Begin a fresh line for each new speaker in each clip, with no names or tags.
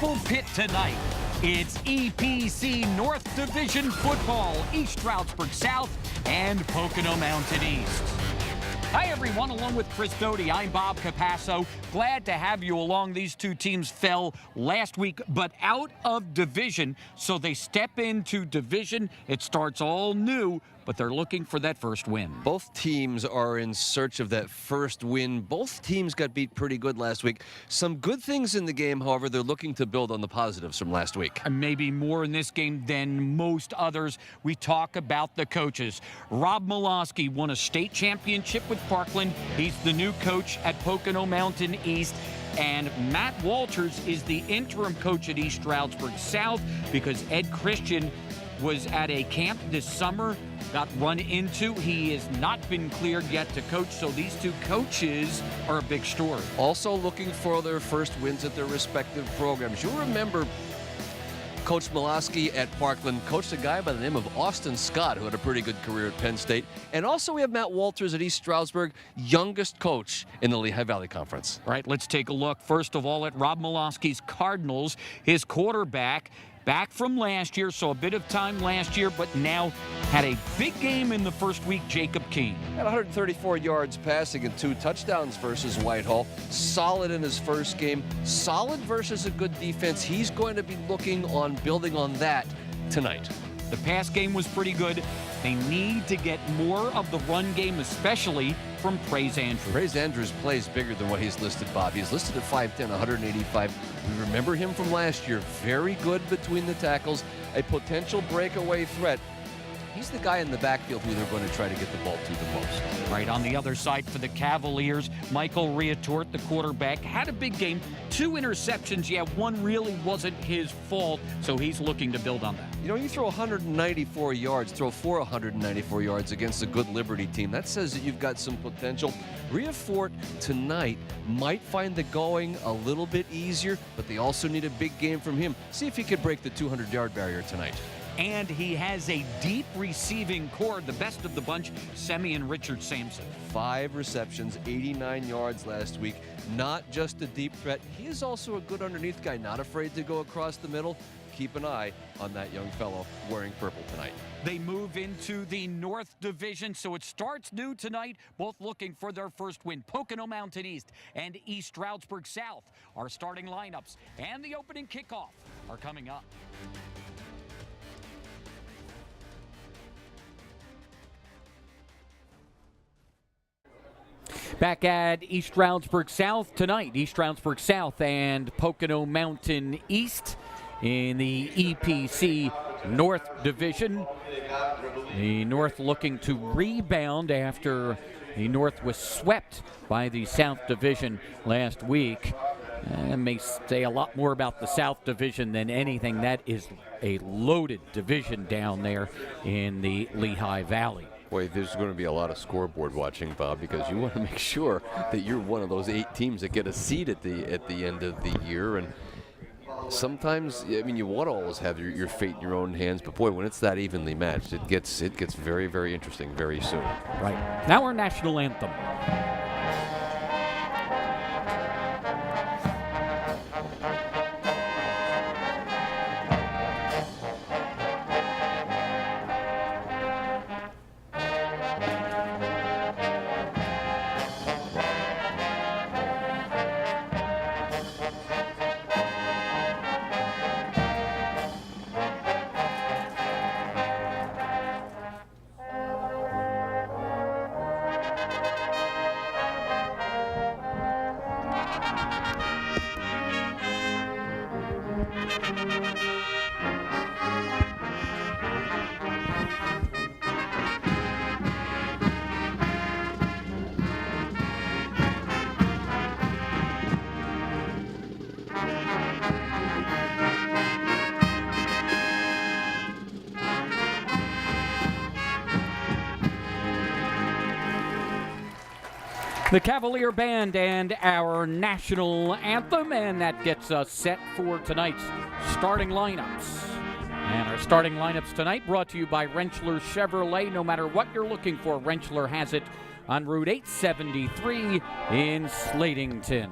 triple pit tonight. It's EPC North Division football, East Stroudsburg South and Pocono Mountain East. Hi everyone, along with Chris Doty, I'm Bob Capasso. Glad to have you along. These two teams fell last week, but out of division, so they step into division. It starts all new, but they're looking for that first win.
Both teams are in search of that first win. Both teams got beat pretty good last week. Some good things in the game, however, they're looking to build on the positives from last week.
And maybe more in this game than most others. We talk about the coaches. Rob Miloski won a state championship with Parkland. He's the new coach at Pocono Mountain East. And Matt Walters is the interim coach at East Stroudsburg South because Ed Christian was at a camp this summer, got run into. He has not been cleared yet to coach, so these two coaches are a big story.
Also looking for their first wins at their respective programs. You'll remember Coach Miloski at Parkland coached a guy by the name of Austin Scott, who had a pretty good career at Penn State. And also we have Matt Walters at East Stroudsburg, youngest coach in the Lehigh Valley Conference.
All right, let's take a look, first of all, at Rob Miloski's Cardinals. His quarterback, back from last year, so a bit of time last year, but now had a big game in the first week, Jacob Keene.
Had 134 yards passing and 2 touchdowns versus Whitehall. Solid in his first game. Solid versus a good defense. He's going to be looking on building on that tonight.
The pass game was pretty good. They need to get more of the run game, especially from Praise Andrews.
Praise Andrews plays bigger than what he's listed, Bob. He's listed at 5'10", 185. We remember him from last year. Very good between the tackles. A potential breakaway threat. He's the guy in the backfield who they're going to try to get the ball to the most.
Right on the other side for the Cavaliers, Michael Riatort, the quarterback, had a big game. 2 interceptions. Yeah, one really wasn't his fault, so he's looking to build on that.
You know, you throw 194 yards, throw for 194 yards against a good Liberty team. That says that you've got some potential. Riatort tonight might find the going a little bit easier, but they also need a big game from him. See if he could break the 200-yard barrier tonight.
And he has a deep receiving core, the best of the bunch, Semi and Richard Sampson.
5 receptions, 89 yards last week. Not just a deep threat. He is also a good underneath guy, not afraid to go across the middle. Keep an eye on that young fellow wearing purple tonight.
They move into the North Division, so it starts new tonight, both looking for their first win. Pocono Mountain East and East Stroudsburg South. Our starting lineups and the opening kickoff are coming up. Back at East Stroudsburg South tonight, East Stroudsburg South and Pocono Mountain East in the EPC North Division. The North looking to rebound after the North was swept by the South Division last week. I may say a lot more about the South Division than anything. That is a loaded division down there in the Lehigh Valley.
Boy, there's going to be a lot of scoreboard watching, Bob, because you want to make sure that you're one of those 8 teams that get a seed at the end of the year. And sometimes, I mean, you want to always have your fate in your own hands, but boy, when it's that evenly matched, it gets very, very interesting very soon.
Right. Now our national anthem. The Cavalier Band and our national anthem, and that gets us set for tonight's starting lineups. And our starting lineups tonight brought to you by Rentschler Chevrolet. No matter what you're looking for, Rentschler has it on Route 873 in Slatington.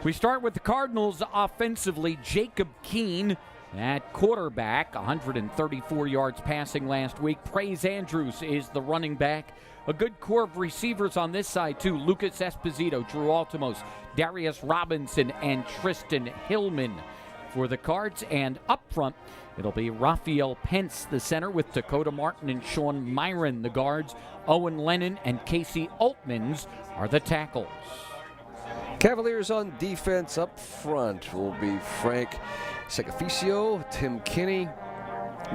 We start with the Cardinals offensively. Jacob Keane at quarterback, 134 yards passing last week. Praise Andrews is the running back. A good core of receivers on this side, too. Lucas Esposito, Drew Altimos, Darius Robinson, and Tristan Hillman for the Cards. And up front, it'll be Raphael Pence, the center, with Dakota Martin and Sean Myron, the guards. Owen Lennon and Casey Altmans are the tackles.
Cavaliers on defense up front will be Frank Secaficio, Tim Kinney,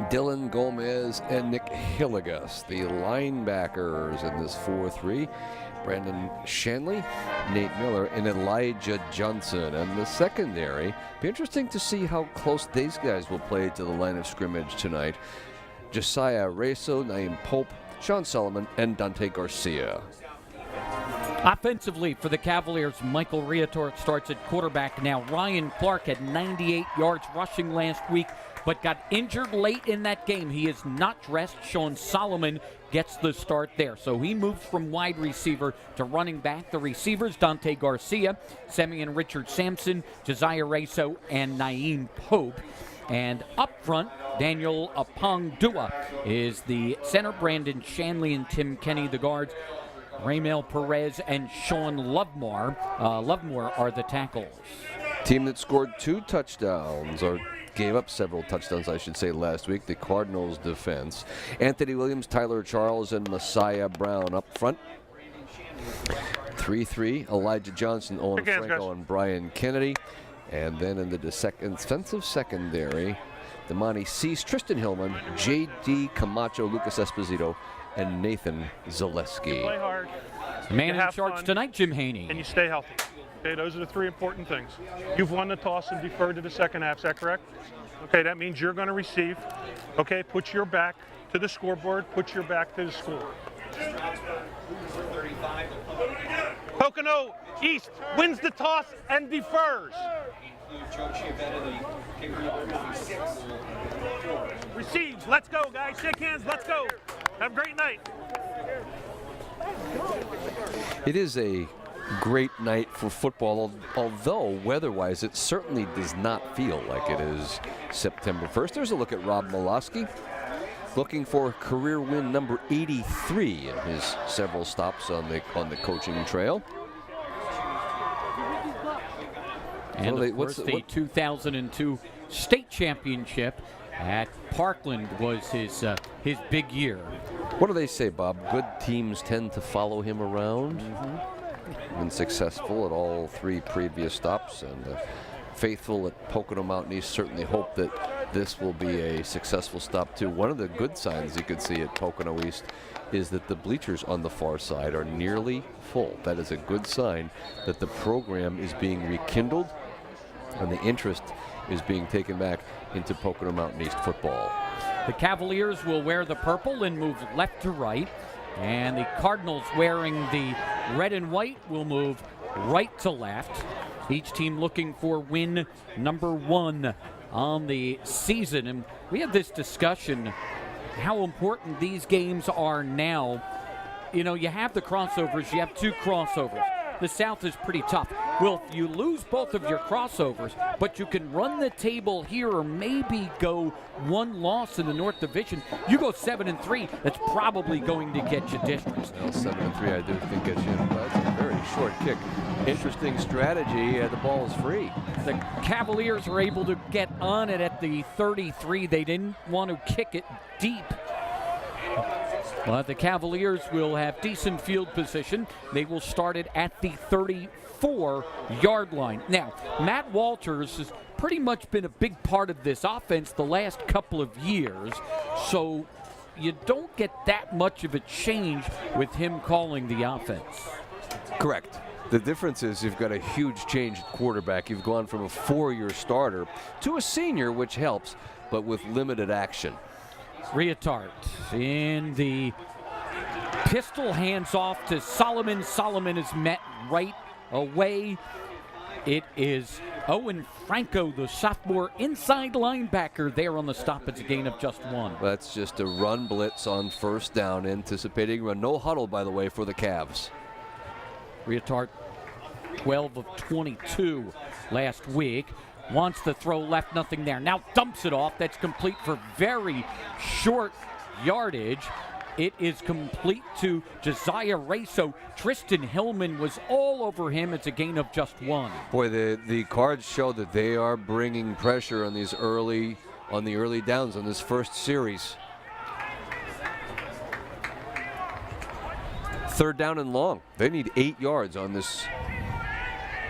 Dylan Gomez, and Nick Hillegas. The linebackers in this 4-3, Brandon Shanley, Nate Miller, and Elijah Johnson. And the secondary, be interesting to see how close these guys will play to the line of scrimmage tonight. Josiah Reso, Naeem Pope, Sean Solomon, and Dante Garcia.
Offensively for the Cavaliers, Michael Riatort starts at quarterback now. Ryan Clark had 98 yards rushing last week, but got injured late in that game. He is not dressed. Sean Solomon gets the start there. So he moves from wide receiver to running back. The receivers, Dante Garcia, Semyon Richard Sampson, Josiah Reso, and Naeem Pope. And up front, Daniel Apongdua is the center. Brandon Shanley and Tim Kenny, the guards. Raymel Perez and Sean Lovemore are the tackles.
Team that scored 2 touchdowns, or gave up several touchdowns, I should say, last week, the Cardinals defense. Anthony Williams, Tyler Charles, and Messiah Brown up front. 3-3, Elijah Johnson, Owen Franco, and Brian Kennedy. And then in the defensive secondary, Damani Cease, Tristan Hillman, J.D. Camacho, Lucas Esposito, and Nathan Zaleski.
Play hard.
The man in charge tonight, Jim Haney.
And you stay healthy. Okay, those are the 3 important things. You've won the toss and deferred to the second half, is that correct? Okay, that means you're going to receive. Okay, put your back to the scoreboard, put your back to the score. Pocono East wins the toss and defers. Receive. Let's go, guys. Shake hands. Let's go. Have a great night.
It is a great night for football, although weather-wise it certainly does not feel like it is September 1st. There's a look at Rob Miloski, looking for career win number 83 in his several stops on the coaching trail.
And of course, the 2002 state championship at Parkland was his big year.
What do they say, Bob? Good teams tend to follow him around. Been successful at all 3 previous stops, and faithful at Pocono Mountain East certainly hope that this will be a successful stop too. One of the good signs you could see at Pocono East is that the bleachers on the far side are nearly full. That is a good sign that the program is being rekindled and the interest is being taken back into Pocono Mountain East football.
The Cavaliers will wear the purple and move left to right, and the Cardinals, wearing the red and white, will move right to left. Each team looking for win number 1 on the season. And we had this discussion how important these games are now. You know, you have the crossovers, you have 2 crossovers. The South is pretty tough. Well, if you lose both of your crossovers, but you can run the table here or maybe go 1 loss in the North Division, you go 7-3, that's probably going to get you districts.
Well, 7-3 I do think gets you. That's a very short kick. Interesting strategy. The ball is free.
The Cavaliers were able to get on it at the 33. They didn't want to kick it deep. But the Cavaliers will have decent field position. They will start it at the 34-yard line. Now, Matt Walters has pretty much been a big part of this offense the last couple of years, so you don't get that much of a change with him calling the offense.
Correct. The difference is you've got a huge change at quarterback. You've gone from a 4-year starter to a senior, which helps, but with limited action.
Riatart in the pistol, hands off to Solomon. Solomon is met right away. It is Owen Franco, the sophomore inside linebacker, there on the stop. It's a gain of just 1.
That's just a run blitz on first down, anticipating run. No huddle, by the way, for the Cavs.
Riatart 12 of 22 last week. Wants to throw left, nothing there. Now dumps it off. That's complete for very short yardage. It is complete to Josiah Ray. So Tristan Hillman was all over him. It's a gain of just 1.
Boy, the Cards show that they are bringing pressure on the early downs on this first series. 3rd down and long. They need 8 yards on this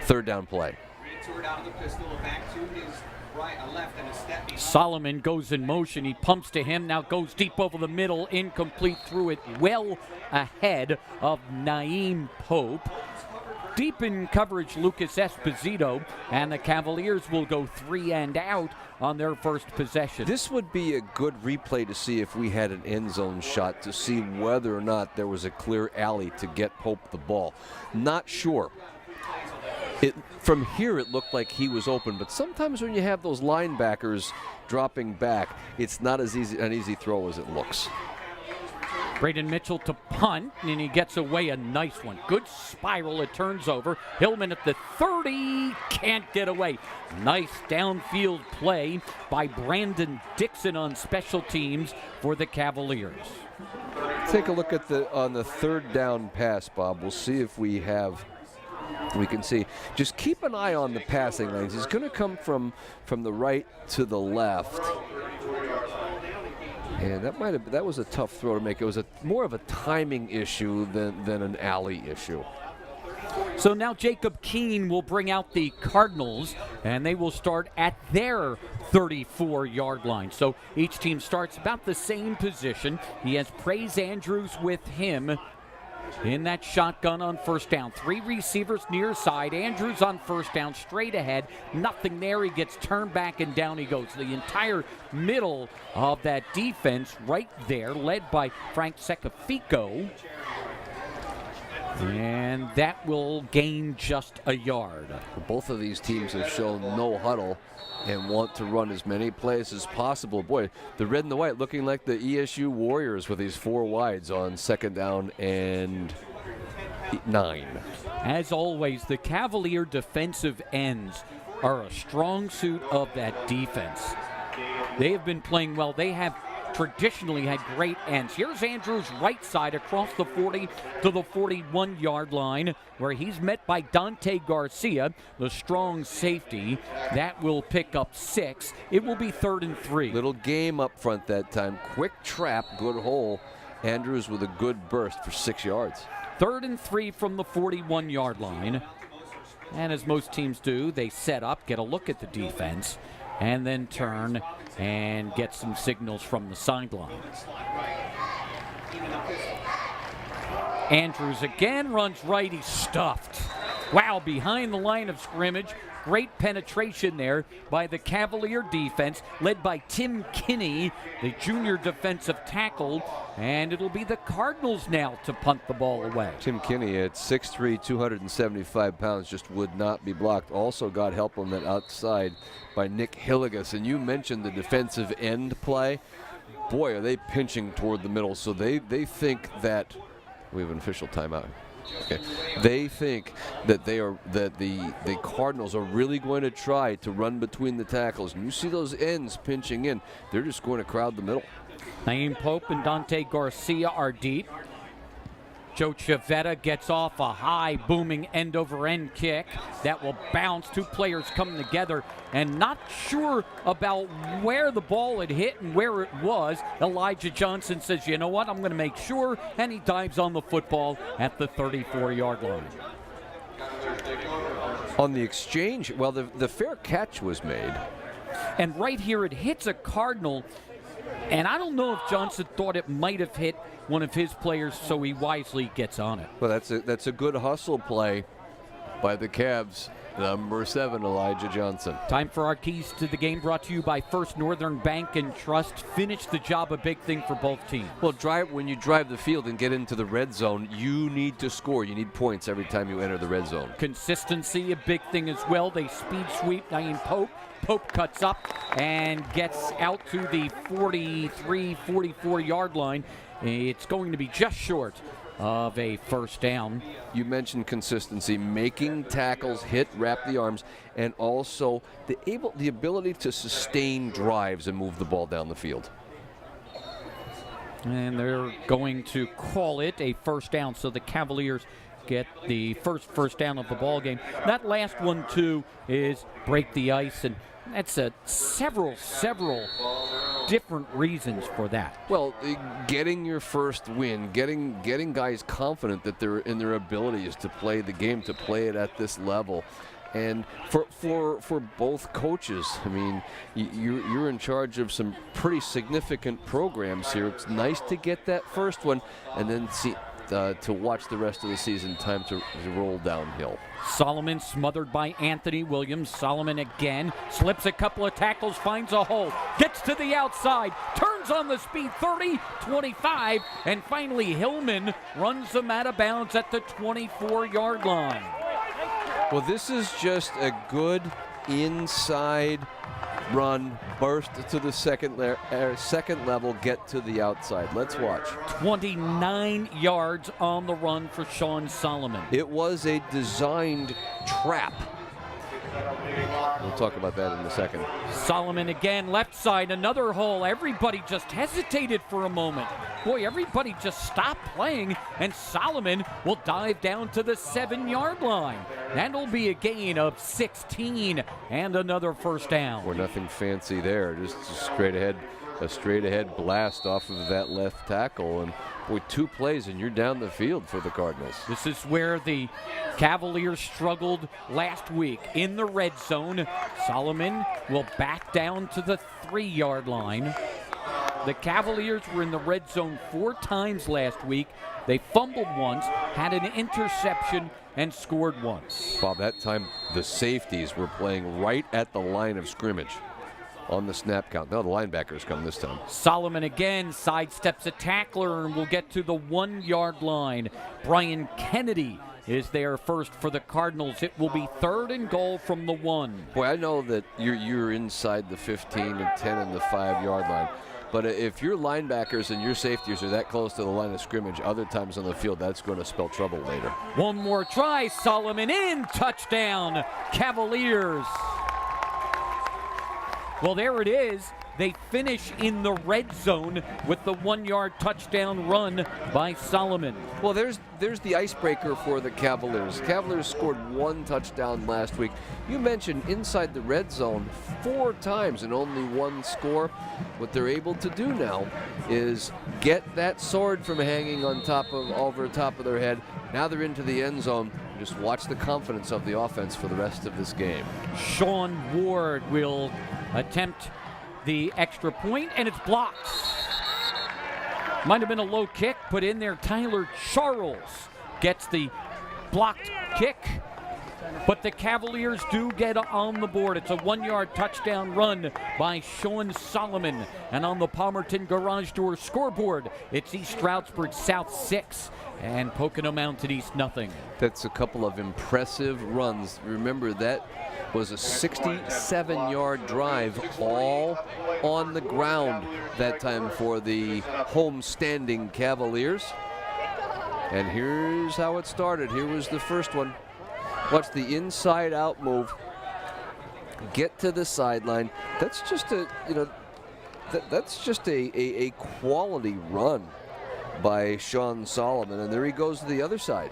3rd down play.
Solomon goes in motion. He pumps to him. Now goes deep over the middle. Incomplete, threw it well ahead of Naeem Pope. Deep in coverage, Lucas Esposito, and the Cavaliers will go 3 and out on their first possession.
This would be a good replay to see if we had an end zone shot to see whether or not there was a clear alley to get Pope the ball. Not sure. From here, it looked like he was open, but sometimes when you have those linebackers dropping back, it's not as an easy throw as it looks.
Braden Mitchell to punt, and he gets away a nice one. Good spiral, it turns over. Hillman at the 30, can't get away. Nice downfield play by Brandon Dixon on special teams for the Cavaliers.
Take a look at on the 3rd down pass, Bob. We'll see if we can see. Just keep an eye on the passing lanes. He's going to come from the right to the left. And that was a tough throw to make. It was more of a timing issue than an alley issue.
So now Jacob Keene will bring out the Cardinals, and they will start at their 34-yard line. So each team starts about the same position. He has Praise Andrews with him in that shotgun on 1st down. 3 receivers near side. Andrews on 1st down, straight ahead. Nothing there. He gets turned back and down he goes. The entire middle of that defense right there, led by Frank Secafico. And that will gain just a yard.
Both of these teams have shown no huddle and want to run as many plays as possible. Boy, the red and the white looking like the ESU Warriors with these 4 wides on 2nd down and 9.
As always, the Cavalier defensive ends are a strong suit of that defense. They have been playing well. They have traditionally had great ends. Here's Andrews right side across the 40 to the 41-yard line, where he's met by Dante Garcia, the strong safety. That will pick up 6. It will be 3rd and 3.
Little game up front that time. Quick trap, good hole. Andrews with a good burst for 6 yards.
3rd and 3 from the 41-yard line. And as most teams do, they set up, get a look at the defense, and then turn and get some signals from the sidelines. Andrews again runs right. He's stuffed. Wow, behind the line of scrimmage. Great penetration there by the Cavalier defense, led by Tim Kinney, the junior defensive tackle. And it'll be the Cardinals now to punt the ball away.
Tim Kinney at 6'3", 275 pounds, just would not be blocked. Also got help on that outside by Nick Hilligus. And you mentioned the defensive end play. Boy, are they pinching toward the middle. So they think that we have an official timeout. Okay. They think that the Cardinals are really going to try to run between the tackles. And you see those ends pinching in. They're just going to crowd the middle.
Naeem Pope and Dante Garcia are deep. Joe Chavetta gets off a high, booming end-over-end kick that will bounce. 2 players coming together and not sure about where the ball had hit and where it was. Elijah Johnson says, you know what, I'm going to make sure, and he dives on the football at the 34-yard line.
On the exchange, well, the fair catch was made.
And right here, it hits a Cardinal. And I don't know if Johnson thought it might have hit one of his players, so he wisely gets on it.
Well, that's a good hustle play by the Cavs. Number 7, Elijah Johnson.
Time for our keys to the game, brought to you by First Northern Bank and Trust. Finish the job, a big thing for both teams.
Well, when you drive the field and get into the red zone, you need to score. You need points every time you enter the red zone.
Consistency, a big thing as well. They speed sweep Naeem Pope. Pope cuts up and gets out to the 43, 44-yard line. It's going to be just short of a first down.
You mentioned consistency, making tackles hit, wrap the arms, and also the ability to sustain drives and move the ball down the field.
And they're going to call it a first down, so the Cavaliers get the first down of the ball game. That last one, too, is break the ice, and that's several different reasons for that.
Well, getting your first win, getting guys confident that they're in their abilities to play the game, to play it at this level. And for both coaches, I mean, you're in charge of some pretty significant programs here. It's nice to get that first one and then see to watch the rest of the season. Time to roll downhill.
Solomon smothered by Anthony Williams. Solomon again slips a couple of tackles, finds a hole, gets to the outside, turns on the speed, 30, 25, and finally Hillman runs them out of bounds at the 24-yard line.
Well, this is just a good inside run, burst to the second level, get to the outside. Let's watch.
29 yards on the run for Sean Solomon.
It was a designed trap. We'll talk about that in a second.
Solomon again, left side, another hole. Everybody just hesitated for a moment. Boy, everybody just stopped playing, and Solomon will dive down to the 7-yard line. That'll be a gain of 16 and another first down.
Or nothing fancy there, just a straight ahead blast off of that left tackle, and boy, 2 plays and you're down the field for the Cardinals.
This is where the Cavaliers struggled last week in the red zone. Solomon will back down to the 3-yard line. The Cavaliers were in the red zone 4 times last week. They fumbled once, had an interception, and scored once.
Bob, that time the safeties were playing right at the line of scrimmage on the snap count. Now the linebackers come this time.
Solomon again sidesteps a tackler and will get to the 1-yard line. Brian Kennedy is there first for the Cardinals. It will be 3rd and goal from the 1.
Boy, I know that you're inside the 15 and 10 and the 5-yard line. But if your linebackers and your safeties are that close to the line of scrimmage, other times on the field, that's going to spell trouble later.
One more try, Solomon in, touchdown, Cavaliers. Well, there it is. They finish in the red zone with the 1-yard touchdown run by Solomon.
Well, there's the icebreaker for the Cavaliers. Cavaliers scored 1 touchdown last week. You mentioned inside the red zone 4 times and only 1 score. What they're able to do now is get that sword from hanging on over top of their head. Now they're into the end zone. Just watch the confidence of the offense for the rest of this game.
Sean Ward will attempt the extra point, and it's blocked. Might have been a low kick put in there. Tyler Charles gets the blocked kick, but the Cavaliers do get on the board. It's a 1-yard touchdown run by Sean Solomon. And on the Palmerton Garage Door scoreboard, it's East Stroudsburg South 6 and Pocono Mountain East nothing.
That's a couple of impressive runs. Remember, that was a 67-yard drive, all on the ground that time for the home-standing Cavaliers. And here's how it started. Here was the first one. Watch the inside-out move. Get to the sideline. That's just a quality run by Sean Solomon. And there he goes to the other side.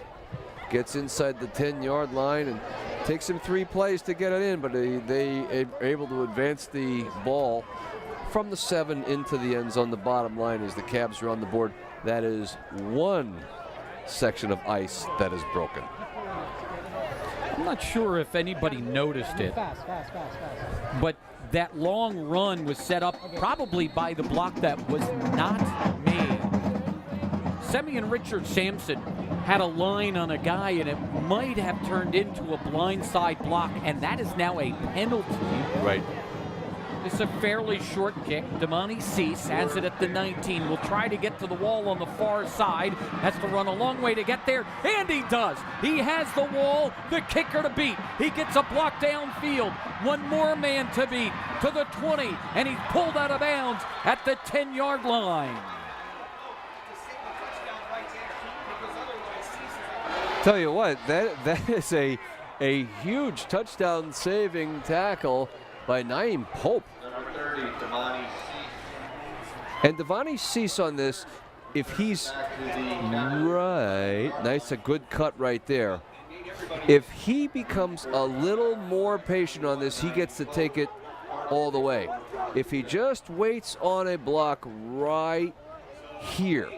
Gets inside the 10-yard line and takes him 3 plays to get it in, but they are able to advance the ball from the 7 into the end zone. The bottom line is the Cavs are on the board. That is 1 section of ice that is broken.
I'm not sure if anybody noticed it, but that long run was set up probably by the block that was not made. Semyon Richard Sampson had a line on a guy, and it might have turned into a blindside block, and that is now a penalty.
Right.
It's a fairly short kick. Damani Cease has it at the 19. Will try to get to the wall on the far side. Has to run a long way to get there, and he does. He has the wall, the kicker to beat. He gets a block downfield. One more man to beat to the 20, and he's pulled out of bounds at the 10-yard line.
Tell you what, that is a huge touchdown saving tackle by Naeem Pope. And Devani Cease on this, if he's right, nice, a good cut right there. If he becomes a little more patient on this, he gets to take it all the way. If he just waits on a block right here,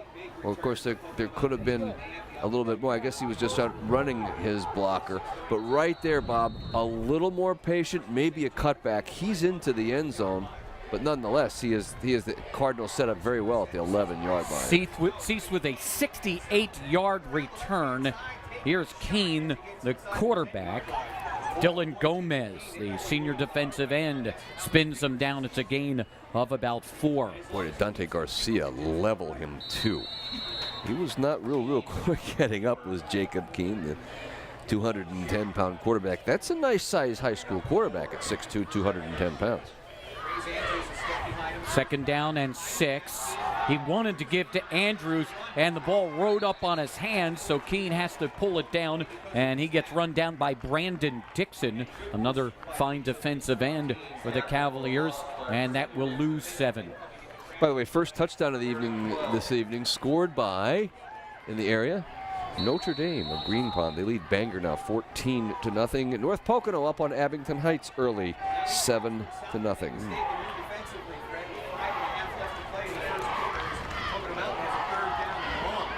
well, of course, there could have been a little bit more. I guess he was just out running his blocker. But right there, Bob, a little more patient, maybe a cutback. He's into the end zone. But nonetheless, he is the Cardinals set up very well at the 11-yard line.
Cease with a 68-yard return. Here's Keene, the quarterback. Dylan Gomez, the senior defensive end, spins him down. It's a gain of about 4.
Boy, did Dante Garcia level him too. He was not real quick getting up, was Jacob Keene, the 210-pound quarterback. That's a nice size high school quarterback at 6'2", 210 pounds.
2nd down and 6. He wanted to give to Andrews, and the ball rode up on his hands, so Keene has to pull it down, and he gets run down by Brandon Dixon, another fine defensive end for the Cavaliers, and that will lose 7.
By the way, first touchdown of the evening this evening scored by, in the area, Notre Dame of Green Pond. They lead Bangor now 14-0. North Pocono up on Abington Heights early, 7-0.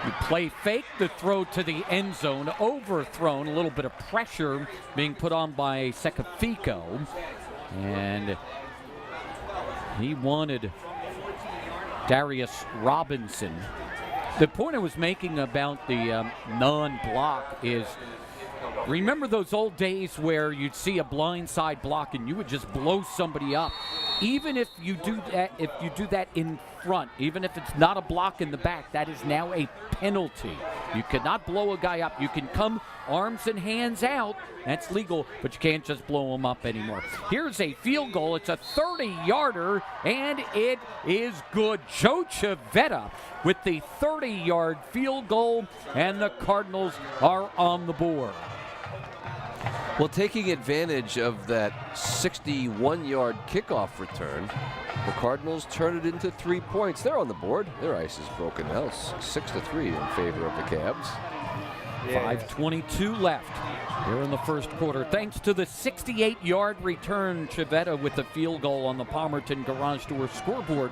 You play fake, the throw to the end zone, overthrown, a little bit of pressure being put on by Secafico. And he wanted Darius Robinson. The point I was making about the non-block is, remember those old days where you'd see a blindside block and you would just blow somebody up? Even if you do that, in front, even if it's not a block in the back, that is now a penalty. You cannot blow a guy up. You can come arms and hands out, that's legal, but you can't just blow them up anymore. Here's a field goal. It's a 30-yarder, and it is good. Joe Chavetta with the 30-yard field goal, and the Cardinals are on the board.
Well, taking advantage of that 61-yard kickoff return, the Cardinals turn it into 3 points. They're on the board. Their ice is broken now, 6-3 in favor of the Cavs.
5:22 left here in the first quarter. Thanks to the 68-yard return, Chavetta with the field goal on the Palmerton Garage Door scoreboard.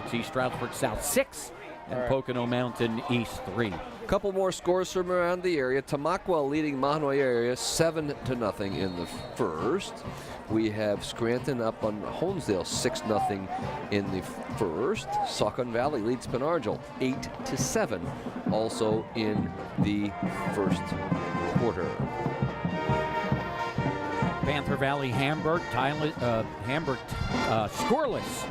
It's East Stroudsburg South 6 and Pocono Mountain East 3.
Couple more scores from around the area. Tamaqua leading Mahanoy area 7-0 in the first. We have Scranton up on Honesdale 6-0 in the first. Saucon Valley leads Penargil 8-7 also in the first quarter.
Panther Valley Hamburg, scoreless.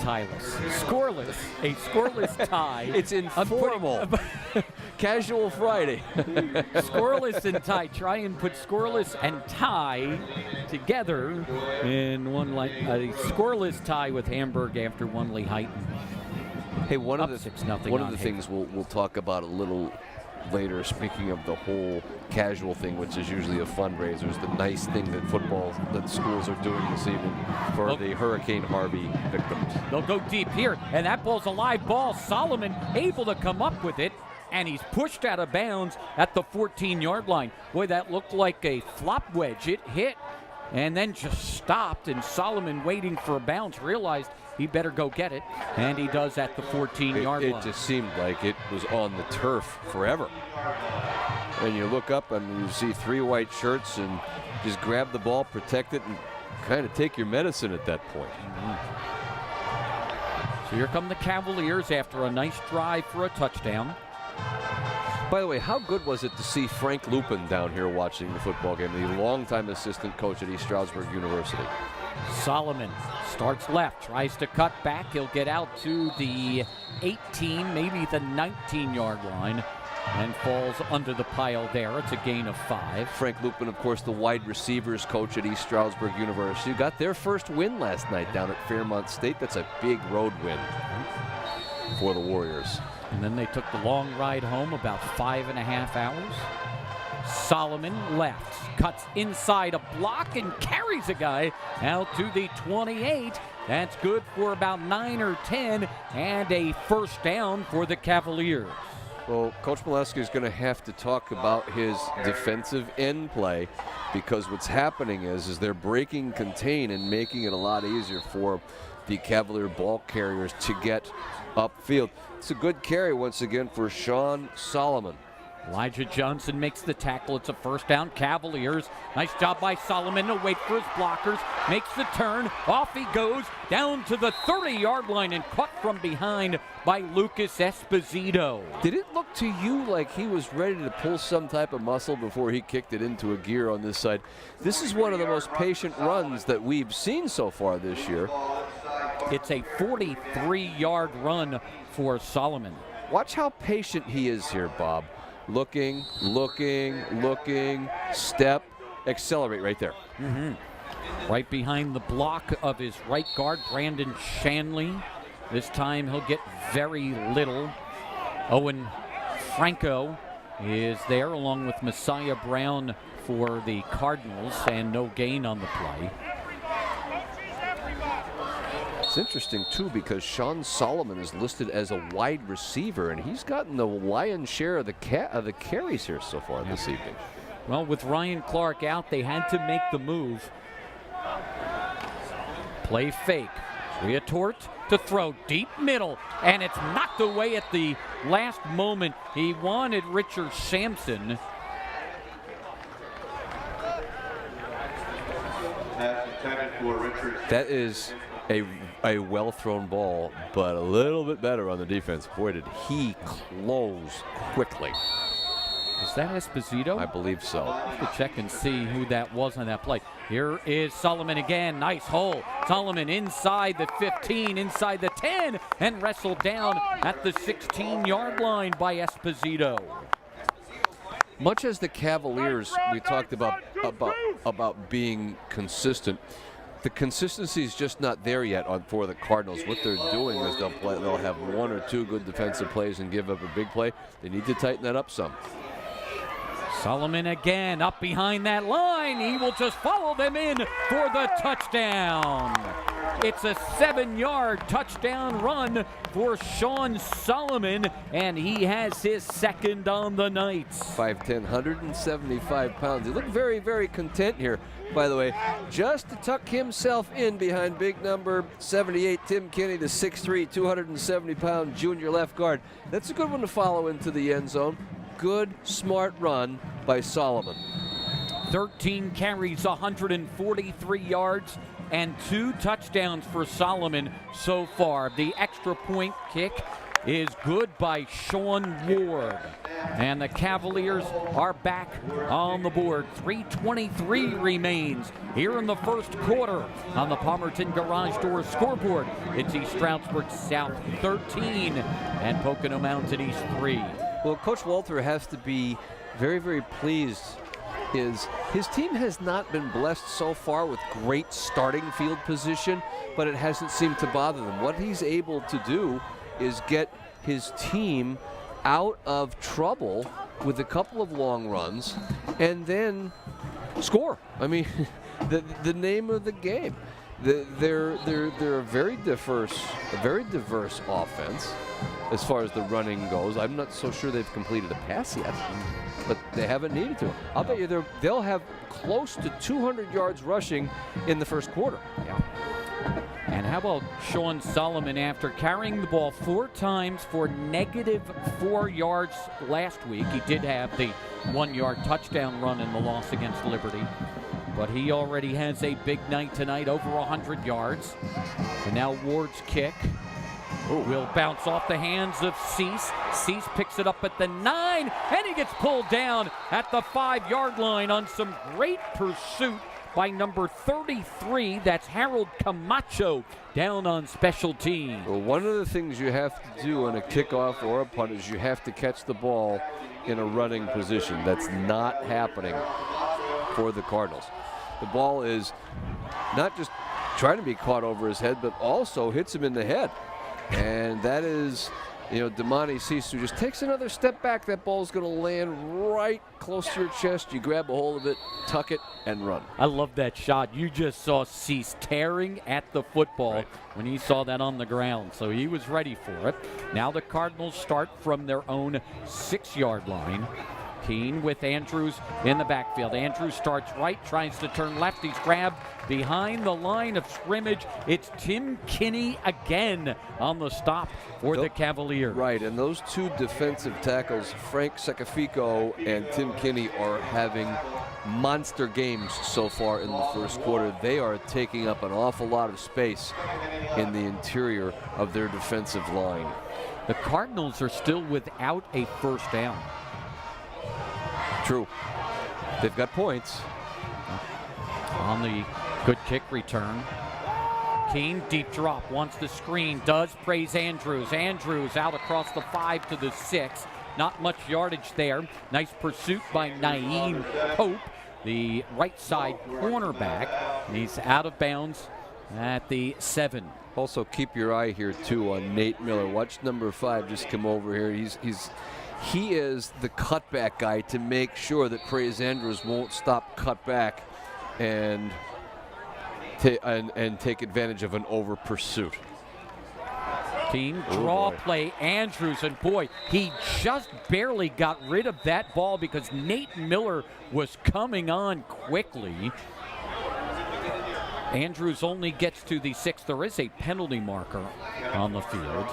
Scoreless, a scoreless tie.
It's informal. Casual Friday.
Scoreless and tie. Try and put scoreless and tie together in one, like a scoreless tie with Hamburg after one Lehighton.
Hey, one of the
things
we'll talk about a little later, speaking of the whole casual thing, which is usually a fundraiser, is the nice thing that schools are doing this evening for the Hurricane Harvey victims.
They'll go deep here, and that ball's a live ball. Solomon able to come up with it, and he's pushed out of bounds at the 14-yard line. Boy, that looked like a flop wedge. It hit and then just stopped, and Solomon, waiting for a bounce, realized he better go get it, and he does at the 14-yard line.
It just seemed like it was on the turf forever. And you look up and you see 3 white shirts and just grab the ball, protect it, and kind of take your medicine at that point.
So here come the Cavaliers after a nice drive for a touchdown.
By the way, how good was it to see Frank Lupin down here watching the football game, the longtime assistant coach at East Stroudsburg University?
Solomon starts left, tries to cut back. He'll get out to the 18, maybe the 19-yard line, and falls under the pile there. It's a gain of 5.
Frank Lupin, of course, the wide receivers coach at East Stroudsburg University, got their first win last night down at Fairmont State. That's a big road win for the Warriors.
And then they took the long ride home, about 5.5 hours. Solomon left, cuts inside a block and carries a guy out to the 28. That's good for about 9 or 10 and a first down for the Cavaliers.
Well, Coach Molesky is going to have to talk about his defensive end play, because what's happening is they're breaking contain and making it a lot easier for the Cavalier ball carriers to get upfield. It's a good carry once again for Sean Solomon.
Elijah Johnson makes the tackle. It's a first down, Cavaliers. Nice job by Solomon to wait for his blockers. Makes the turn. Off he goes down to the 30-yard line and caught from behind by Lucas Esposito.
Did it look to you like he was ready to pull some type of muscle before he kicked it into a gear on this side? This is one of the most patient runs that we've seen so far this year.
It's a 43-yard run for Solomon.
Watch how patient he is here, Bob. Looking, step, accelerate right there.
Right behind the block of his right guard, Brandon Shanley. This time he'll get very little. Owen Franco is there along with Messiah Brown for the Cardinals, and no gain on the play.
It's interesting, too, because Sean Solomon is listed as a wide receiver, and he's gotten the lion's share of the carries here so far this evening.
Well, with Ryan Clark out, they had to make the move. Play fake. Riatort to throw deep middle, and it's knocked away at the last moment. He wanted Richard Sampson.
That is a well-thrown ball, but a little bit better on the defense. Boy, did he close quickly.
Is that Esposito?
I believe so.
Have to check and see who that was on that play. Here is Solomon again. Nice hole. Solomon inside the 15, inside the 10, and wrestled down at the 16-yard line by Esposito.
Much as the Cavaliers, we talked about being consistent, the consistency is just not there yet for the Cardinals. What they're doing is they'll have 1 or 2 good defensive plays and give up a big play. They need to tighten that up some.
Solomon again up behind that line. He will just follow them in for the touchdown. It's a 7-yard touchdown run for Sean Solomon, and he has his second on the night.
5'10", 175 pounds. He looked very, very content here, by the way, just to tuck himself in behind big number 78, Tim Kinney, the 6'3", 270-pound junior left guard. That's a good one to follow into the end zone. Good, smart run by Solomon.
13 carries, 143 yards, and 2 touchdowns for Solomon so far. The extra point kick is good by Sean Ward. And the Cavaliers are back on the board. 3:23 remains here in the first quarter on the Palmerton Garage Door scoreboard. It's East Stroudsburg South 13 and Pocono Mountain East 3.
Well, Coach Walter has to be very, very pleased. His team has not been blessed so far with great starting field position, but it hasn't seemed to bother them. What he's able to do is get his team out of trouble with a couple of long runs and then score. I mean, the name of the game. They're a very diverse offense as far as the running goes. I'm not so sure they've completed a pass yet, but they haven't needed to. I'll bet you they'll have close to 200 yards rushing in the first quarter.
Yeah. And how about Sean Solomon after carrying the ball 4 times for -4 yards last week? He did have the 1-yard touchdown run in the loss against Liberty. But he already has a big night tonight, over 100 yards. And now Ward's kick will bounce off the hands of Cease. Cease picks it up at the 9, and he gets pulled down at the 5-yard line on some great pursuit by number 33. That's Harold Camacho down on special teams.
Well, one of the things you have to do on a kickoff or a punt is you have to catch the ball in a running position. That's not happening for the Cardinals. The ball is not just trying to be caught over his head, but also hits him in the head. And that is you know, Damani Sisu just takes another step back, that ball's going to land right close to your chest. You grab a hold of it, tuck it, and run.
I love that shot. You just saw Cease tearing at the football when he saw that on the ground, so he was ready for it. Now the Cardinals start from their own 6-yard line. Keene with Andrews in the backfield. Andrews starts right, tries to turn left. He's grabbed behind the line of scrimmage. It's Tim Kinney again on the stop for the Cavaliers.
Right, and those two defensive tackles, Frank Secafico and Tim Kinney, are having monster games so far in the first quarter. They are taking up an awful lot of space in the interior of their defensive line.
The Cardinals are still without a first down.
True. They've got points.
On the good kick return. Keene, deep drop, wants the screen, does praise Andrews. Andrews out across the 5 to the 6. Not much yardage there. Nice pursuit by Naeem Pope, the right side cornerback. He's out of bounds at the 7.
Also, keep your eye here, too, on Nate Miller. Watch number 5 just come over here. He is the cutback guy to make sure that Praise Andrews won't stop cutback and take advantage of an over pursuit.
Keene, draw play, Andrews, and boy, he just barely got rid of that ball because Nate Miller was coming on quickly. Andrews only gets to the 6. There is a penalty marker on the field.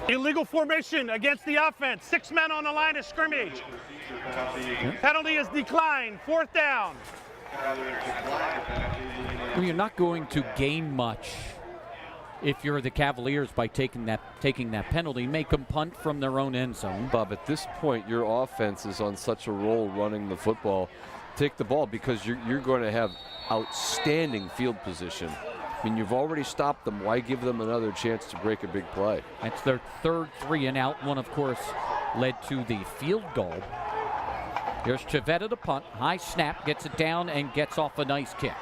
Illegal formation against the offense. 6 men on the line of scrimmage. Penalty is declined. 4th down.
Well, you're not going to gain much if you're the Cavaliers by taking that penalty. Make them punt from their own end zone.
Bob, at this point, your offense is on such a roll running the football. Take the ball because you're going to have outstanding field position. I mean, you've already stopped them. Why give them another chance to break a big play?
That's their 3rd 3-and-out. One, of course, led to the field goal. Here's Chavetta to punt. High snap, gets it down, and gets off a nice kick.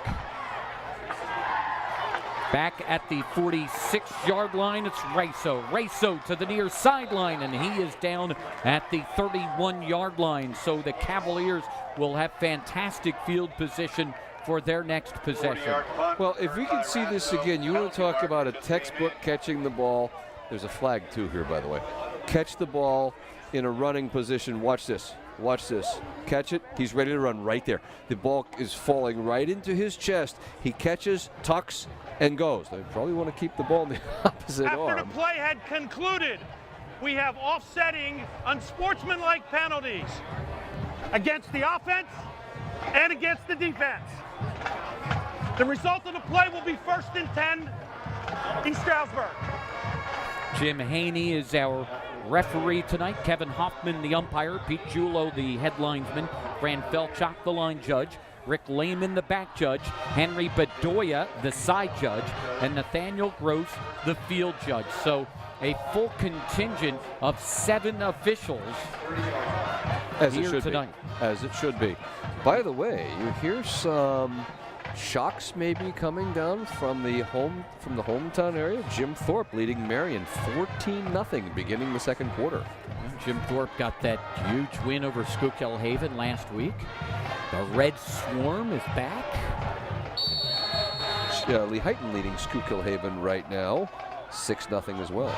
Back at the 46-yard line, it's Raiso. Raiso to the near sideline, and he is down at the 31-yard line. So the Cavaliers will have fantastic field position for their next possession.
Well, if we can see this again, you want to talk about a textbook catching the ball. There's a flag, too, here, by the way. Catch the ball in a running position. Watch this. Watch this. Catch it. He's ready to run right there. The ball is falling right into his chest. He catches, tucks, and goes. They probably want to keep the ball in the opposite arm.
After the play had concluded, we have offsetting unsportsmanlike penalties against the offense and against the defense. The result of the play will be 1st and 10 in Stroudsburg.
Jim Haney is our referee tonight. Kevin Hoffman, the umpire. Pete Julo, the headlinesman. Fran Felchuk, the line judge. Rick Lehman, the back judge. Henry Bedoya, the side judge. And Nathaniel Gross, the field judge. So a full contingent of 7 officials
as
here
it should
tonight.
Be. As it should be. By the way, you hear some shocks maybe coming down from the hometown area. Jim Thorpe leading Marion 14-0 beginning the 2nd quarter.
Jim Thorpe got that huge win over Schuylkill Haven last week. The Red Swarm is back.
Lee Heighton leading Schuylkill Haven right now 6-0 as well.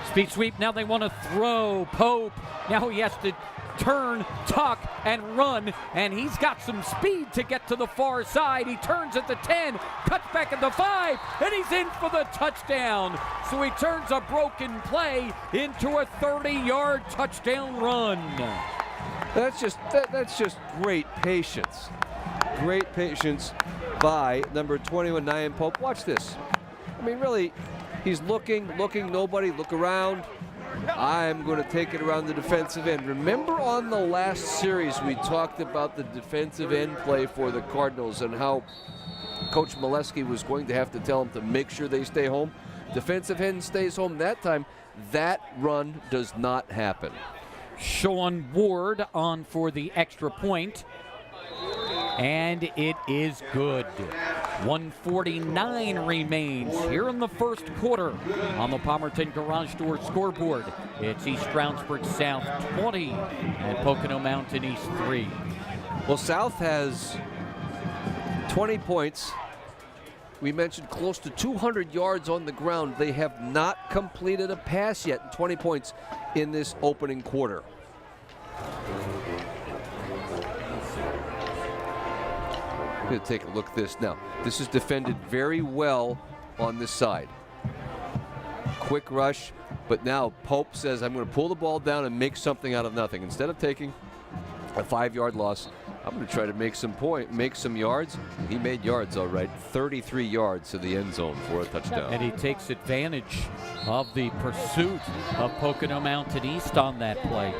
Speed sweep. Now they want to throw. Pope. Now he has to turn, tuck, and run, and he's got some speed to get to the far side. He turns at the 10, cuts back at the 5, and he's in for the touchdown. So he turns a broken play into a 30-yard touchdown run.
That's just great patience. Great patience by number 21, Naeem Pope. Watch this. I mean, really, he's looking, nobody, look around. I'm going to take it around the defensive end. Remember on the last series we talked about the defensive end play for the Cardinals and how Coach Molesky was going to have to tell them to make sure they stay home. Defensive end stays home that time. That run does not happen.
Sean Ward on for the extra point, and it is good. 1:49 remains here in the first quarter on the Palmerton Garage Door scoreboard. It's East Stroudsburg South 20 and Pocono Mountain East 3.
Well, South has 20 points. We mentioned close to 200 yards on the ground. They have not completed a pass yet. 20 points in this opening quarter. I'm going to take a look at this now. This is defended very well on this side. Quick rush, but now Pope says, I'm going to pull the ball down and make something out of nothing. Instead of taking a 5-yard loss, I'm going to try to make some yards. He made yards, all right. 33 yards to the end zone for a touchdown.
And he takes advantage of the pursuit of Pocono Mountain East on that play.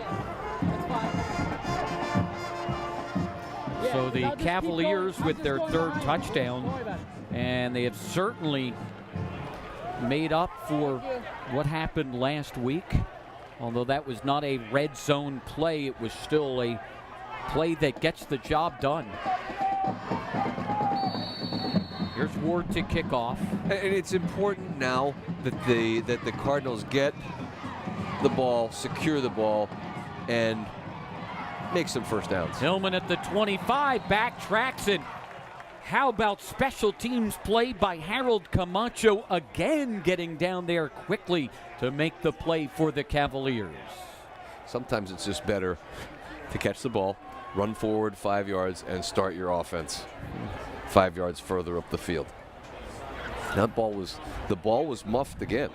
So the Cavaliers with their third touchdown, and they have certainly made up for what happened last week. Although that was not a red zone play, it was still a play that gets the job done. Here's Ward to kick off.
And it's important now that the Cardinals get the ball, secure the ball, and make some first downs.
Hillman at the 25, backtracks, and how about special teams play by Harold Camacho again, getting down there quickly to make the play for the Cavaliers.
Sometimes it's just better to catch the ball, run forward 5 yards, and start your offense 5 yards further up the field. The ball was muffed again.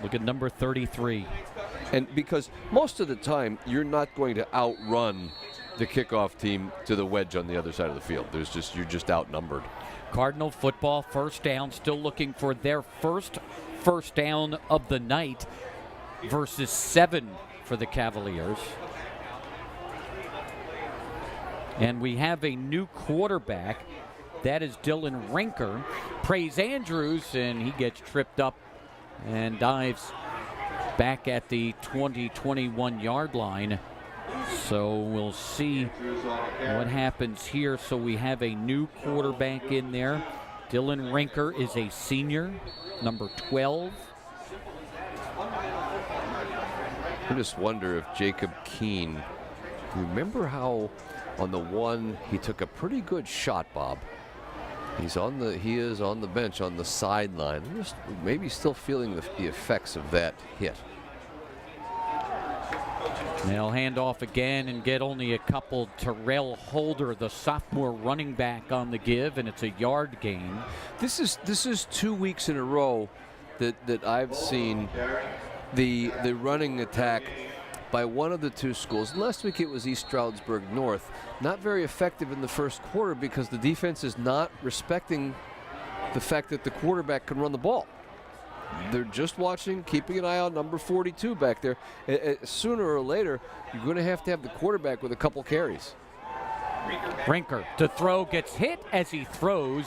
Look at number 33.
And because most of the time, you're not going to outrun the kickoff team to the wedge on the other side of the field. You're just outnumbered.
Cardinal football, first down, still looking for their first down of the night versus 7 for the Cavaliers. And we have a new quarterback. That is Dylan Rinker. Praise Andrews, and he gets tripped up and dives back at the 20-21 yard line. So we'll see what happens here. So we have a new quarterback in there. Dylan Rinker is a senior, number 12.
I just wonder if Jacob Keene, remember how on the one he took a pretty good shot, Bob. He is on the bench on the sideline. Just maybe still feeling the effects of that hit.
They'll hand off again and get only a couple. Terrell Holder, the sophomore running back, on the give, and it's a yard gain.
This is 2 weeks in a row that I've seen the running attack by one of the two schools. Last week it was East Stroudsburg North. Not very effective in the first quarter because the defense is not respecting the fact that the quarterback can run the ball. They're just watching, keeping an eye on number 42 back there. Sooner or later, you're going to have the quarterback with a couple carries.
Rinker to throw, gets hit as he throws,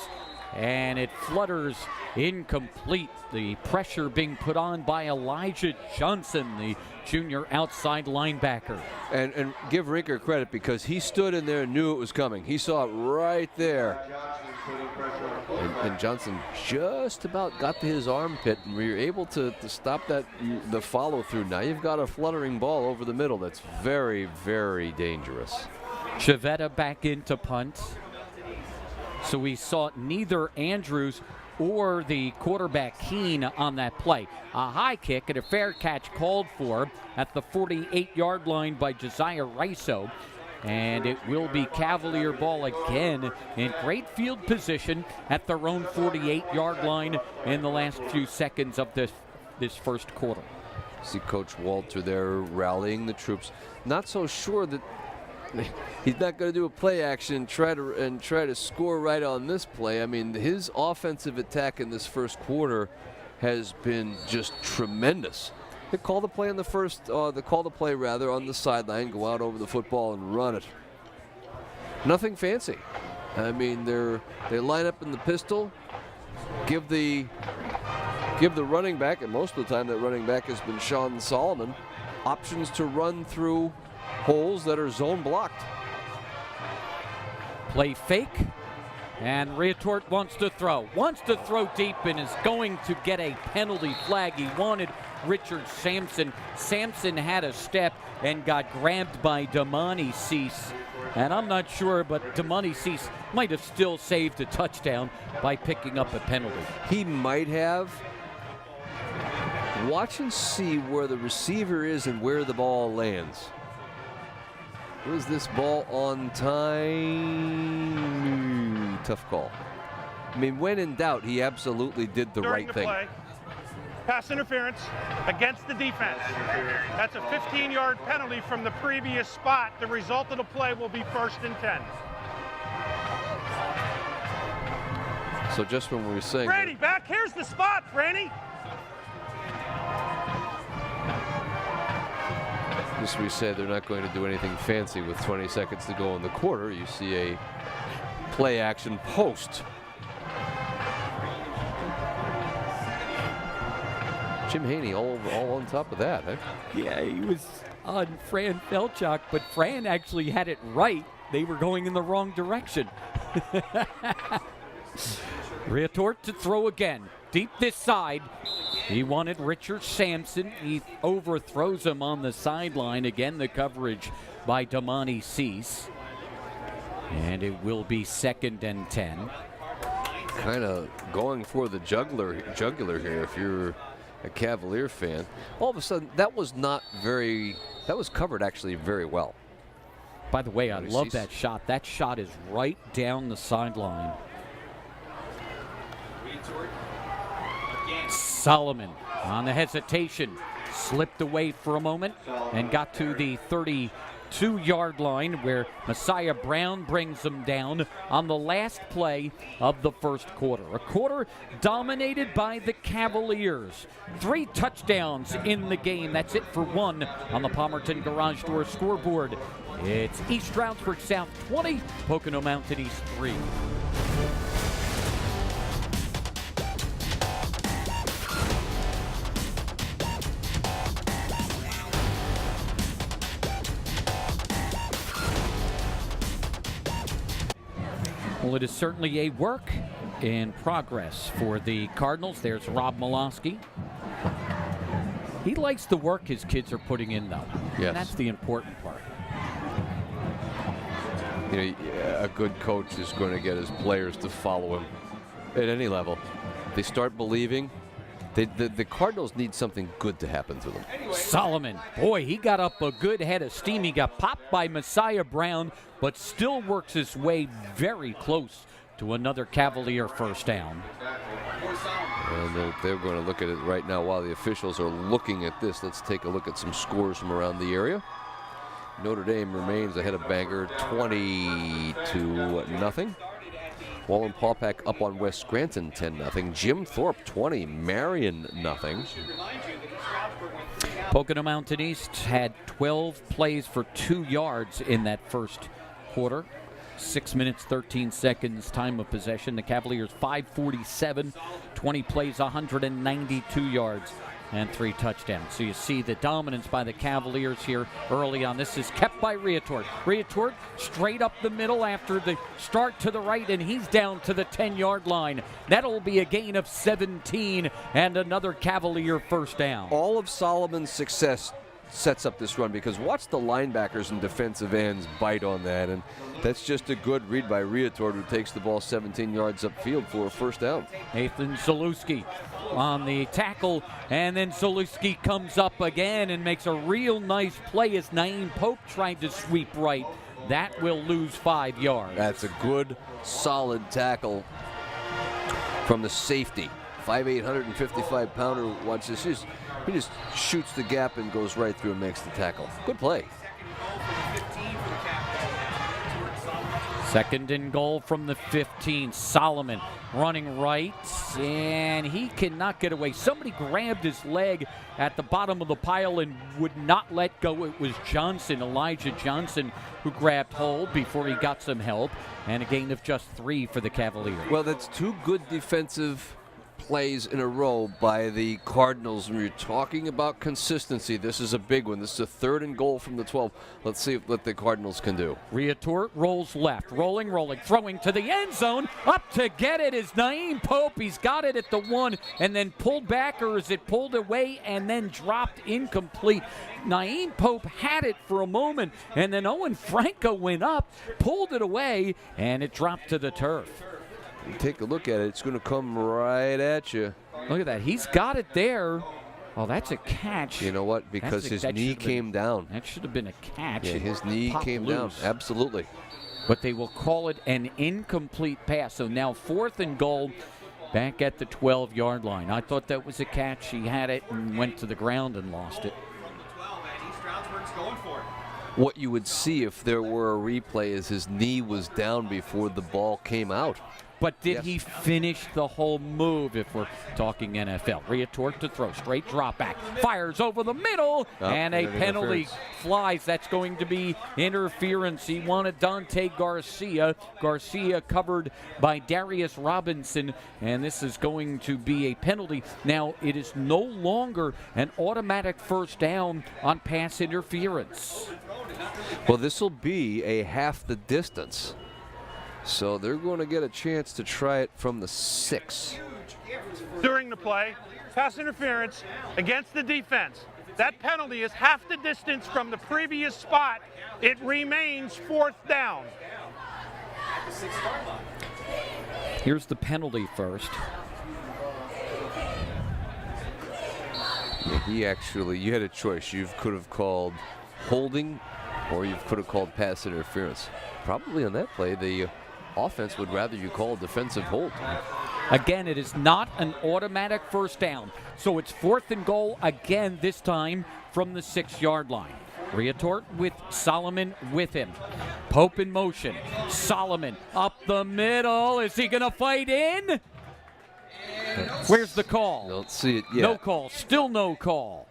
and it flutters incomplete. The pressure being put on by Elijah Johnson, the junior outside linebacker.
And give Rinker credit because he stood in there and knew it was coming. He saw it right there. And Johnson just about got to his armpit, and we were able to stop the follow through. Now you've got a fluttering ball over the middle that's very, very dangerous.
Chavetta back into punt. So we saw neither Andrews or the quarterback Keene on that play. A high kick and a fair catch called for at the 48-yard line by Josiah Riso. And it will be Cavalier ball again in great field position at their own 48-yard line in the last few seconds of this first quarter.
See Coach Walter there rallying the troops. Not so sure that he's not going to do a play action and try to score right on this play. I mean, his offensive attack in this first quarter has been just tremendous. They call the play on the on the sideline, go out over the football and run it. Nothing fancy. I mean, they line up in the pistol, give the running back, and most of the time that running back has been Sean Solomon, options to run through holes that are zone blocked.
Play fake, And Retort wants to throw deep and is going to get a penalty flag. He wanted Richard Sampson. Sampson had a step and got grabbed by Damani Cease. And I'm not sure, but Damani Cease might have still saved a touchdown by picking up a penalty.
He might have. Watch and see where the receiver is and where the ball lands. Was this ball on time? Tough call. I mean, when in doubt, he absolutely did the right thing.
Play, pass interference against the defense. That's a 15-yard penalty from the previous spot. The result of the play will be 1st and 10.
So just when we were saying...
Franny, back here's the spot, Franny.
Just we said they're not going to do anything fancy with 20 seconds to go in the quarter. You see a play action post. Jim Haney all on top of that, huh?
Yeah, he was on Fran Felchuk, but Fran actually had it right. They were going in the wrong direction. Retort to throw again. Deep this side. He wanted Richard Sampson. He overthrows him on the sideline. Again, the coverage by Damani Cease. And it will be 2nd and 10.
Kind of going for the jugular here if you're a Cavalier fan. All of a sudden, that was covered actually very well.
By the way, I love that shot. That shot is right down the sideline. Solomon on the hesitation, slipped away for a moment and got to the 32-yard line where Messiah Brown brings them down on the last play of the first quarter. A quarter dominated by the Cavaliers. 3 touchdowns in the game. That's it for 1 on the Palmerton Garage Door scoreboard. It's East Stroudsburg South 20, Pocono Mountain East 3. Well, it is certainly a work in progress for the Cardinals. There's Rob Molosky. He likes the work his kids are putting in, though.
Yes.
And that's the important part.
You know, a good coach is going to get his players to follow him at any level. They start believing. The Cardinals need something good to happen to them.
Solomon, boy, he got up a good head of steam. He got popped by Messiah Brown, but still works his way very close to another Cavalier first down.
And they're going to look at it right now while the officials are looking at this. Let's take a look at some scores from around the area. Notre Dame remains ahead of Bangor 20-0. Wallen-Paupack up on West Scranton 10-0. Jim Thorpe 20, Marion 0.
Pocono Mountain East had 12 plays for 2 yards in that first quarter. 6 minutes, 13 seconds time of possession. The Cavaliers 547, 20 plays, 192 yards, and 3 touchdowns. So you see the dominance by the Cavaliers here early on. This is kept by Retort. Retort straight up the middle after the start to the right, and he's down to the 10-yard line. That'll be a gain of 17 and another Cavalier first down.
All of Solomon's success sets up this run because watch the linebackers and defensive ends bite on that, and that's just a good read by Retort, who takes the ball 17 yards upfield for a first down.
Nathan Zalewski on the tackle, and then Zalewski comes up again and makes a real nice play as Naeem Pope tried to sweep right. That will lose 5 yards.
That's a good, solid tackle from the safety. 5'8", 155-pounder. Watch this. He just shoots the gap and goes right through and makes the tackle. Good play.
2nd and goal from the 15. Solomon running right, and he cannot get away. Somebody grabbed his leg at the bottom of the pile and would not let go. It was Johnson, Elijah Johnson, who grabbed hold before he got some help, and a gain of just 3 for the Cavaliers.
Well, that's 2 good defensive plays in a row by the Cardinals. When you're talking about consistency, this is a big one. This is a 3rd and goal from the 12. Let's see what the Cardinals can do.
Riatort rolls left, rolling, throwing to the end zone. Up to get it is Naeem Pope. He's got it at the 1 and then pulled back, or is it pulled away and then dropped incomplete? Naeem Pope had it for a moment, and then Owen Franco went up, pulled it away, and it dropped to the turf.
You take a look at it. It's going to come right at you.
Look at that. He's got it there. Oh, that's a catch.
You know what? Because his knee came down.
That should have been a catch.
Yeah, his knee came down. Absolutely.
But they will call it an incomplete pass. So now 4th and goal back at the 12-yard line. I thought that was a catch. He had it and went to the ground and lost it.
What you would see if there were a replay is his knee was down before the ball came out.
But did he finish the whole move if we're talking NFL? Riatort to throw, straight drop back, fires over the middle, and a penalty flies. That's going to be interference. He wanted Dante Garcia. Garcia covered by Darius Robinson, and this is going to be a penalty. Now, it is no longer an automatic first down on pass interference.
Well, this will be a half the distance. So they're going to get a chance to try it from the 6.
During the play, pass interference against the defense. That penalty is half the distance from the previous spot. It remains 4th down.
Here's the penalty first.
Yeah, you had a choice. You could have called holding, or you could have called pass interference. Probably on that play, the offense would rather you call defensive hold.
Again, it is not an automatic first down. So it's 4th and goal again, this time from the 6-yard line. Riatort with Solomon with him. Pope in motion. Solomon up the middle. Is he going to fight in? Where's the call?
Don't see it yet.
No call. Still no call.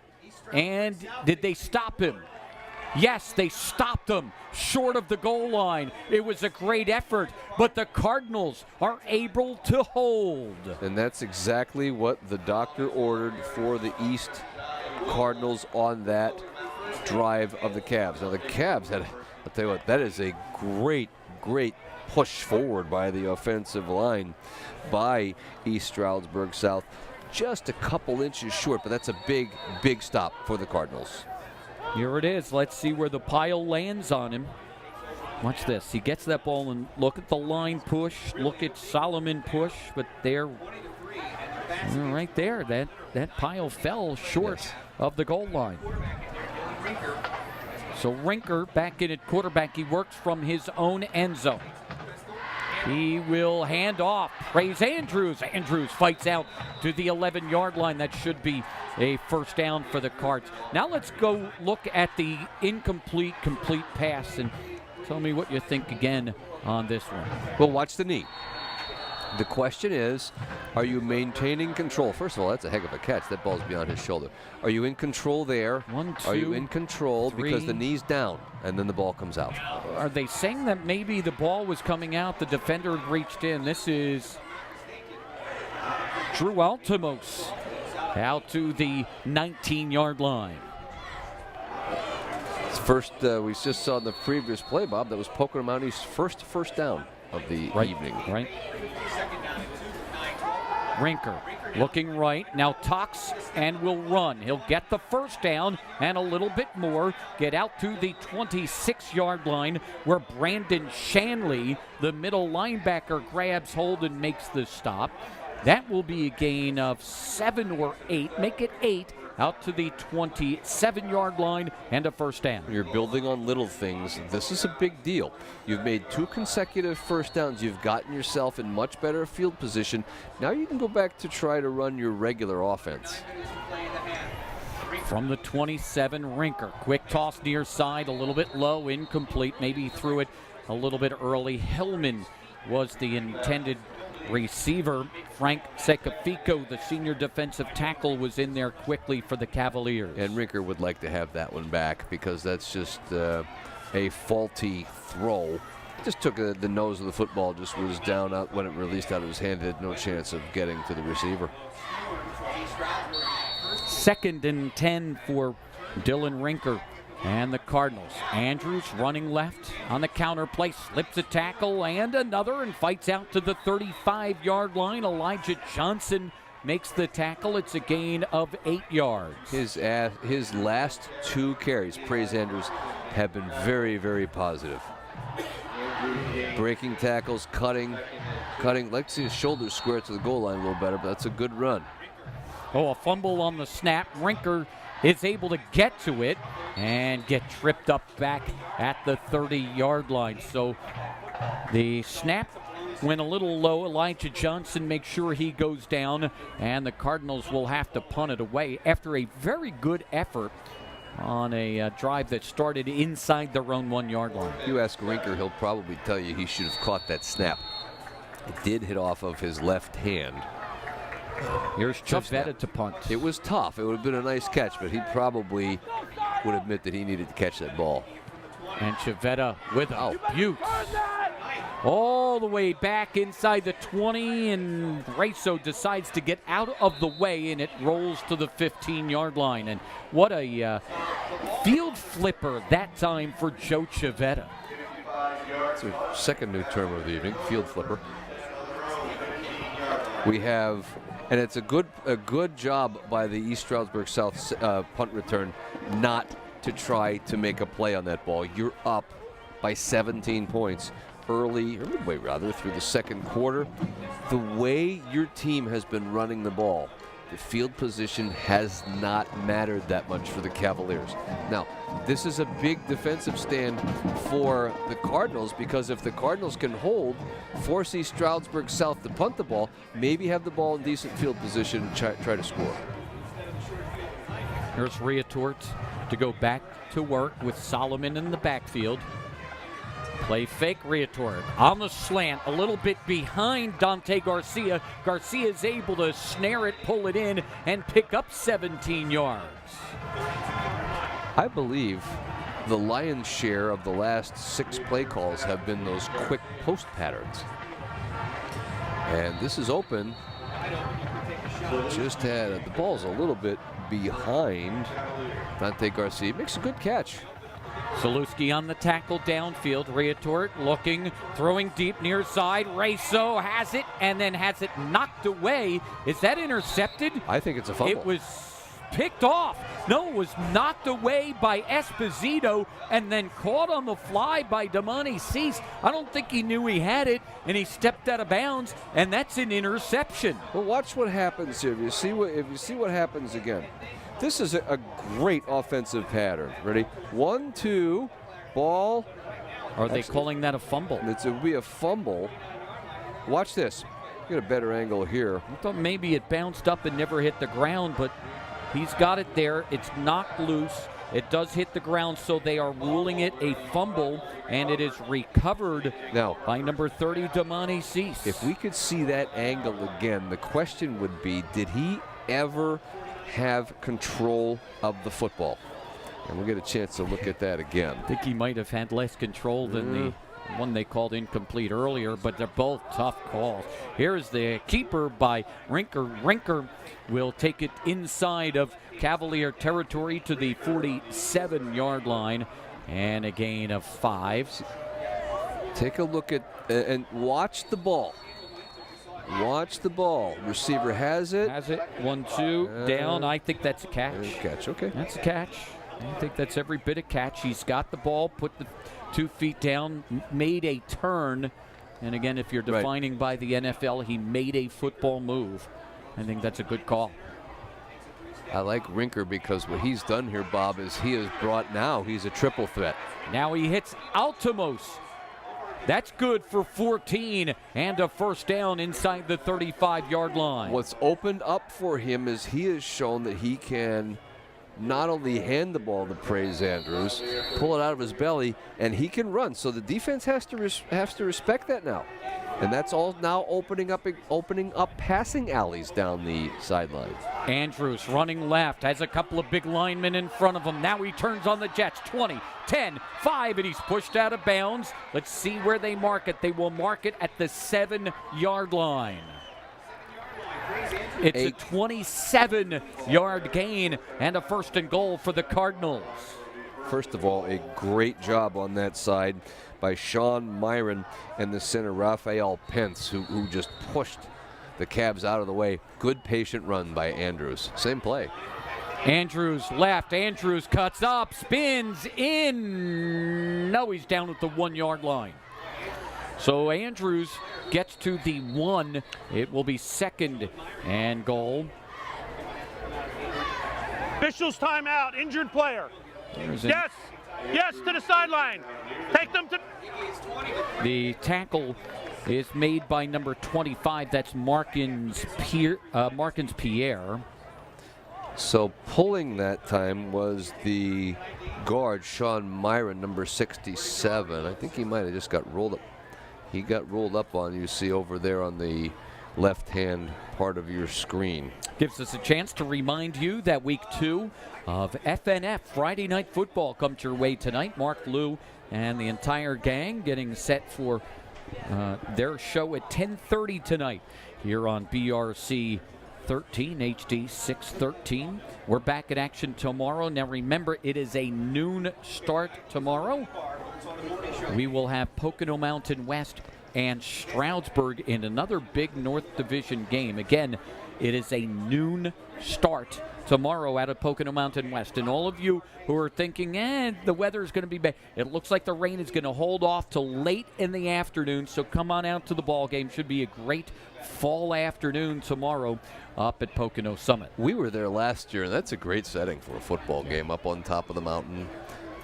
And did they stop him? Yes, they stopped him short of the goal line. It was a great effort, but the Cardinals are able to hold.
And that's exactly what the doctor ordered for the East Cardinals on that drive of the Cavs. Now, the Cavs had, I'll tell you what, that is a great push forward by the offensive line by East Stroudsburg South. Just a couple inches short, but that's a big stop for the Cardinals.
Here it is. Let's see where the pile lands on him. Watch this. He gets that ball and look at the line push. Look at Solomon push. But there, right there, that pile fell short of the goal line. So Rinker back in at quarterback. He works from his own end zone. He will hand off. Praise Andrews. Andrews fights out to the 11-yard line. That should be a first down for the Cards. Now let's go look at the incomplete, complete pass and tell me what you think again on this one.
Well, watch the knee. The question is, are you maintaining control? First of all, that's a heck of a catch. That ball's beyond his shoulder. Are you in control there?
1, 2,
are you in control
3.
Because the knee's down and then the ball comes out?
Are they saying that maybe the ball was coming out, the defender reached in? This is Drew Altimos out to the 19-yard line.
First, we just saw in the previous play, Bob, that was Pocono Mounties' first down of the evening.
Right. Rinker looking right. Now tucks and will run. He'll get the first down and a little bit more. Get out to the 26-yard line where Brandon Shanley, the middle linebacker, grabs hold and makes the stop. That will be a gain of 7 or 8. Make it 8. Out to the 27-yard line and a first down.
You're building on little things. This is a big deal. You've made 2 consecutive first downs. You've gotten yourself in much better field position. Now you can go back to try to run your regular offense.
From the 27, Rinker. Quick toss near side, a little bit low, incomplete. Maybe threw it a little bit early. Hillman was the intended receiver. Frank Secafico, the senior defensive tackle, was in there quickly for the Cavaliers.
And Rinker would like to have that one back because that's just a faulty throw just took the nose of the football, just was down out when it released out of his hand. Had no chance of getting to the receiver.
2nd and 10 for Dylan Rinker and the Cardinals. Andrews running left on the counter play, slips a tackle and another and fights out to the 35-yard line. Elijah Johnson makes the tackle. It's a gain of 8 yards.
His last 2 carries, praise Andrews, have been very, very positive. Breaking tackles, cutting. Like to see his shoulders square to the goal line a little better, but that's a good run.
Oh, a fumble on the snap. Rinker is able to get to it and get tripped up back at the 30-yard line. So the snap went a little low. Elijah Johnson makes sure he goes down, and the Cardinals will have to punt it away after a very good effort on a drive that started inside their own 1-yard line.
You ask Rinker, he'll probably tell you he should have caught that snap. It did hit off of his left hand.
Here's Chavetta to punt.
It was tough. It would have been a nice catch, but he probably would admit that he needed to catch that ball.
And Chavetta with a beaut. All the way back inside the 20, and Raso decides to get out of the way, and it rolls to the 15-yard line. And what a field flipper that time for Joe Chavetta.
It's a second new term of the evening, field flipper. We have, and it's a good job by the East Stroudsburg South punt return not to try to make a play on that ball. You're up by 17 points early, or midway rather, through the second quarter. The way your team has been running the ball, the field position has not mattered that much for the Cavaliers. Now, this is a big defensive stand for the Cardinals, because if the Cardinals can force East Stroudsburg South to punt the ball, maybe have the ball in decent field position and try to score.
Here's Riatort to go back to work with Solomon in the backfield. Play fake, Riatort on the slant, a little bit behind Dante Garcia. Garcia is able to snare it, pull it in, and pick up 17 yards.
I believe the lion's share of the last 6 play calls have been those quick post patterns. And this is open. Just had the ball's a little bit behind Dante Garcia. Makes a good catch.
Saluski on the tackle downfield. Riatort looking, throwing deep near side. Raso has it and then has it knocked away. Is that intercepted?
I think it's a fumble.
It was picked off. No, it was knocked away by Esposito and then caught on the fly by Damani Cease. I don't think he knew he had it, and he stepped out of bounds, and that's an interception.
Well, watch what happens here. If you see what happens again. This is a great offensive pattern. Ready? 1, 2, ball.
Are they calling that a fumble?
It would be a fumble. Watch this. Get a better angle here.
I thought maybe it bounced up and never hit the ground, but he's got it there. It's knocked loose. It does hit the ground, so they are ruling it a fumble, and it is recovered
now
by number 30, Damani Cease.
If we could see that angle again, the question would be, did he ever have control of the football? And we'll get a chance to look at that again.
I think he might have had less control than the one they called incomplete earlier, but they're both tough calls. Here's the keeper by Rinker. Rinker will take it inside of Cavalier territory to the 47-yard line, and a gain of 5.
Take a look at and watch the ball. Watch the ball. Receiver has it.
1, 2, down. I think that's a catch.
Catch, okay.
That's a catch. I think that's every bit a catch. He's got the ball, put the 2 feet down, made a turn. And again, if you're defining by the NFL, he made a football move. I think that's a good call.
I like Rinker because what he's done here, Bob, is he's a triple threat.
Now he hits Altimos. That's good for 14 and a first down inside the 35-yard line.
What's opened up for him is he has shown that he can
not only hand the ball to Praise Andrews, pull it out of his belly, and he can run. So the defense has to respect that now. And that's all now opening up passing alleys down the sideline.
Andrews running left, has a couple of big linemen in front of him. Now he turns on the Jets. 20, 10, 5, and he's pushed out of bounds. Let's see where they mark it. They will mark it at the 7-yard line. It's a 27-yard gain and a 1st and goal for the Cardinals.
First of all, a great job on that side by Sean Myron and the center Raphael Pence, who just pushed the Cavs out of the way. Good patient run by Andrews. Same play.
Andrews left. Andrews cuts up, spins in. No, he's down at the 1-yard line. So Andrews gets to the 1. It will be 2nd and goal.
Officials timeout. Injured player. Yes. Yes, to the sideline. Take them to...
The tackle is made by number 25. That's Markins Pierre.
So pulling that time was the guard, Sean Myron, number 67. I think he might have just got rolled up. He got rolled up on, you see over there on the left-hand part of your screen.
Gives us a chance to remind you that week 2 of FNF Friday Night Football comes your way tonight. Mark Lou and the entire gang getting set for their show at 10:30 tonight here on BRC 13 HD 613. We're back in action tomorrow. Now remember, it is a noon start tomorrow. We will have Pocono Mountain West and Stroudsburg in another big North Division game. Again, it is a noon start tomorrow out of Pocono Mountain West. And all of you who are thinking, the weather is going to be bad, it looks like the rain is going to hold off till late in the afternoon. So come on out to the ball game. Should be a great fall afternoon tomorrow up at Pocono Summit.
We were there last year, and that's a great setting for a football game up on top of the mountain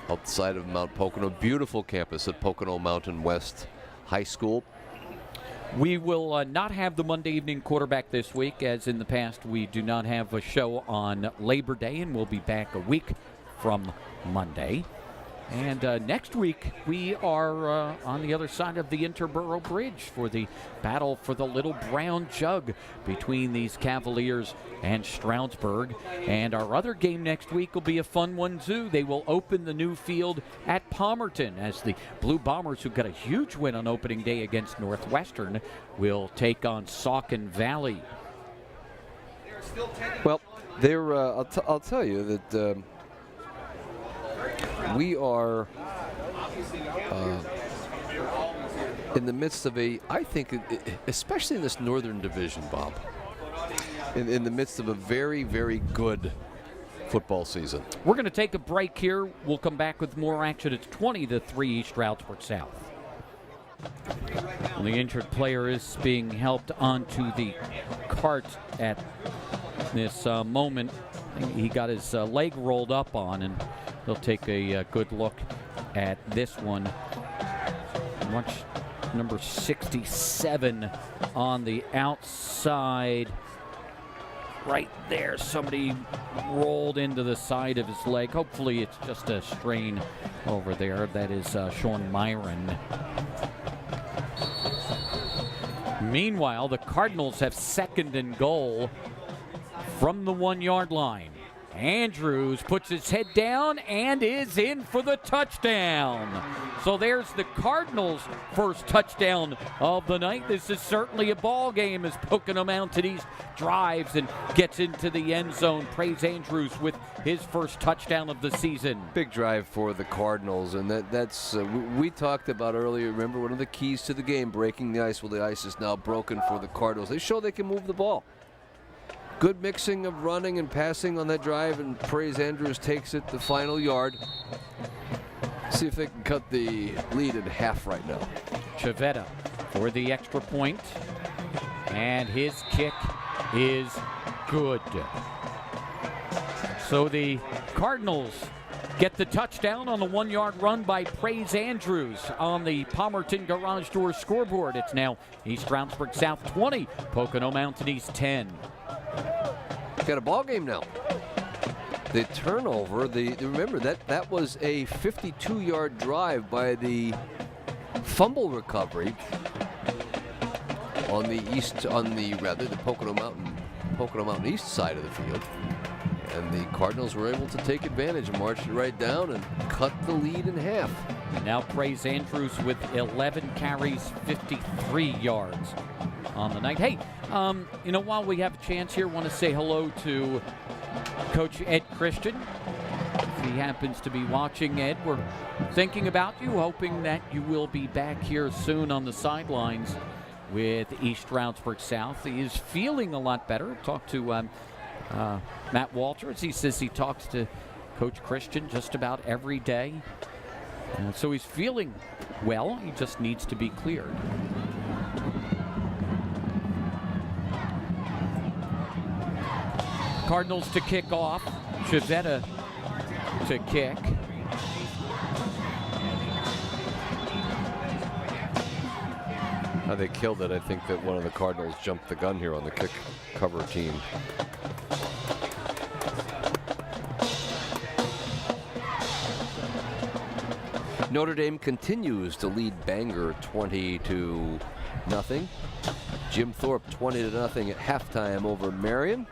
outside of Mount Pocono. Beautiful campus at Pocono Mountain West High School.
We will not have the Monday evening quarterback this week. As in the past, we do not have a show on Labor Day, and we'll be back a week from Monday. And next week, we are on the other side of the Interborough Bridge for the battle for the Little Brown Jug between these Cavaliers and Stroudsburg. And our other game next week will be a fun one, too. They will open the new field at Palmerton as the Blue Bombers, who got a huge win on opening day against Northwestern, will take on Saucon Valley.
Well, I'll tell you that... we are in the midst of I think, especially in this Northern Division, Bob, in the midst of a very, very good football season.
We're going to take a break here. We'll come back with more action. It's 20-3 Stroudsburg South. Well, the injured player is being helped onto the cart at this moment. He got his leg rolled up on, and they'll take a good look at this one. Watch number 67 on the outside. Right there, somebody rolled into the side of his leg. Hopefully it's just a strain over there. That is Sean Myron. Meanwhile, the Cardinals have 2nd and goal from the 1-yard line. Andrews puts his head down and is in for the touchdown. So there's the Cardinals' first touchdown of the night. This is certainly a ball game as Pocono Mountain East drives and gets into the end zone. Praise Andrews with his first touchdown of the season.
Big drive for the Cardinals, and that's we talked about earlier. Remember, one of the keys to the game, breaking the ice. Well, the ice is now broken for the Cardinals. They show they can move the ball. Good mixing of running and passing on that drive, and Praise Andrews takes it the final yard. See if they can cut the lead in half right now.
Chavetta for the extra point, and his kick is good. So the Cardinals get the touchdown on the 1-yard run by Praise Andrews on the Palmerton Garage Door scoreboard. It's now East Stroudsburg South 20, Pocono Mountain East 10.
Got a ball game now.
The turnover, remember that was a 52-yard drive by the fumble recovery on the Pocono Mountain east side of the field. And the Cardinals were able to take advantage and march it right down and cut the lead in half.
Now Praise Andrews with 11 carries, 53 yards on the night. Hey, while we have a chance here, want to say hello to Coach Ed Christian. If he happens to be watching, Ed, we're thinking about you, hoping that you will be back here soon on the sidelines with East Stroudsburg South. He is feeling a lot better. Talked to Matt Walters. He says he talks to Coach Christian just about every day. So he's feeling well. He just needs to be cleared. Cardinals to kick off. Chavetta to kick.
They killed it. I think that one of the Cardinals jumped the gun here on the kick cover team.
Notre Dame continues to lead Bangor 20-0. Jim Thorpe 20-0 at halftime over Marion.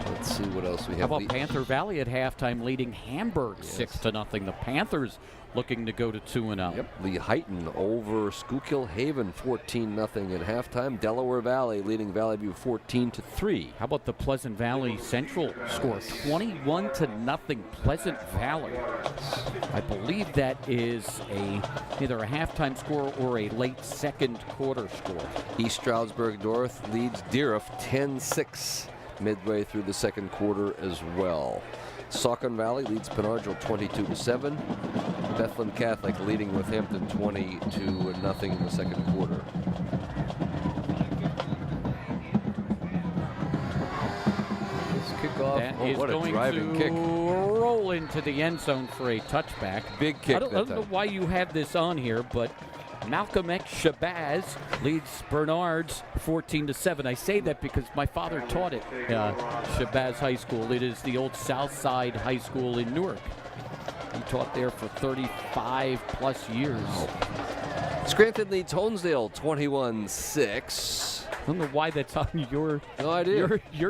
Let's see what else we have.
How about Panther Valley at halftime leading Hamburg 6-0. The Panthers looking to go to 2-0.
Yep. Lee Heighton over Schuylkill Haven 14-0 at halftime. Delaware Valley leading Valley View 14-3.
How about the Pleasant Valley Central score? 21-0 Pleasant Valley. I believe that is either a halftime score or a late second quarter score.
East Stroudsburg North leads Deerfield 10-6 midway through the second quarter as well. Saucon Valley leads Penargil 22-7. Bethlehem Catholic leading Northampton 20-0 in the second quarter. This kickoff,
That is
what a
going
driving
to
kick.
roll into the end zone for a touchback.
Big kick
I don't know why you have this on here, but Malcolm X Shabazz leads Bernards 14-7. I say that because my father taught at Shabazz High School. It is the old South Side High School in Newark. He taught there for 35 plus years.
Scranton leads Honesdale 21-6.
I don't know why that's on your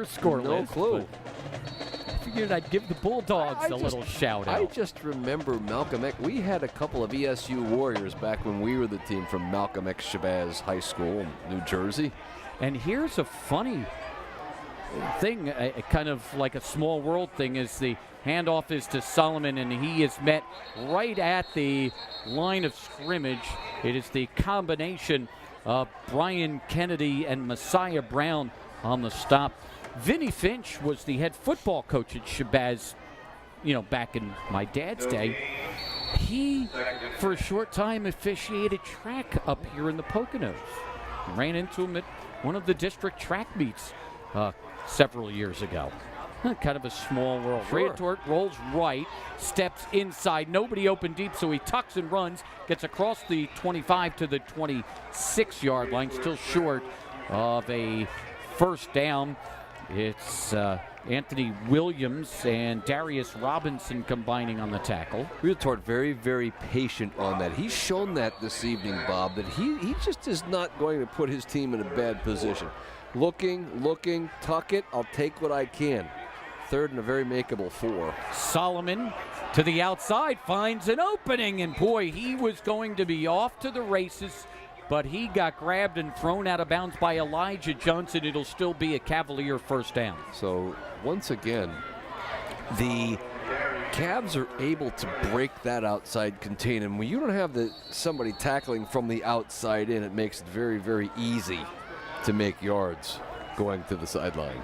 score
no
list.
Clue.
I figured I'd give the Bulldogs a little shout out.
I just remember Malcolm X. We had a couple of ESU Warriors back when we were the team from Malcolm X Shabazz High School in New Jersey.
And here's a funny thing, kind of like a small world thing, is the handoff is to Solomon, and he is met right at the line of scrimmage. It is the combination of Brian Kennedy and Messiah Brown on the stop. Vinny Finch was the head football coach at Shabazz, back in my dad's day. He, for a short time, officiated track up here in the Poconos. Ran into him at one of the district track meets several years ago. Kind of a small world.
Sure.
Raytort rolls right, steps inside, nobody open deep, so he tucks and runs, gets across the 25 to the 26-yard line, still short of a first down. It's Anthony Williams and Darius Robinson combining on the tackle.
Raytort very, very patient on that. He's shown that this evening, Bob, that he just is not going to put his team in a bad position. Looking, tuck it, I'll take what I can. Third and a very makeable 4.
Solomon to the outside finds an opening, and boy, he was going to be off to the races, but he got grabbed and thrown out of bounds by Elijah Johnson. It'll still be a Cavalier first down.
So once again,
The Cavs are able to break that outside contain, and when you don't have somebody tackling from the outside in, it makes it very, very easy to make yards going to the sideline.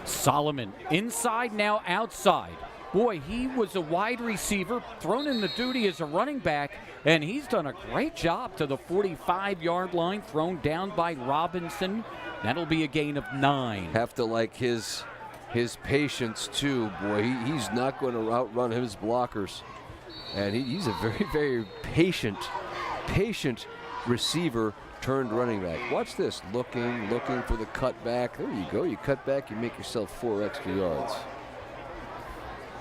Solomon inside, now outside. Boy, he was a wide receiver, thrown in the duty as a running back, and he's done a great job to the 45-yard line, thrown down by Robinson. That'll be a gain of 9.
Have to like his patience too. Boy, he's not going to outrun his blockers, and he's a very, very patient receiver
turned running back. Watch this, looking for the cutback. There you go, you cut back, you make yourself 4 extra yards.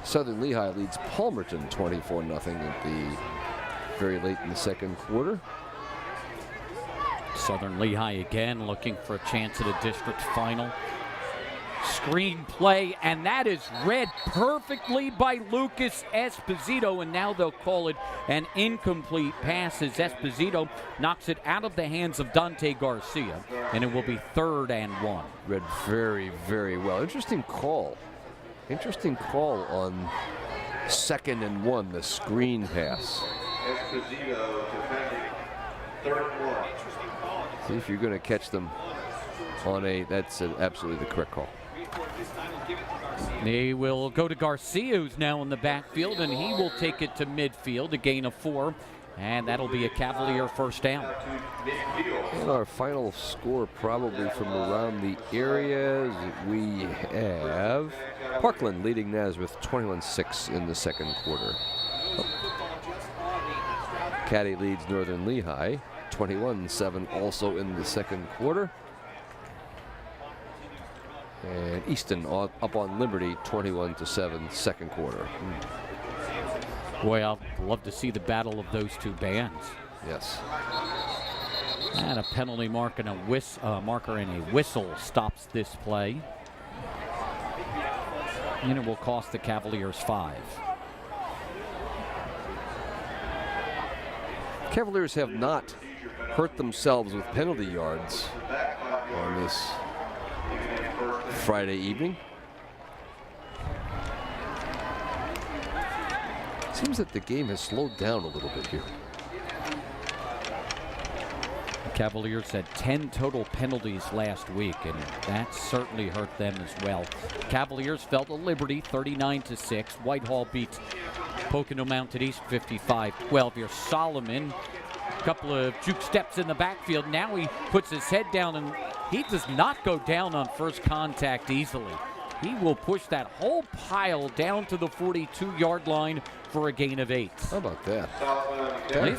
Southern Lehigh leads Palmerton 24-0 at the very late in the second quarter.
Southern Lehigh again looking for a chance at a district final. Screen play, and that is read perfectly by Lucas Esposito, and now they'll call it an incomplete pass as Esposito knocks it out of the hands of Dante Garcia, and it will be 3rd and 1.
Read very, very well. Interesting call. Interesting call on 2nd and 1, the screen pass.
Esposito defending 3rd and 1.
See if you're going to catch them on that's absolutely the correct call.
They will go to Garcia, who's now in the backfield, and he will take it to midfield, a gain of 4, and that'll be a Cavalier first down.
And our final score probably from around the areas, we have Parkland leading Nazareth 21-6 in the second quarter. Caddy leads Northern Lehigh 21-7 also in the second quarter. And Easton up on Liberty 21-7 second quarter.
Boy, I'd love to see the battle of those two bands.
Yes.
And a penalty mark and a marker and a whistle stops this play. And it will cost the Cavaliers 5.
Cavaliers have not hurt themselves with penalty yards on this Friday evening. Seems that the game has slowed down a little bit here.
The Cavaliers had 10 total penalties last week, and that certainly hurt them as well. Cavaliers fell to Liberty 39-6. Whitehall beats Pocono Mounted East 55-12. Here's Solomon. A couple of juke steps in the backfield. Now he puts his head down, and he does not go down on first contact easily. He will push that whole pile down to the 42-yard line for a gain of 8.
How about that?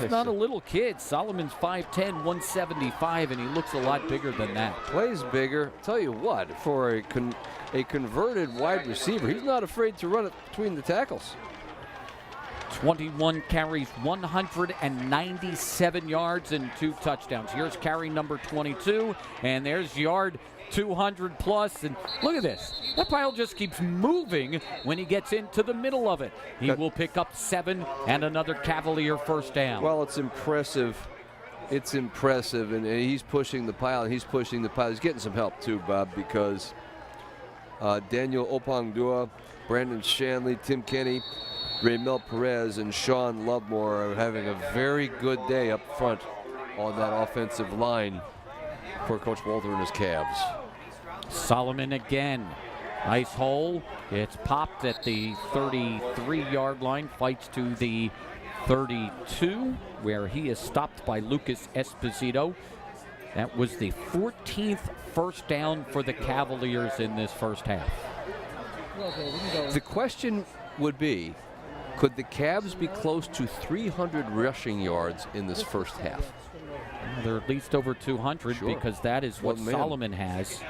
He's not a little kid. Solomon's 5'10", 175, and he looks a lot bigger than that.
Plays bigger. Tell you what, for a converted wide receiver, he's not afraid to run it between the tackles.
21 carries, 197 yards and 2 touchdowns. Here's carry number 22, and there's yard 200 plus. And look at this. That pile just keeps moving when he gets into the middle of it. He will pick up 7 and another Cavalier first down.
Well, it's impressive. It's impressive, and he's pushing the pile, and he's pushing the pile. He's getting some help too, Bob, because Daniel Opongdua, Brandon Shanley, Tim Kenny, Raymel Perez, and Sean Lovemore are having a very good day up front on that offensive line for Coach Walter and his Cavs.
Solomon again. Nice hole. It's popped at the 33-yard line. Fights to the 32, where he is stopped by Lucas Esposito. That was the 14th first down for the Cavaliers in this first half.
The question would be, could the Cavs be close to 300 rushing yards in this first half?
They're at least over 200,
sure,
because that is what Solomon has.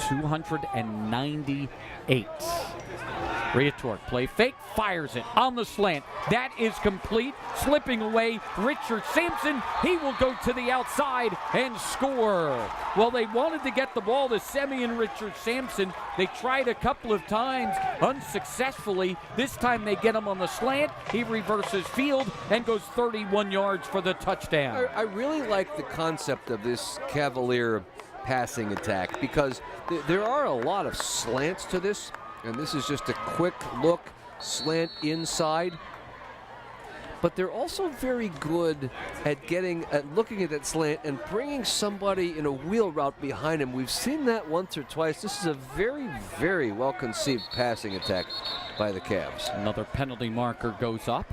298. Riator, play fake, fires it on the slant. That is complete. Slipping away, Richard Sampson. He will go to the outside and score. Well, they wanted to get the ball to Semyon Richard Sampson. They tried a couple of times unsuccessfully. This time they get him on the slant. He reverses field and goes 31 yards for the touchdown.
I really like the concept of this Cavalier passing attack, because there are a lot of slants to this. And this is just a quick look, slant inside. But they're also very good at looking at that slant and bringing somebody in a wheel route behind him. We've seen that once or twice. This is a very, very well-conceived passing attack by the Cavs.
Another penalty marker goes up.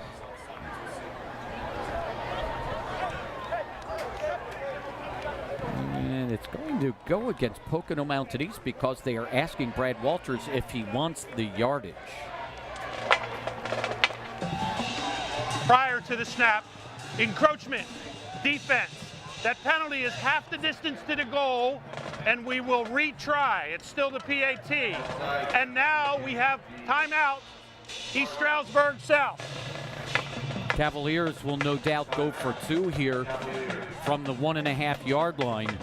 And it's going to go against Pocono Mounted East because they are asking Brad Walters if he wants the yardage.
Prior to the snap, encroachment, defense, That penalty is half the distance to the goal, and we will retry. It's still the PAT. And now we have timeout, East Stroudsburg South.
Cavaliers will no doubt go for 2 here from the 1.5-yard line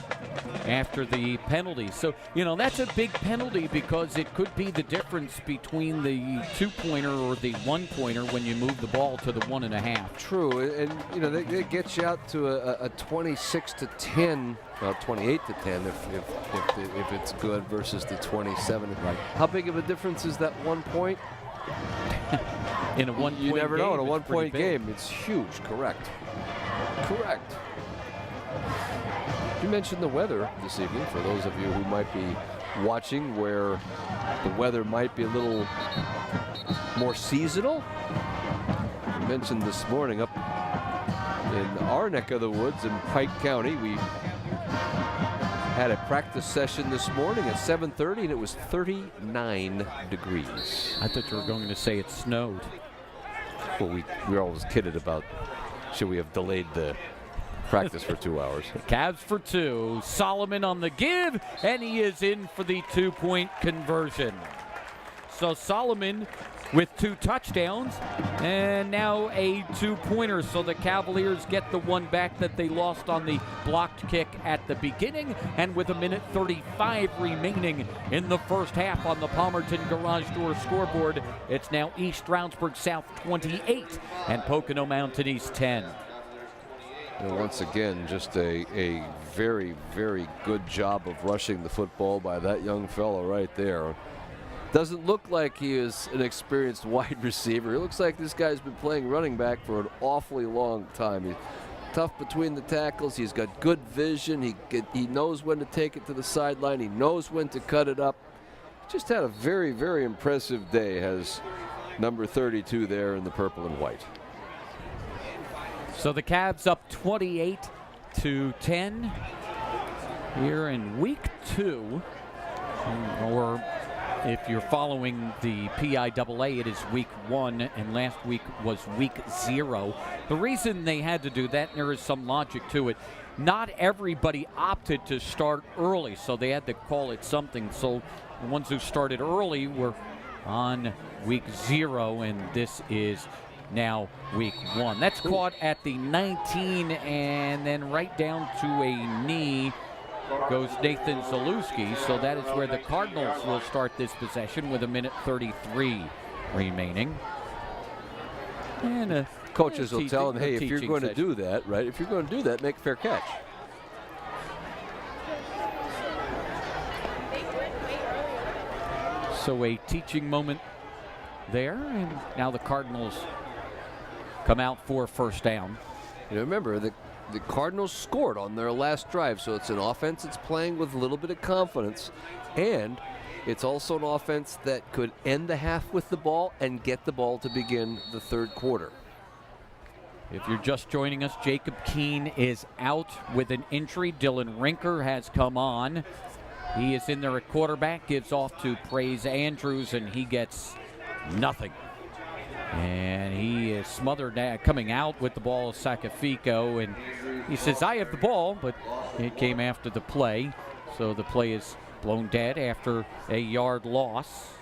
after the penalty. So, you know, that's a big penalty because it could be the difference between the 2-pointer or the 1-pointer when you move the ball to the 1.5.
True, and you know they get you out to a 26-10, well 28-10 if it's good versus the 27. Right. How big of a difference is that 1 point?
In a 1-point game,
you never know. In a 1-point
game,
game, it's huge. Correct. You mentioned the weather this evening for those of you who might be watching where the weather might be a little more seasonal. You mentioned this morning up in our neck of the woods in Pike County, we had a practice session this morning at 7:30 and it was 39 degrees.
I thought you were going to say it snowed.
Well, we were always kidded about should we have delayed the practice for 2 hours.
Cavs for 2. Solomon on the give, and he is in for the 2-point conversion. So Solomon with 2 touchdowns, and now a 2-pointer. So the Cavaliers get the one back that they lost on the blocked kick at the beginning, and with 1:35 remaining in the first half on the Palmerton Garage Door scoreboard, it's now East Stroudsburg South 28 and Pocono Mountain East 10.
And once again, just a very, very good job of rushing the football by that young fellow right there. Doesn't look like he is an experienced wide receiver. It looks like this guy's been playing running back for an awfully long time. He's tough between the tackles. He's got good vision. He knows when to take it to the sideline. He knows when to cut it up. Just had a very, very impressive day, has number 32 there in the purple and white.
So the Cavs up 28-10 here in week 2, or if you're following the PIAA, it is week 1, and last week was week 0. The reason they had to do that, and there is some logic to it, not everybody opted to start early, so they had to call it something. So the ones who started early were on week 0, and this is now week 1. That's caught at the 19, and then right down to a knee goes Nathan Zalewski. So that is where the Cardinals will start this possession with 1:33 remaining. And
coaches will tell him, hey, if you're going to do that, right, if you're going to do that, make a fair catch.
So a teaching moment there, and now the Cardinals come out for first down.
You know, remember, the Cardinals scored on their last drive, so it's an offense that's playing with a little bit of confidence, and it's also an offense that could end the half with the ball and get the ball to begin the third quarter.
If you're just joining us, Jacob Keene is out with an injury. Dylan Rinker has come on. He is in there at quarterback, gives off to Praise Andrews, and he gets nothing. And he is smothered coming out with the ball, Saccafico, and he says, I have the ball, but it came after the play. So the play is blown dead after a yard loss.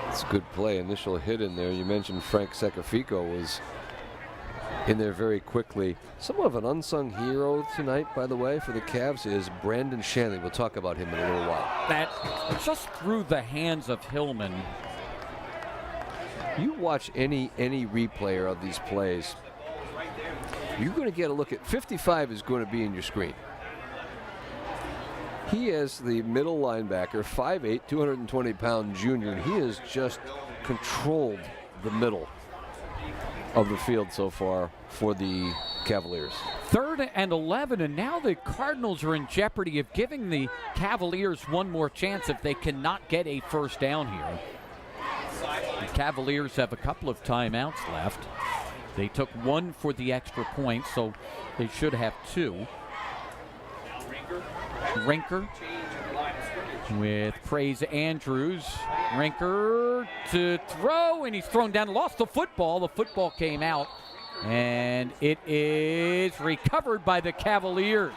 It's a good play, initial hit in there. You mentioned Frank Saccafico was in there very quickly. Somewhat of an unsung hero tonight, by the way, for the Cavs is Brandon Shanley. We'll talk about him in a little while.
That just through the hands of Hillman.
You watch any replay of these plays, you're going to get a look at 55 is going to be in your screen. He is the middle linebacker, 5'8", 220-pound junior, and he has just controlled the middle of the field so far for the Cavaliers.
3rd and 11, and now the Cardinals are in jeopardy of giving the Cavaliers one more chance if they cannot get a first down here. The Cavaliers have a couple of timeouts left. They took one for the extra point, so they should have 2. Rinker with Praise Andrews. Rinker to throw, and he's thrown down, lost the football. The football came out And it is recovered by the Cavaliers.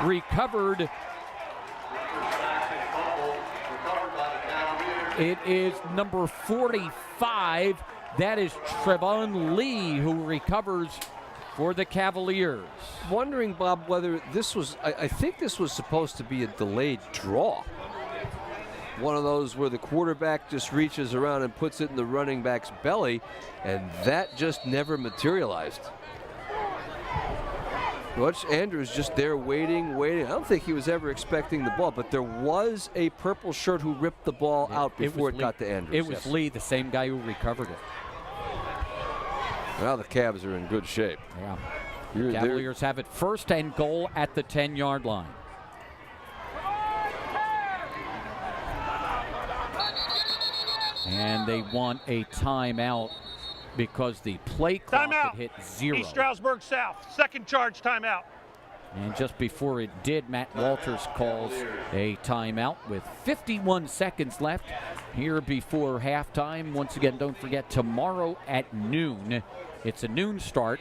Recovered. It is number 45. That is Trevon Lee who recovers for the Cavaliers.
Wondering, Bob, whether this was, I think this was supposed to be a delayed draw. One of those where the quarterback just reaches around and puts it in the running back's belly, and that just never materialized. Watch Andrews just there waiting. I don't think he was ever expecting the ball, but there was a purple shirt who ripped the ball out before it got to Andrews.
It was Lee, the same guy who recovered it.
Now the Cavs are in good shape.
Yeah. Cavaliers have it 1st and goal at the 10-yard line. And they want a timeout because the play clock had hit 0.
East Stroudsburg South, 2nd charge timeout.
And just before it did, Matt Walters calls a timeout with 51 seconds left here before halftime. Once again, don't forget, tomorrow at noon, it's a noon start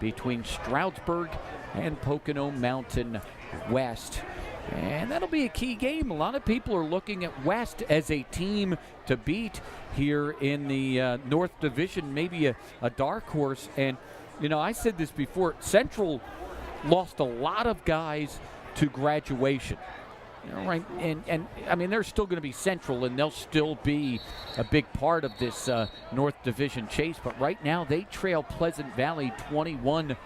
between Stroudsburg and Pocono Mountain West. And that'll be a key game. A lot of people are looking at West as a team to beat here in the North Division, maybe a dark horse. And, you know, I said this before, Central lost a lot of guys to graduation. You know, right? And I mean, they're still going to be Central, and they'll still be a big part of this North Division chase. But right now, they trail Pleasant Valley 21-0.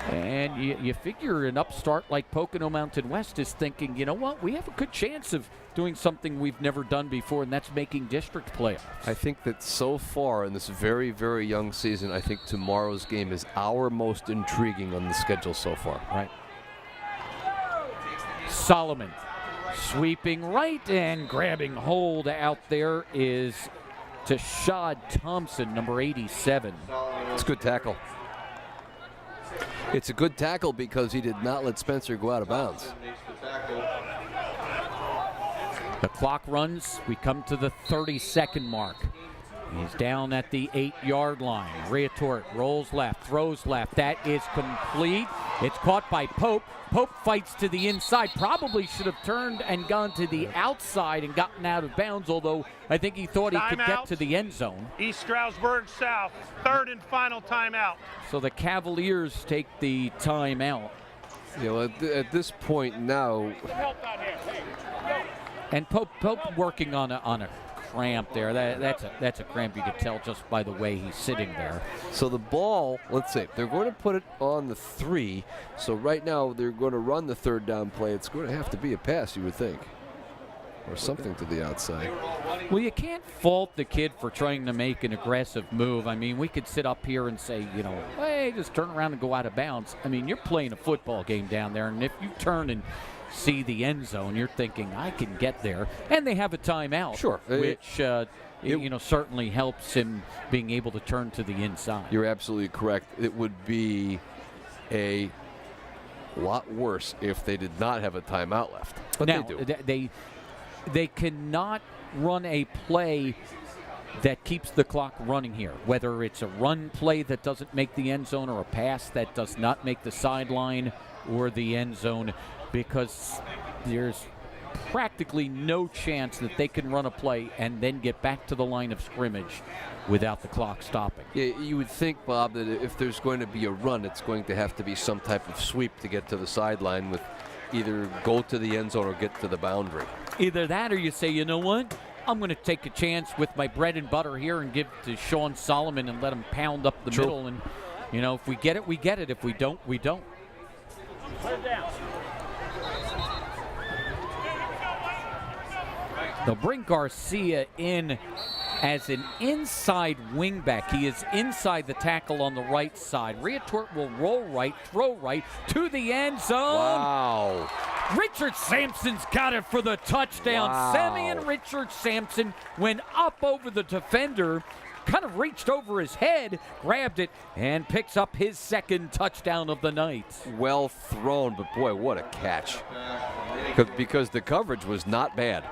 And you figure an upstart like Pocono Mountain West is thinking, you know what, we have a good chance of doing something we've never done before, and that's making district playoffs.
I think that so far in this very, very young season, I think tomorrow's game is our most intriguing on the schedule so far.
Right. Solomon sweeping right and grabbing hold out there is Tashad Thompson, number 87.
It's a good tackle. It's a good tackle because he did not let Spencer go out of bounds.
The clock runs. We come to the 30-second mark. He's down at the 8-yard line. Reatort rolls left, throws left. That is complete. It's caught by Pope. Pope fights to the inside. Probably should have turned and gone to the outside and gotten out of bounds, although I think he thought he could get to the end zone.
East Stroudsburg South, 3rd and final timeout.
So the Cavaliers take the timeout.
You know, at this point now,
and Pope working on a cramp there. That's a cramp you could tell just by the way he's sitting there.
So the ball, let's see, they're going to put it on the 3. So right now they're going to run the 3rd down play. It's going to have to be a pass, you would think, or something to the outside.
Well, you can't fault the kid for trying to make an aggressive move. I mean, we could sit up here and say, you know, hey, just turn around and go out of bounds. I mean, you're playing a football game down there, and if you turn and see the end zone, you're thinking, I can get there. And they have a timeout,
sure,
which you know, certainly helps him being able to turn to the inside.
You're absolutely correct. It would be a lot worse if they did not have a timeout left. But
now,
they do.
They cannot run a play that keeps the clock running here, whether it's a run play that doesn't make the end zone or a pass that does not make the sideline or the end zone, because there's practically no chance that they can run a play and then get back to the line of scrimmage without the clock stopping.
Yeah, you would think, Bob, that if there's going to be a run, it's going to have to be some type of sweep to get to the sideline with either go to the end zone or get to the boundary.
Either that or you say, you know what? I'm going to take a chance with my bread and butter here and give to Sean Solomon and let him pound up the middle. And, you know, if we get it, we get it. If we don't, we don't. They'll bring Garcia in as an inside wingback. He is inside the tackle on the right side. Reatort will roll right, throw right to the end zone.
Wow.
Richard Sampson's got it for the touchdown.
Wow.
Simeon Richard Sampson went up over the defender, kind of reached over his head, grabbed it, and picks up his 2nd touchdown of the night.
Well thrown, but boy, what a catch. Because the coverage was not bad.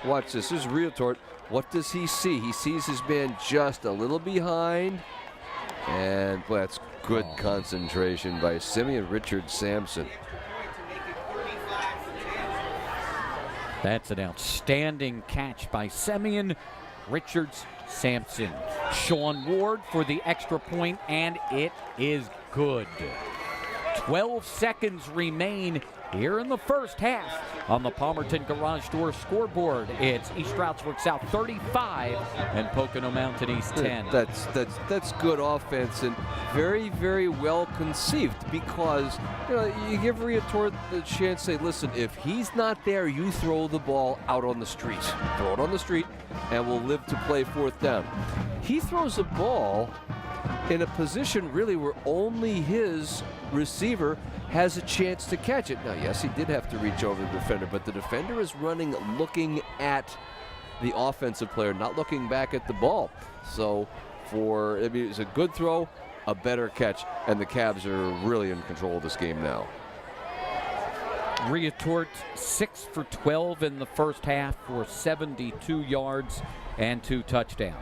Watch this. This is Reatort. What does he see? He sees his man just a little behind, And boy, that's good concentration by Simeon Richard Sampson.
That's an outstanding catch by Simeon Richards Sampson. Sean Ward for the extra point, and it is good. 12 seconds remain here in the first half on the Palmerton Garage Door scoreboard. It's East Stroudsburg South 35 and Pocono Mountain East 10.
That's good offense and very, very well conceived, because you give Riatort the chance to say, listen, if he's not there, you throw the ball out on the street. Throw it on the street and we'll live to play fourth down. He throws a ball in a position really where only his receiver has a chance to catch it. Now, yes, he did have to reach over the defender, but the defender is running looking at the offensive player, not looking back at the ball. So it's a good throw, a better catch, and the Cavs are really in control of this game now.
Riatort 6 for 12 in the first half for 72 yards and 2 touchdowns.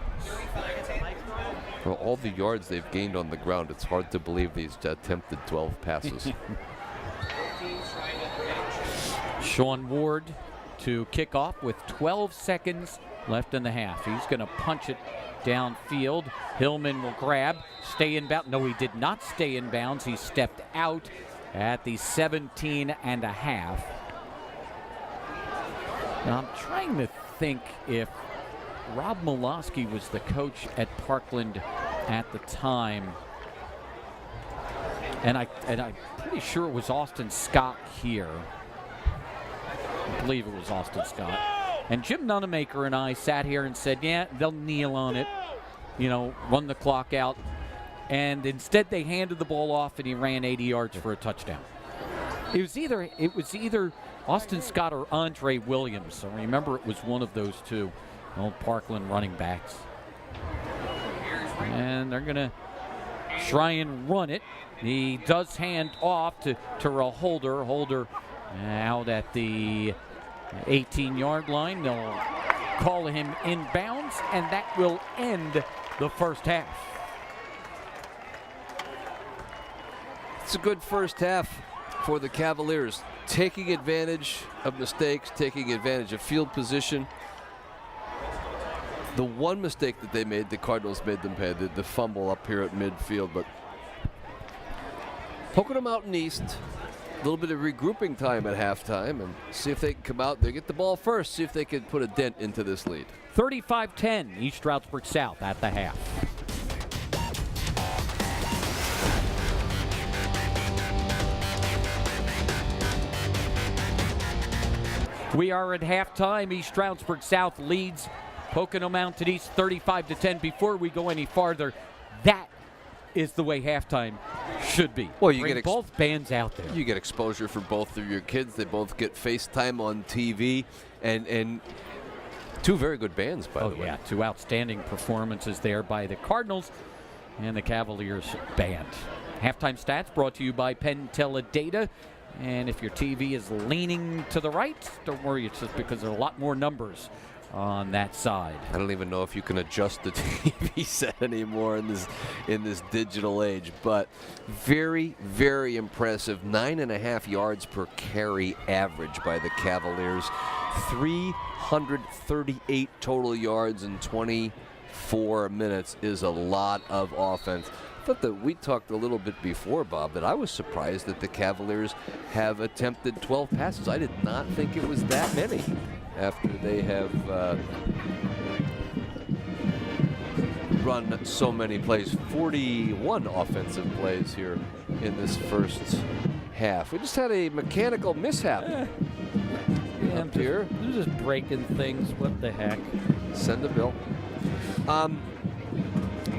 For all the yards they've gained on the ground, it's hard to believe these attempted 12 passes.
Sean Ward to kick off with 12 seconds left in the half. He's going to punch it downfield. Hillman will grab, stay in bounds. No, he did not stay in bounds. He stepped out at the 17 and a half. Now, I'm trying to think if Rob Molosky was the coach at Parkland at the time, and I'm pretty sure it was Austin Scott here. I believe it was Austin Scott. And Jim Nunemaker and I sat here and said, yeah, they'll kneel on it, run the clock out. And instead they handed the ball off and he ran 80 yards for a touchdown. It was either Austin Scott or Andre Williams. So remember, it was one of those two. Old Parkland running backs. And they're going to try and run it. He does hand off to Terrell Holder. Holder out at the 18-yard line. They'll call him inbounds, and that will end the first half.
It's a good first half for the Cavaliers, taking advantage of mistakes, taking advantage of field position. The one mistake that they made, the Cardinals made them pay, the fumble up here at midfield. But Pocono Mountain East, a little bit of regrouping time at halftime, and see if they can come out. They get the ball first, see if they can put a dent into this lead.
35-10, East Stroudsburg South at the half. We are at halftime. East Stroudsburg South leads Pocono Mountain East 35-10. Before we go any farther, that is the way halftime should be.
Well, you
Bring
get
both bands out there.
You get exposure for both of your kids. They both get FaceTime on TV, and two very good bands, by the way.
Oh, yeah, 2 outstanding performances there by the Cardinals and the Cavaliers band. Halftime stats brought to you by Penn Teledata. And if your TV is leaning to the right, don't worry, it's just because there are a lot more numbers on that side.
I don't even know if you can adjust the TV set anymore in this digital age, but very, very impressive. 9.5 yards per carry average by the Cavaliers. 338 total yards in 24 minutes is a lot of offense. I thought that we talked a little bit before, Bob, that I was surprised that the Cavaliers have attempted 12 passes. I did not think it was that many after they have run so many plays. 41 offensive plays here in this first half. We just had a mechanical mishap up here.
They're just breaking things. What the heck?
Send a bill.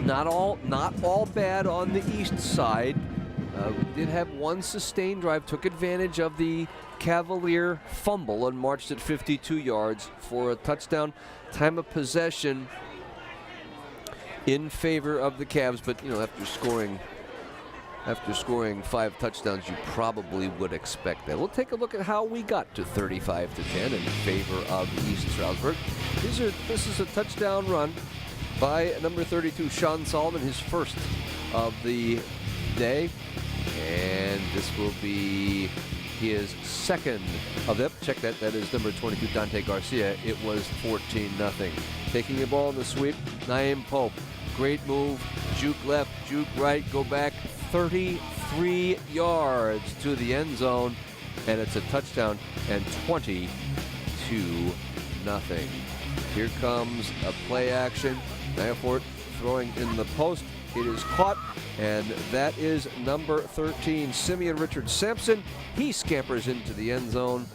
Not all bad on the east side. We did have one sustained drive, took advantage of the Cavalier fumble and marched at 52 yards for a touchdown. Time of possession in favor of the Cavs, but after scoring 5 touchdowns, you probably would expect that. We'll take a look at how we got to 35-10 in favor of East Stroudsburg. This is a touchdown run by number 32, Sean Solomon, his first of the day. And this will be his second of them. Check that. That is number 22, Dante Garcia. It was 14-0. Taking the ball in the sweep, Naeem Pope. Great move. Juke left, juke right, go back 33 yards to the end zone. And it's a touchdown and 22-0. Here comes a play action. Nyafort throwing in the post. It is caught, and that is number 13, Simeon Richard Sampson. He scampers into the end zone,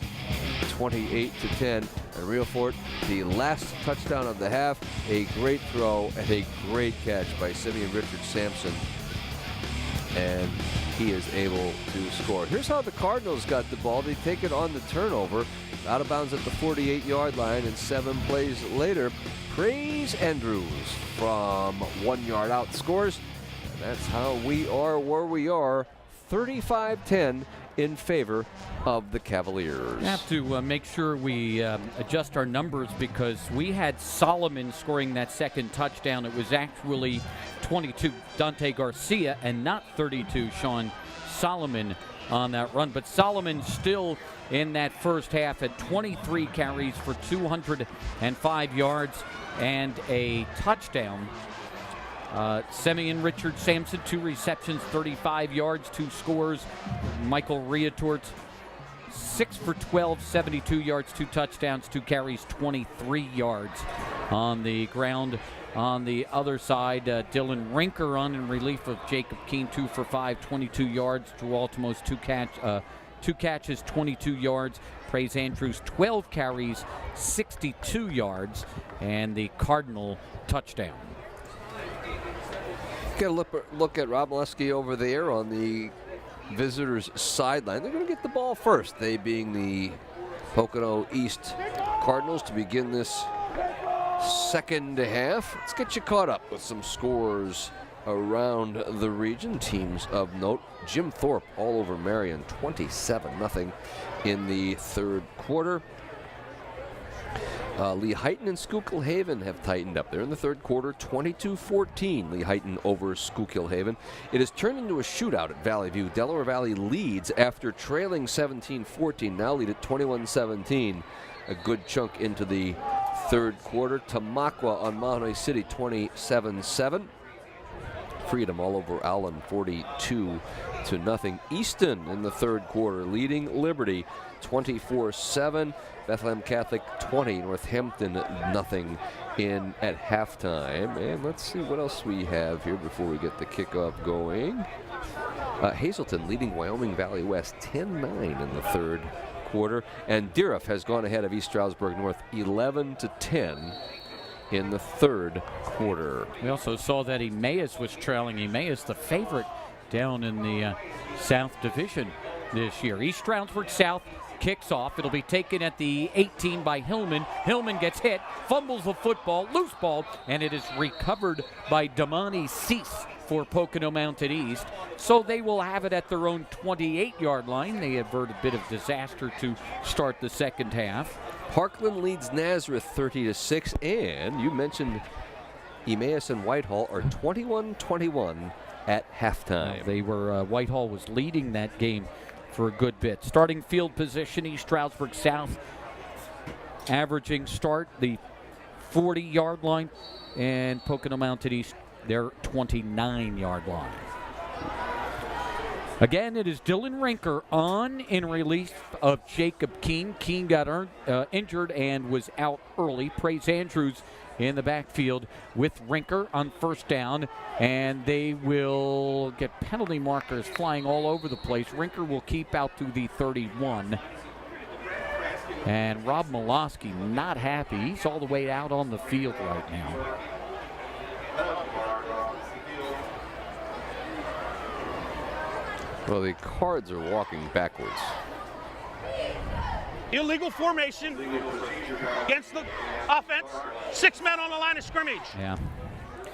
28-10. And Riofort, the last touchdown of the half, a great throw and a great catch by Simeon Richard Sampson. And he is able to score. Here's how the Cardinals got the ball. They take it on the turnover, out of bounds at the 48-yard line, and 7 plays later, Praise Andrews from 1 yard out scores. And that's how we are where we are, 35-10 in favor of the Cavaliers.
We have to make sure we adjust our numbers because we had Solomon scoring that second touchdown. It was actually 22 Dante Garcia and not 32 Sean Solomon on that run. But Solomon still in that first half at 23 carries for 205 yards and a touchdown. Simeon Richard Sampson, 2 receptions, 35 yards, 2 scores. Michael Riatort, 6 for 12, 72 yards, 2 touchdowns, 2 carries, 23 yards on the ground. On the other side, Dylan Rinker on in relief of Jacob Keene, 2 for 5, 22 yards. Drew Altomos, 2 catches, 22 yards. Praise Andrews, 12 carries, 62 yards, and the Cardinal touchdown.
Get a look at Rob Molesky over there on the visitors' sideline. They're going to get the ball first, they being the Pocono East Cardinals, to begin this second half. Let's get you caught up with some scores around the region. Teams of note: Jim Thorpe all over Marion, 27-0 in the third quarter. Lehighton and Schuylkill Haven have tightened up. They're in the third quarter, 22-14. Lehighton over Schuylkill Haven. It has turned into a shootout at Valley View. Delaware Valley leads after trailing 17-14. Now lead at 21-17. A good chunk into the third quarter. Tamaqua on Mahanoy City, 27-7. Freedom all over Allen, 42-0. Easton in the third quarter leading Liberty, 24-7. Bethlehem Catholic 20, Northampton 0 in at halftime. And let's see what else we have here before we get the kickoff going. Hazelton leading Wyoming Valley West 10-9 in the third quarter. And Deeriff has gone ahead of East Stroudsburg North 11-10 in the third quarter.
We also saw that Emmaus was trailing. Emmaus, the favorite down in the South Division this year. East Stroudsburg South kicks off. It'll be taken at the 18 by Hillman. Hillman gets hit, fumbles the football, loose ball, and it is recovered by Damani Cease for Pocono Mountain East. So they will have it at their own 28-yard line. They avert a bit of disaster to start the second half.
Parkland leads Nazareth 30-6, and you mentioned Emmaus and Whitehall are 21-21 at halftime.
They were Whitehall was leading that game for a good bit. Starting field position, East Stroudsburg South averaging start the 40-yard line, and Pocono Mountain East their 29-yard line. Again, it is Dylan Rinker on in relief of Jacob Keene. Keene got injured and was out early. Praise Andrews in the backfield with Rinker on first down, and they will get penalty markers flying all over the place. Rinker will keep out to the 31. And Rob Molosky not happy. He's all the way out on the field right now.
Well, the Cards are walking backwards.
Illegal formation against the offense. 6 men on the line of scrimmage.
Yeah.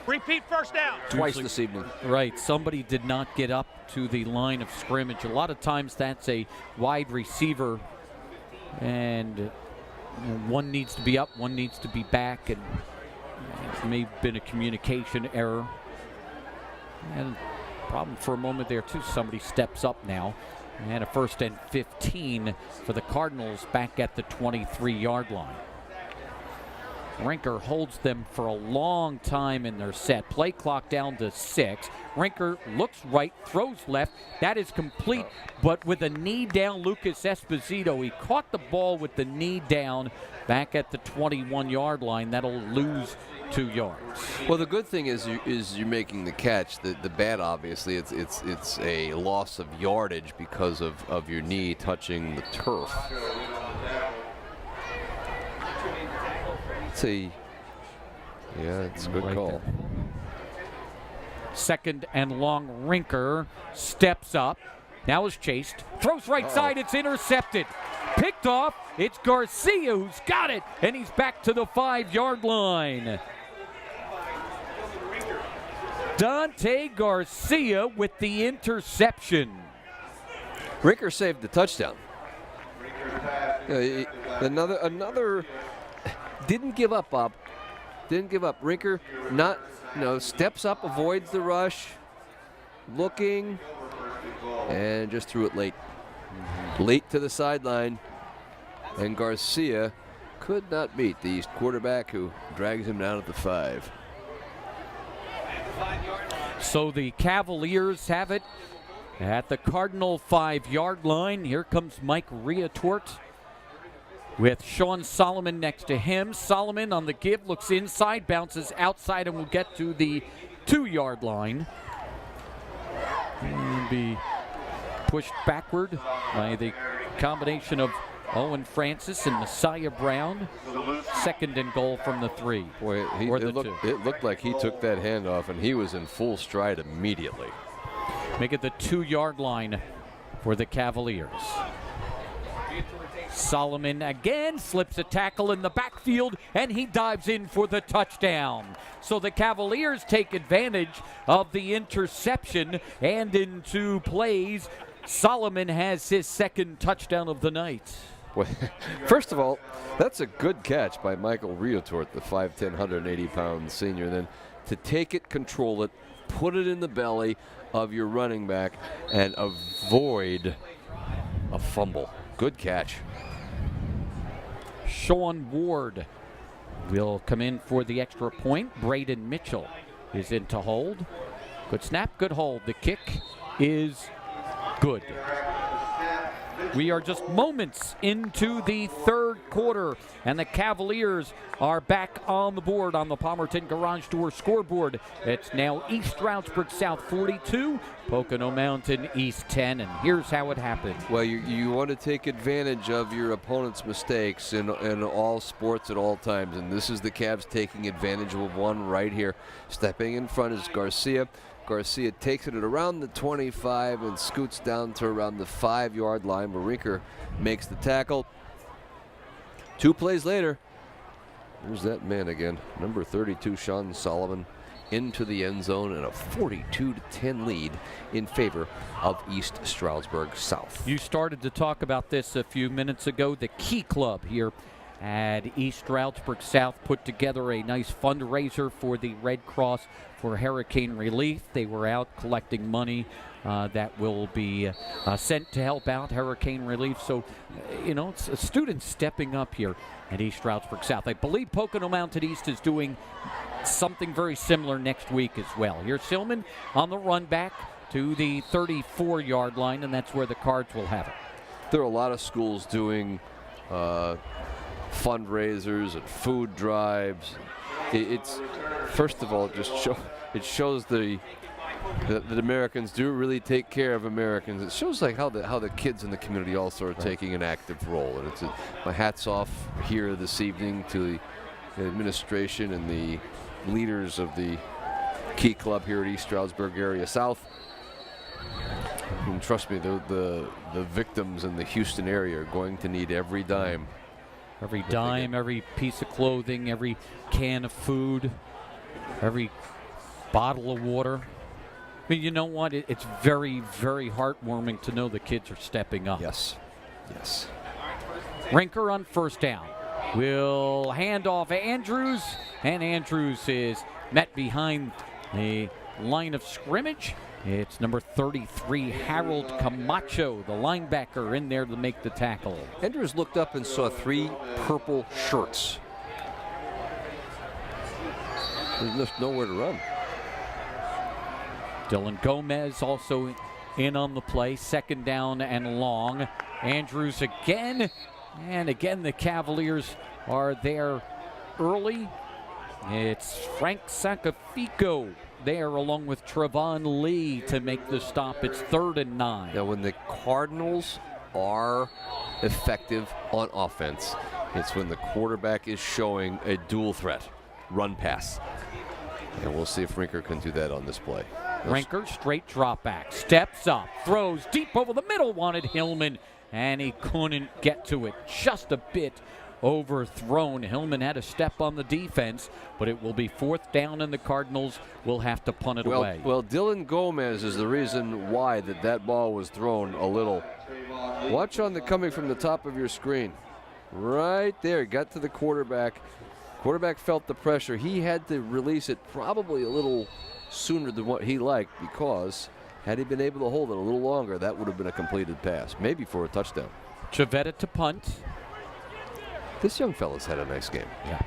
Repeat first down.
Twice this evening.
Right. Somebody did not get up to the line of scrimmage. A lot of times that's a wide receiver, and one needs to be up, one needs to be back, and it may have been a communication error. And Problem for a moment there, too. Somebody steps up now. And a 1st and 15 for the Cardinals back at the 23-yard line. Rinker holds them for a long time in their set. Play clock down to 6. Rinker looks right, throws left. That is complete, but with a knee down, Lucas Esposito. He caught the ball with the knee down back at the 21-yard line. That'll lose 2 yards.
Well, the good thing is you're making the catch. The bad, obviously, it's a loss of yardage because of your knee touching the turf. It's a good
Right
call.
there. 2nd and long. Rinker steps up. Now is chased. Throws right side. It's intercepted. Picked off. It's Garcia who's got it. And he's back to the 5-yard line. Dante Garcia with the interception.
Rinker saved the touchdown. Another didn't give up, Bob. Didn't give up. Rinker steps up, avoids the rush, looking, and just threw it late. Late to the sideline. And Garcia could not beat the East quarterback who drags him down at the 5.
So the Cavaliers have it at the Cardinal 5-yard line. Here comes Mike Riatort with Sean Solomon next to him. Solomon on the give, looks inside, bounces outside, and will get to the 2-yard line. And be pushed backward by the combination of Owen Francis and Messiah Brown. 2nd and goal from the 3.
Boy, it looked like he took that handoff, and he was in full stride immediately.
Make it the 2-yard line for the Cavaliers. Solomon again slips a tackle in the backfield, and he dives in for the touchdown. So the Cavaliers take advantage of the interception, and in 2 plays, Solomon has his 2nd touchdown of the night.
Well, first of all, that's a good catch by Michael Riatort, the 5'10", 180-pound senior. Then to take it, control it, put it in the belly of your running back, and avoid a fumble. Good catch.
Sean Ward will come in for the extra point. Braden Mitchell is in to hold. Good snap, good hold. The kick is good. We are just moments into the 3rd quarter, and the Cavaliers are back on the board on the Palmerton Garage Door scoreboard. It's now East Stroudsburg South 42, Pocono Mountain East 10, and here's how it happened.
Well, you want to take advantage of your opponent's mistakes in all sports at all times, and this is the Cavs taking advantage of one right here. Stepping in front is Garcia. Garcia takes it at around the 25 and scoots down to around the 5-yard line where Rinker makes the tackle. 2 plays later, there's that man again, number 32, Sean Solomon, into the end zone, and a 42-10 lead in favor of East Stroudsburg South.
You started to talk about this a few minutes ago. The Key Club here at East Stroudsburg South put together a nice fundraiser for the Red Cross for hurricane relief. They were out collecting money that will be sent to help out hurricane relief. So, it's a student stepping up here at East Stroudsburg South. I believe Pocono Mountain East is doing something very similar next week as well. Here's Silman on the run back to the 34-yard line, and that's where the Cards will have it.
There are a lot of schools doing fundraisers and food drives. It's first of all it shows that Americans do really take care of Americans. It shows like how the kids in the community also are taking an active role. And my hat's off here this evening to the administration and the leaders of the Key Club here at East Stroudsburg Area South. And trust me, the victims in the Houston area are going to need every dime.
Every dime, every piece of clothing, every can of food, every bottle of water. I mean, you know what? It's very, very heartwarming to know the kids are stepping up.
Yes.
Rinker on 1st down. Will hand off Andrews, and Andrews is met behind the line of scrimmage It's number 33, Harold Camacho, the linebacker, in there to make the tackle.
Andrews looked up and saw 3 purple shirts. There's just nowhere to run.
Dylan Gomez also in on the play, 2nd down and long. Andrews again, and again the Cavaliers are there early. It's Frank Saccafico there along with Trevon Lee to make the stop. It's 3rd and 9.
Now, when the Cardinals are effective on offense, it's when the quarterback is showing a dual threat, run pass. And we'll see if Rinker can do that on this play.
Rinker, straight drop back, steps up, throws deep over the middle, wanted Hillman, and he couldn't get to it. Just a bit overthrown. Hillman had a step on the defense, but it will be 4th down, and the Cardinals will have to punt it away.
Well, Dylan Gomez is the reason why that ball was thrown a little. Watch on the coming from the top of your screen. Right there, got to the quarterback. Quarterback felt the pressure. He had to release it probably a little sooner than what he liked, because had he been able to hold it a little longer, that would have been a completed pass, maybe for a touchdown.
Chavetta to punt.
This young fella's had a nice game.
Yeah.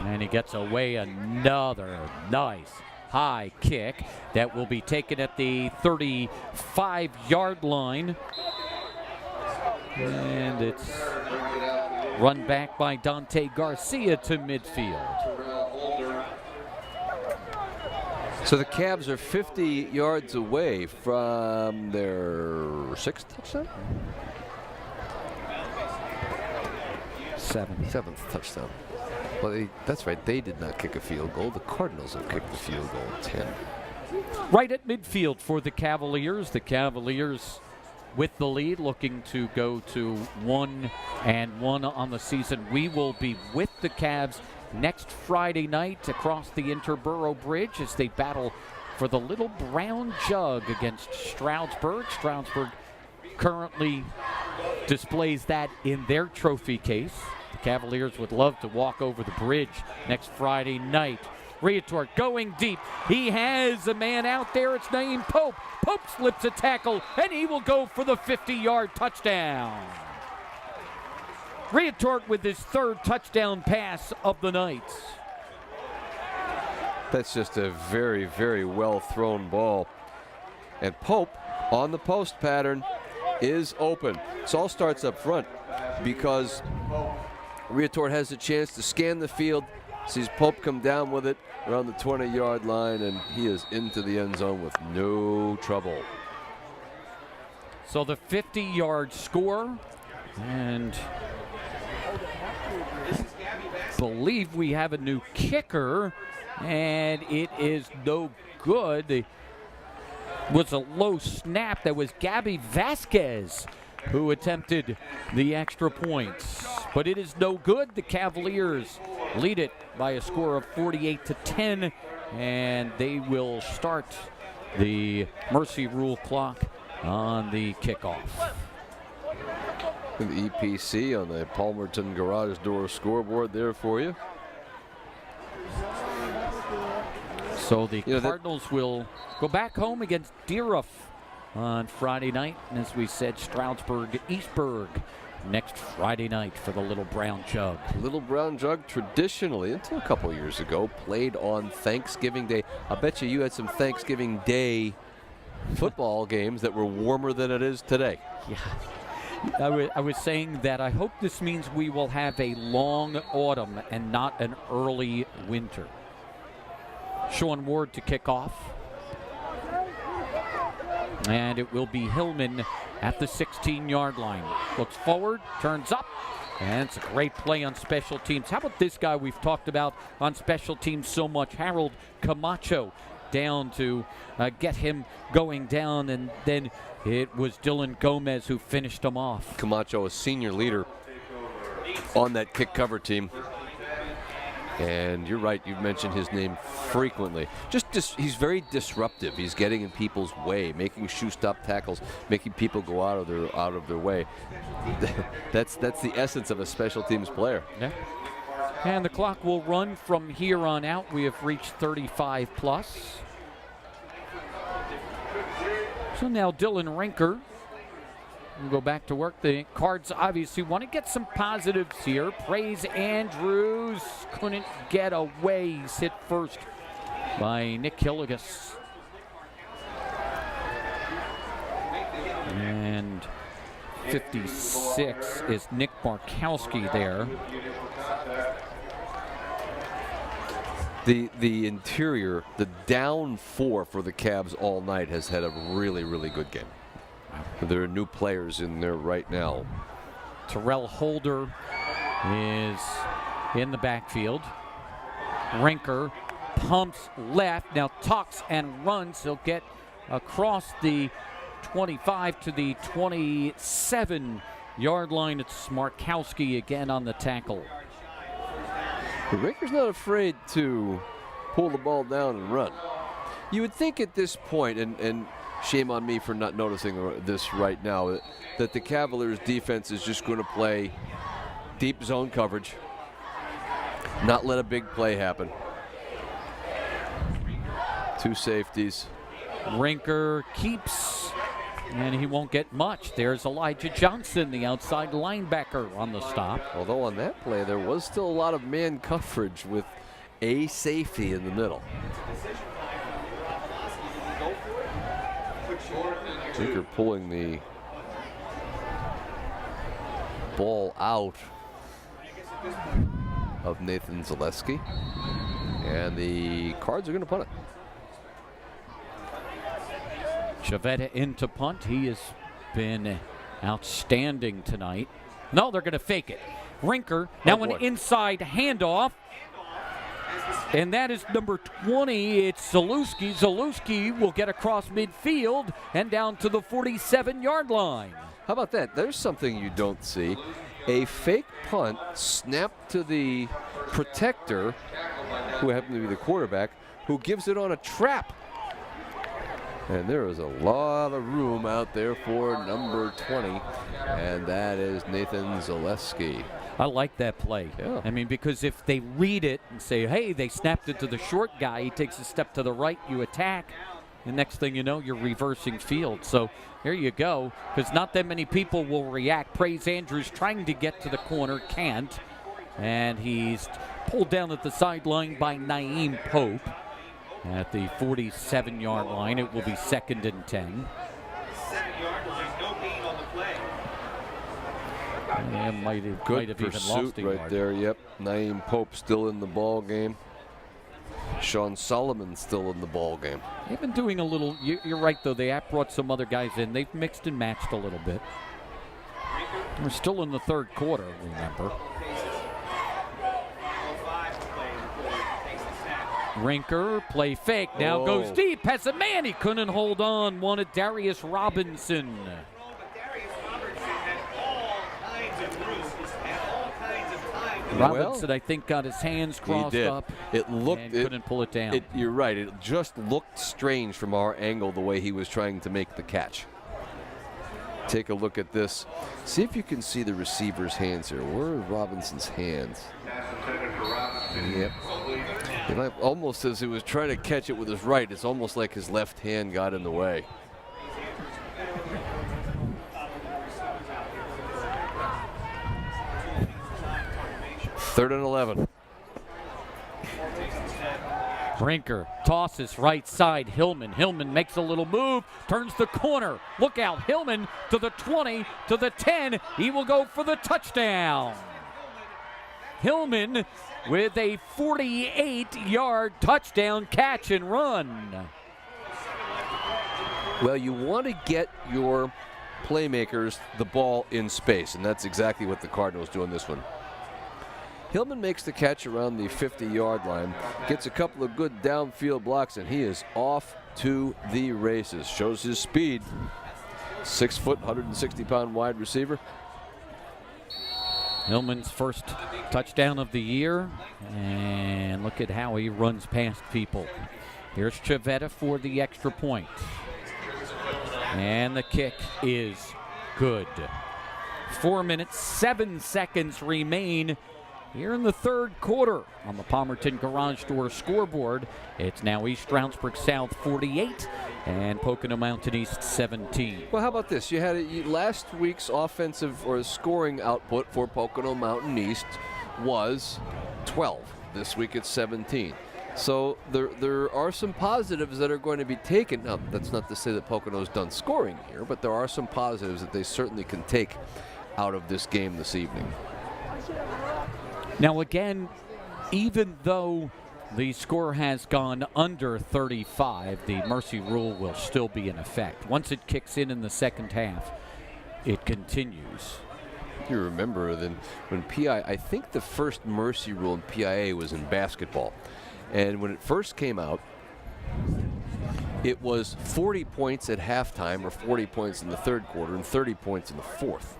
And he gets away another nice high kick that will be taken at the 35-yard line. And it's run back by Dante Garcia to midfield.
So the Cavs are 50 yards away from their 6th touchdown? 7th touchdown. Well, that's right. They did not kick a field goal. The Cardinals have kicked the field goal at 10.
Right at midfield for the Cavaliers. The Cavaliers with the lead, looking to go to 1-1 on the season. We will be with the Cavs next Friday night across the Interborough Bridge as they battle for the little brown jug against Stroudsburg. Stroudsburg currently displays that in their trophy case. The Cavaliers would love to walk over the bridge next Friday night. Riatort going deep. He has a man out there. It's named Pope. Pope slips a tackle, and he will go for the 50-yard touchdown. Riatort with his 3rd touchdown pass of the night.
That's just a very, very well thrown ball. And Pope on the post pattern is open. It all starts up front because Riatort has a chance to scan the field, sees Pope come down with it around the 20-yard line, and he is into the end zone with no trouble.
So the 50-yard score, and believe we have a new kicker, and it is no good. It was a low snap. That was Gabby Vasquez who attempted the extra points, but it is no good. The Cavaliers lead it by a score of 48-10, and they will start the mercy rule clock on the kickoff.
The EPC on the Palmerton garage door scoreboard there for you.
So the Cardinals will go back home against Deeruff on Friday night. And as we said, Stroudsburg, Eastburg next Friday night for the Little Brown Jug.
Little Brown Jug traditionally, until a couple years ago, played on Thanksgiving Day. I bet you had some Thanksgiving Day football games that were warmer than it is today.
Yeah. I was saying that I hope this means we will have a long autumn and not an early winter. Sean Ward to kick off. And it will be Hillman at the 16-yard line. Looks forward, turns up, and it's a great play on special teams. How about this guy we've talked about on special teams so much, Harold Camacho, down to get him going down, and then it was Dylan Gomez who finished him off.
Camacho, a senior leader on that kick cover team. And you're right, you've mentioned his name frequently. He's very disruptive. He's getting in people's way, making shoe-stop tackles, making people go out of their way. That's the essence of a special teams player.
Yeah. And the clock will run from here on out. We have reached 35 plus. So now Dylan Rinker will go back to work. The Cards obviously want to get some positives here. Praise Andrews couldn't get away. He's hit first by Nick Hilligus. And 56 is Nick Markowski there.
The interior, the down 4 for the Cavs all night has had a really, really good game. There are new players in there right now.
Terrell Holder is in the backfield. Rinker pumps left, now tucks and runs. He'll get across the 25 to the 27-yard line. It's Markowski again on the tackle.
But Rinker's not afraid to pull the ball down and run. You would think at this point, and shame on me for not noticing this right now, that the Cavaliers defense is just going to play deep zone coverage, not let a big play happen. 2 safeties.
Rinker keeps, and he won't get much. There's Elijah Johnson, the outside linebacker, on the stop.
Although on that play, there was still a lot of man coverage with a safety in the middle. Rinker pulling the ball out of Nathan Zaleski. And the Cards are going to punt it.
Chavetta into punt. He has been outstanding tonight. No, they're going to fake it. Rinker, now an inside handoff. And that is number 20. It's Zalewski. Zalewski will get across midfield and down to the 47-yard line.
How about that? There's something you don't see. A fake punt snapped to the protector, who happened to be the quarterback, who gives it on a trap. And there is a lot of room out there for number 20, and that is Nathan Zaleski.
I like that play.
Yeah.
I mean, because if they read it and say, hey, they snapped it to the short guy, he takes a step to the right, you attack, and next thing you know, you're reversing field. So here you go, because not that many people will react. Praise Andrews trying to get to the corner, can't, and he's pulled down at the sideline by Naeem Pope. At the 47-yard line, it will be 2nd and 10.
7-yard line, no gain on the play.
Yeah, might have
Good
even
pursuit
lost a
right
yard.
there. Yep, Naeem Pope still in the ball game. Sean Solomon still in the ball game.
They've been doing a little. You're right, though. They have brought some other guys in. They've mixed and matched a little bit. We're still in the 3rd quarter, remember. Rinker, play fake, now goes deep, has a man, he couldn't hold on, wanted Darius Robinson. Robinson, I think, got his hands crossed up.
It looked,
and couldn't pull it down.
You're right, it just looked strange from our angle the way he was trying to make the catch. Take a look at this. See if you can see the receiver's hands here. Where are Robinson's hands? Yep. Almost as he was trying to catch it with his right, it's almost like his left hand got in the way. Third and 11.
Rinker tosses right side. Hillman makes a little move, turns the corner. Look out, Hillman to the 20, to the 10. He will go for the touchdown. Hillman with a 48-yard touchdown catch and run.
Well, you want to get your playmakers the ball in space, and that's exactly what the Cardinals do in this one. Hillman makes the catch around the 50-yard line, gets a couple of good downfield blocks, and he is off to the races. Shows his speed. 6 foot, 160-pound wide receiver.
Hillman's first touchdown of the year, and look at how he runs past people. Here's Chavetta for the extra point. And the kick is good. 4 minutes, 7 seconds remain here in the third quarter on the Palmerton Garage Door scoreboard. It's now East Stroudsburg South 48 and Pocono Mountain East 17.
Well, how about this? You had last week's offensive or scoring output for Pocono Mountain East was 12. This week it's 17. So there are some positives that are going to be taken. Now, that's not to say that Pocono's done scoring here, but there are some positives that they certainly can take out of this game this evening.
Now again, even though the score has gone under 35, the mercy rule will still be in effect. Once it kicks in the second half, it continues.
You remember then when I think the first mercy rule in PIA was in basketball. And when it first came out, it was 40 points at halftime or 40 points in the third quarter and 30 points in the fourth.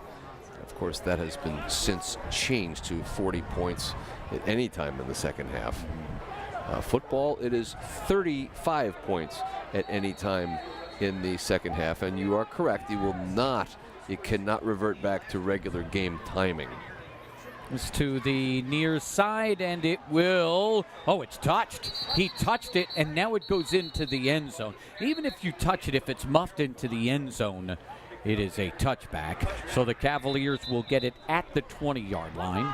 Of course, that has been since changed to 40 points at any time in the second half. Football, it is 35 points at any time in the second half. And you are correct, it cannot revert back to regular game timing.
It's to the near side, and it will, it's touched. He touched it, and now it goes into the end zone. Even if you touch it, if it's muffed into the end zone, it is a touchback. So the Cavaliers will get it at the 20-yard line.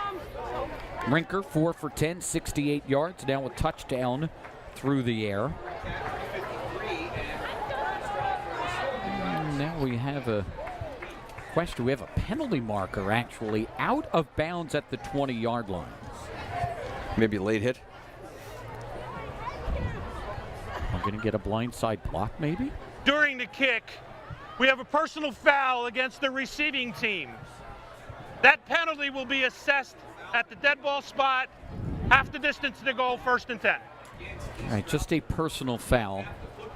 Rinker, 4 for 10, 68 yards, now a touchdown through the air. And now we have a question. We have a penalty marker actually out of bounds at the 20-yard line.
Maybe a late hit.
I'm going to get a blindside block maybe.
During the kick, we have a personal foul against the receiving team. That penalty will be assessed at the dead ball spot, half the distance to the goal, 1st and 10.
All right, just a personal foul.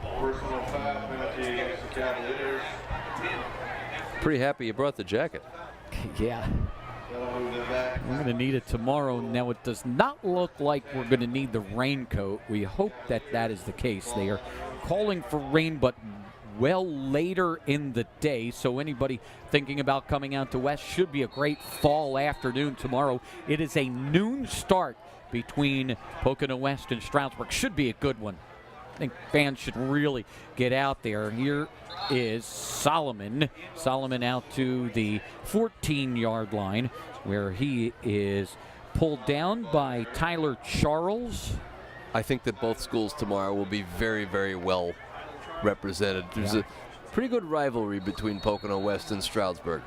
Personal foul penalty against the Cavaliers.
Pretty happy you brought the jacket.
Yeah. We're going to need it tomorrow. Now, it does not look like we're going to need the raincoat. We hope that that is the case. They are calling for rain, but well later in the day. So anybody thinking about coming out to West, should be a great fall afternoon tomorrow. It is a noon start between Pocono West and Stroudsburg. Should be a good one. I think fans should really get out there. Here is Solomon. Solomon out to the 14-yard line where he is pulled down by Tyler Charles.
I think that both schools tomorrow will be very, very well represented. There's a pretty good rivalry between Pocono West and Stroudsburg.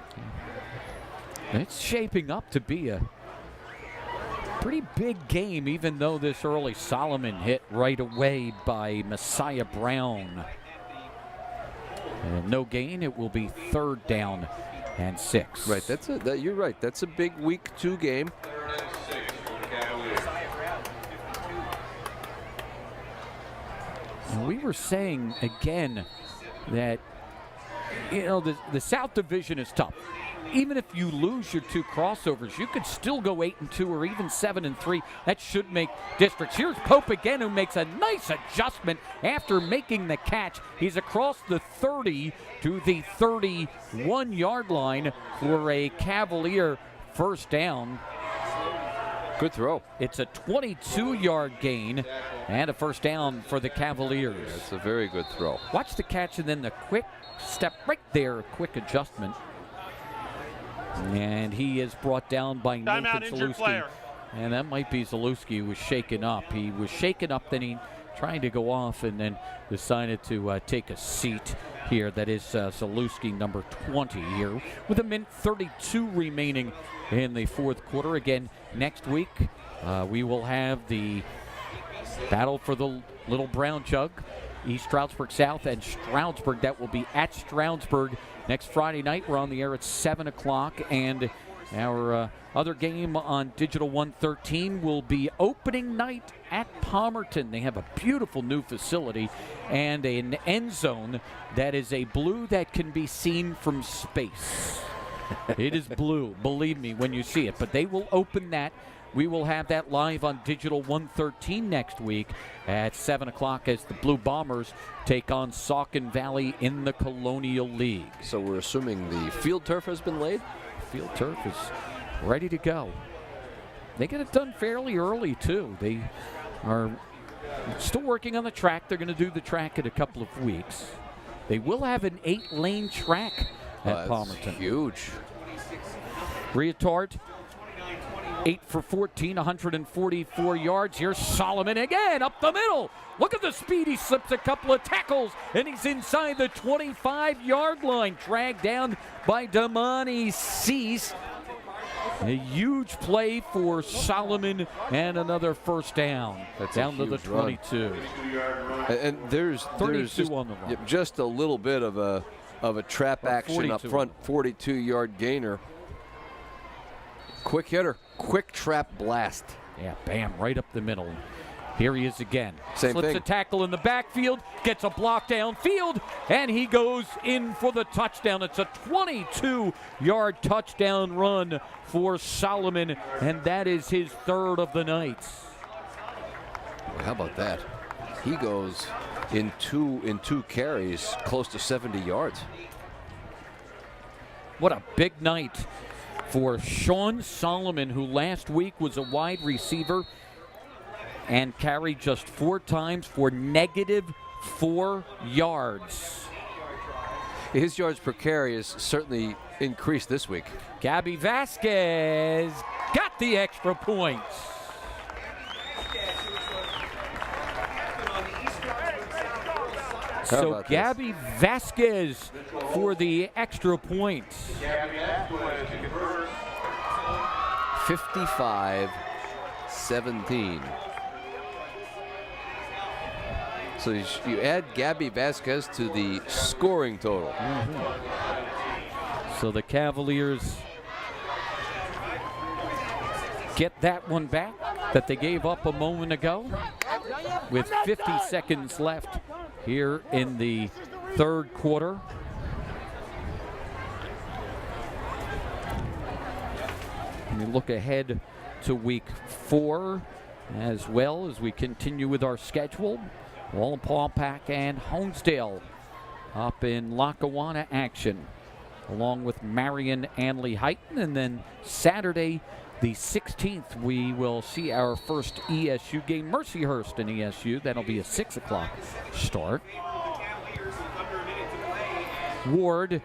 It's shaping up to be a pretty big game, even though this early Solomon hit right away by Messiah Brown. And no gain, it will be 3rd down and 6.
Right, you're right. That's a big week 2 game.
And we were saying again that the South Division is tough. Even if you lose your 2 crossovers, you could still go 8-2 or even 7-3. That should make districts. Here's Pope again, who makes a nice adjustment after making the catch. He's across the 30 to the 31-yard line for a Cavalier first down.
Good throw.
It's a 22-yard gain and a first down for the Cavaliers.
That's a very good throw.
Watch the catch and then the quick step right there, a quick adjustment. And he is brought down by Nathan Zalewski. And that might be Zalewski who was shaken up. He was shaken up, then he tried to go off and then decided to take a seat here. That is Zalewski, number 20 here, with a minute 32 remaining in the fourth quarter. Again, next week we will have the battle for the Little Brown Jug. East Stroudsburg South and Stroudsburg. That will be at Stroudsburg next Friday night. We're on the air at 7 o'clock, and our other game on Digital 113 will be opening night at Palmerton. They have a beautiful new facility and an end zone that is a blue that can be seen from space. It is blue, believe me, when you see it, but they will open that. We will have that live on Digital 113 next week at 7 o'clock as the Blue Bombers take on Saucon Valley in the Colonial League.
So we're assuming the field turf has been laid?
Field turf is ready to go. they get it done fairly early, too. They are still working on the track. They're going to do the track in a couple of weeks. They will have an 8-lane track at Palmerton.
Huge.
Rietard, 8 for 14, 144 yards. Here's Solomon again up the middle. Look at the speed. He slips a couple of tackles, and he's inside the 25-yard line. Dragged down by Damani Cease. A huge play for Solomon and another first down.
That's
down to the 22.
And there's
32
just,
on the run.
just a little bit of a trap action up front. 42-yard gainer. Quick hitter, quick trap blast.
Yeah, bam, right up the middle. Here he is again.
Same
Slips
thing.
a tackle in the backfield, gets a block downfield, and he goes in for the touchdown. It's a 22-yard touchdown run for Solomon, and that is his third of the night.
How about that? He goes in two carries, close to 70 yards.
What a big night for Sean Solomon, who last week was a wide receiver and carried just 4 times for -4 yards.
His yards per carry is certainly increased this week.
Gabby Vasquez got the extra points. So
about this?
Gabby Vasquez for the extra points.
55-17. So you add Gabby Vasquez to the scoring total.
So the Cavaliers get that one back that they gave up a moment ago with 50 seconds left here in the third quarter. And we look ahead to week 4 as well as we continue with our schedule. Wallenpaupack and Honesdale up in Lackawanna action, along with Marion and Lehighton. And then Saturday, the 16th, we will see our first ESU game, Mercyhurst and ESU. That'll be a 6 o'clock start. Ward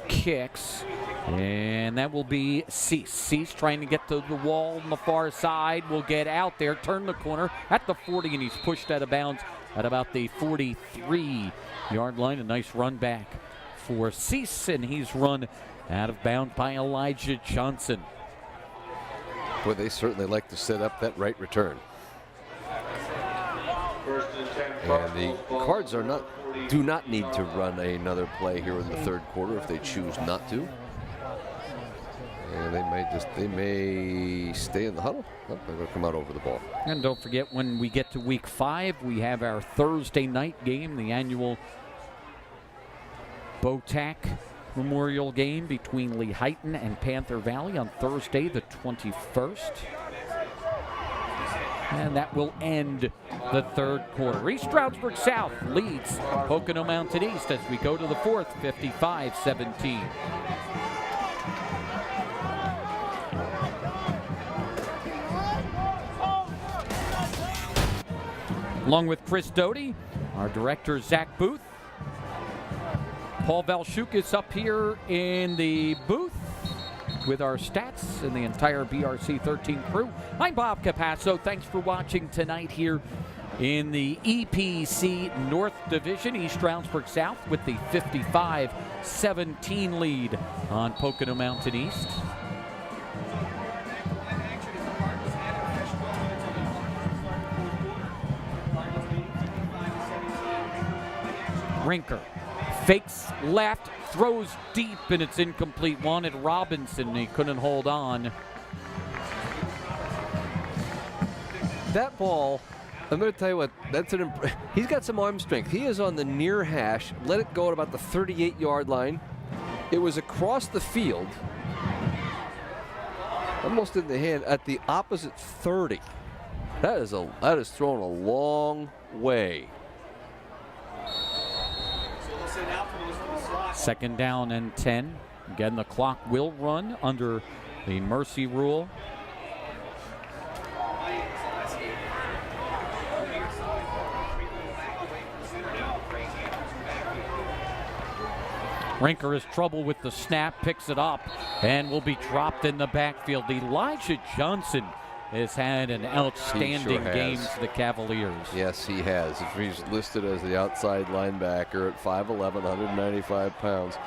kicks, and that will be Cease. Cease trying to get to the wall on the far side. Will get out there, turn the corner at the 40, and he's pushed out of bounds at about the 43-yard line. A nice run back for Cease, and he's run out of bounds by Elijah Johnson.
Boy, they certainly like to set up that right return. And the Cards do not need to run another play here in the third quarter if they choose not to. And they may stay in the huddle. Oh, they're going to come out over the ball.
And don't forget, when we get to week 5, we have our Thursday night game, the annual BOTAC Memorial game between Lehighton and Panther Valley on Thursday, the 21st. And that will end the third quarter. East Stroudsburg South leads Pocono Mountain East as we go to the fourth, 55-17. Along with Chris Doty, our director Zach Booth, Paul Valshukis up here in the booth with our stats and the entire BRC 13 crew. I'm Bob Capasso. Thanks for watching tonight here in the EPC North Division. East Stroudsburg South with the 55-17 lead on Pocono Mountain East. Rinker fakes left, throws deep, and it's incomplete. Wanted Robinson, he couldn't hold on.
That ball, I'm going to tell you what, he's got some arm strength. He is on the near hash, let it go at about the 38-yard line. It was across the field, almost in the hand, at the opposite 30. That is thrown a long way.
Second down and 10. Again, the clock will run under the mercy rule. Rinker has trouble with the snap, picks it up, and will be dropped in the backfield. Elijah Johnson has had an outstanding game for the Cavaliers.
Yes, he has. He's listed as the outside linebacker at 5'11", 195 pounds.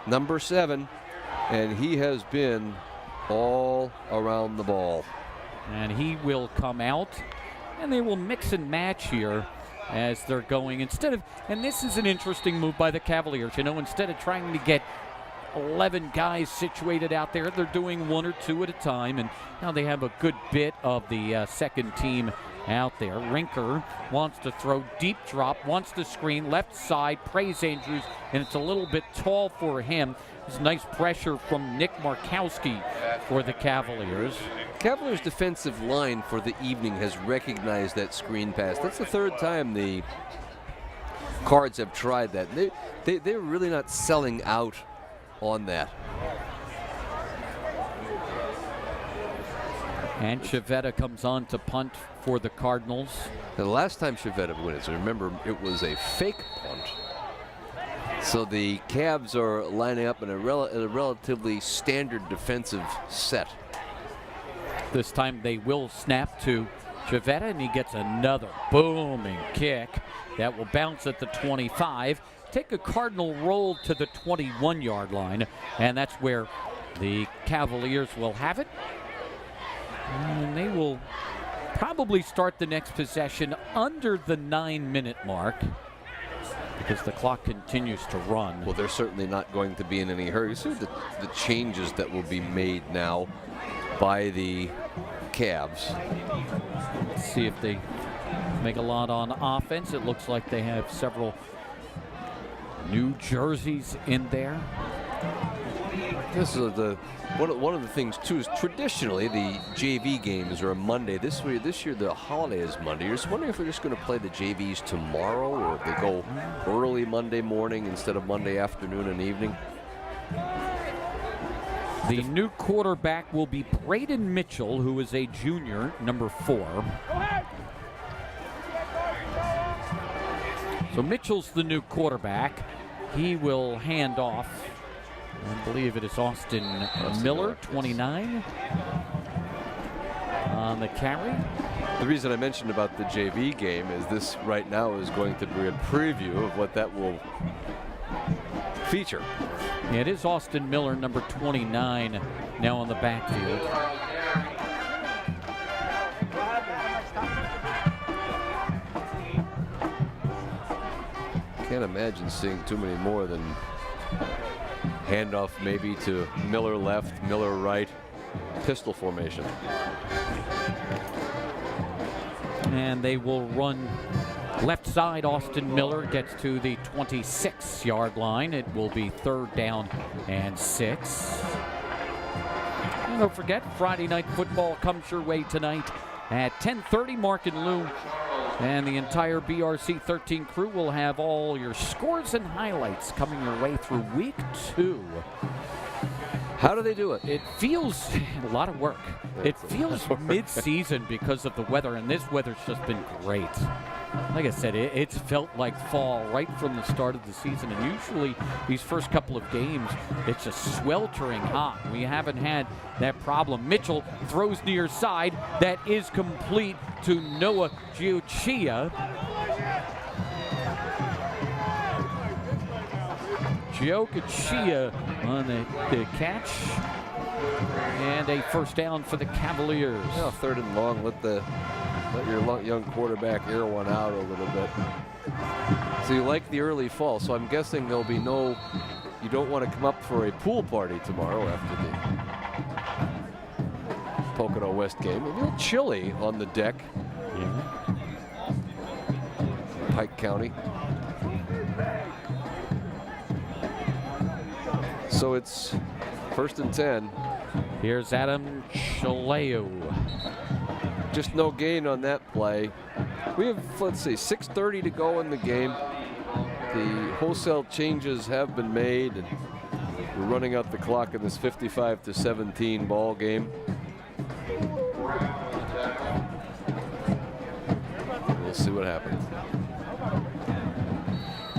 Number 7, and he has been all around the ball.
And he will come out, and they will mix and match here as they're going. And this is an interesting move by the Cavaliers. You know, instead of trying to get 11 guys situated out there, they're doing 1 or 2 at a time, and now they have a good bit of the second team out there. Rinker wants to throw, deep drop, wants to screen, left side, prays Andrews, and it's a little bit tall for him. There's nice pressure from Nick Markowski for the Cavaliers.
Cavaliers' defensive line for the evening has recognized that screen pass. That's the 3rd time the Cards have tried that. They're really not selling out on that.
And Chavetta comes on to punt for the Cardinals.
The last time Chavetta won it, so remember, it was a fake punt. So the Cavs are lining up in a relatively standard defensive set.
This time they will snap to Chavetta, and he gets another booming kick that will bounce at the 25. Take a Cardinal roll to the 21-yard line, and that's where the Cavaliers will have it. And they will probably start the next possession under the 9-minute mark because the clock continues to run.
Well, they're certainly not going to be in any hurry. See the changes that will be made now by the Cavs.
Let's see if they make a lot on offense. It looks like they have several new jerseys in there.
This is one of the things too is traditionally the JV games are a Monday. This year the holiday is Monday. You're just wondering if they're just going to play the JVs tomorrow, or if they go early Monday morning instead of Monday afternoon and evening.
The new quarterback will be Braden Mitchell, who is a junior, number 4. So Mitchell's the new quarterback. He will hand off. I believe it is Austin Miller, 29, on the carry.
The reason I mentioned about the JV game is this right now is going to be a preview of what that will feature.
Yeah, it is Austin Miller, number 29, now on the backfield.
Can't imagine seeing too many more than handoff maybe to Miller left, Miller right, pistol formation.
And they will run left side. Austin Miller gets to the 26-yard line. It will be 3rd down and 6. And don't forget, Friday Night Football comes your way tonight at 10:30. Mark and Lou and the entire BRC 13 crew will have all your scores and highlights coming your way through week 2.
How do they do it?
It feels a lot of work. It feels mid-season because of the weather, and this weather's just been great. Like I said, it's felt like fall right from the start of the season, and usually these first couple of games, it's just sweltering hot. We haven't had that problem. Mitchell throws near side. That is complete to Noah Giochia. Giochia on the catch. And a first down for the Cavaliers.
Now 3rd and long. Let your young quarterback air one out a little bit. So you like the early fall. So I'm guessing there'll be no. You don't want to come up for a pool party tomorrow after the Pocono West game. A little chilly on the deck.
Yeah.
Pike County. So it's 1st and 10.
Here's Adam Chaleo.
Just no gain on that play. We have, let's see, 6:30 to go in the game. The wholesale changes have been made, and we're running out the clock in this 55-17 ball game. We'll see what happens.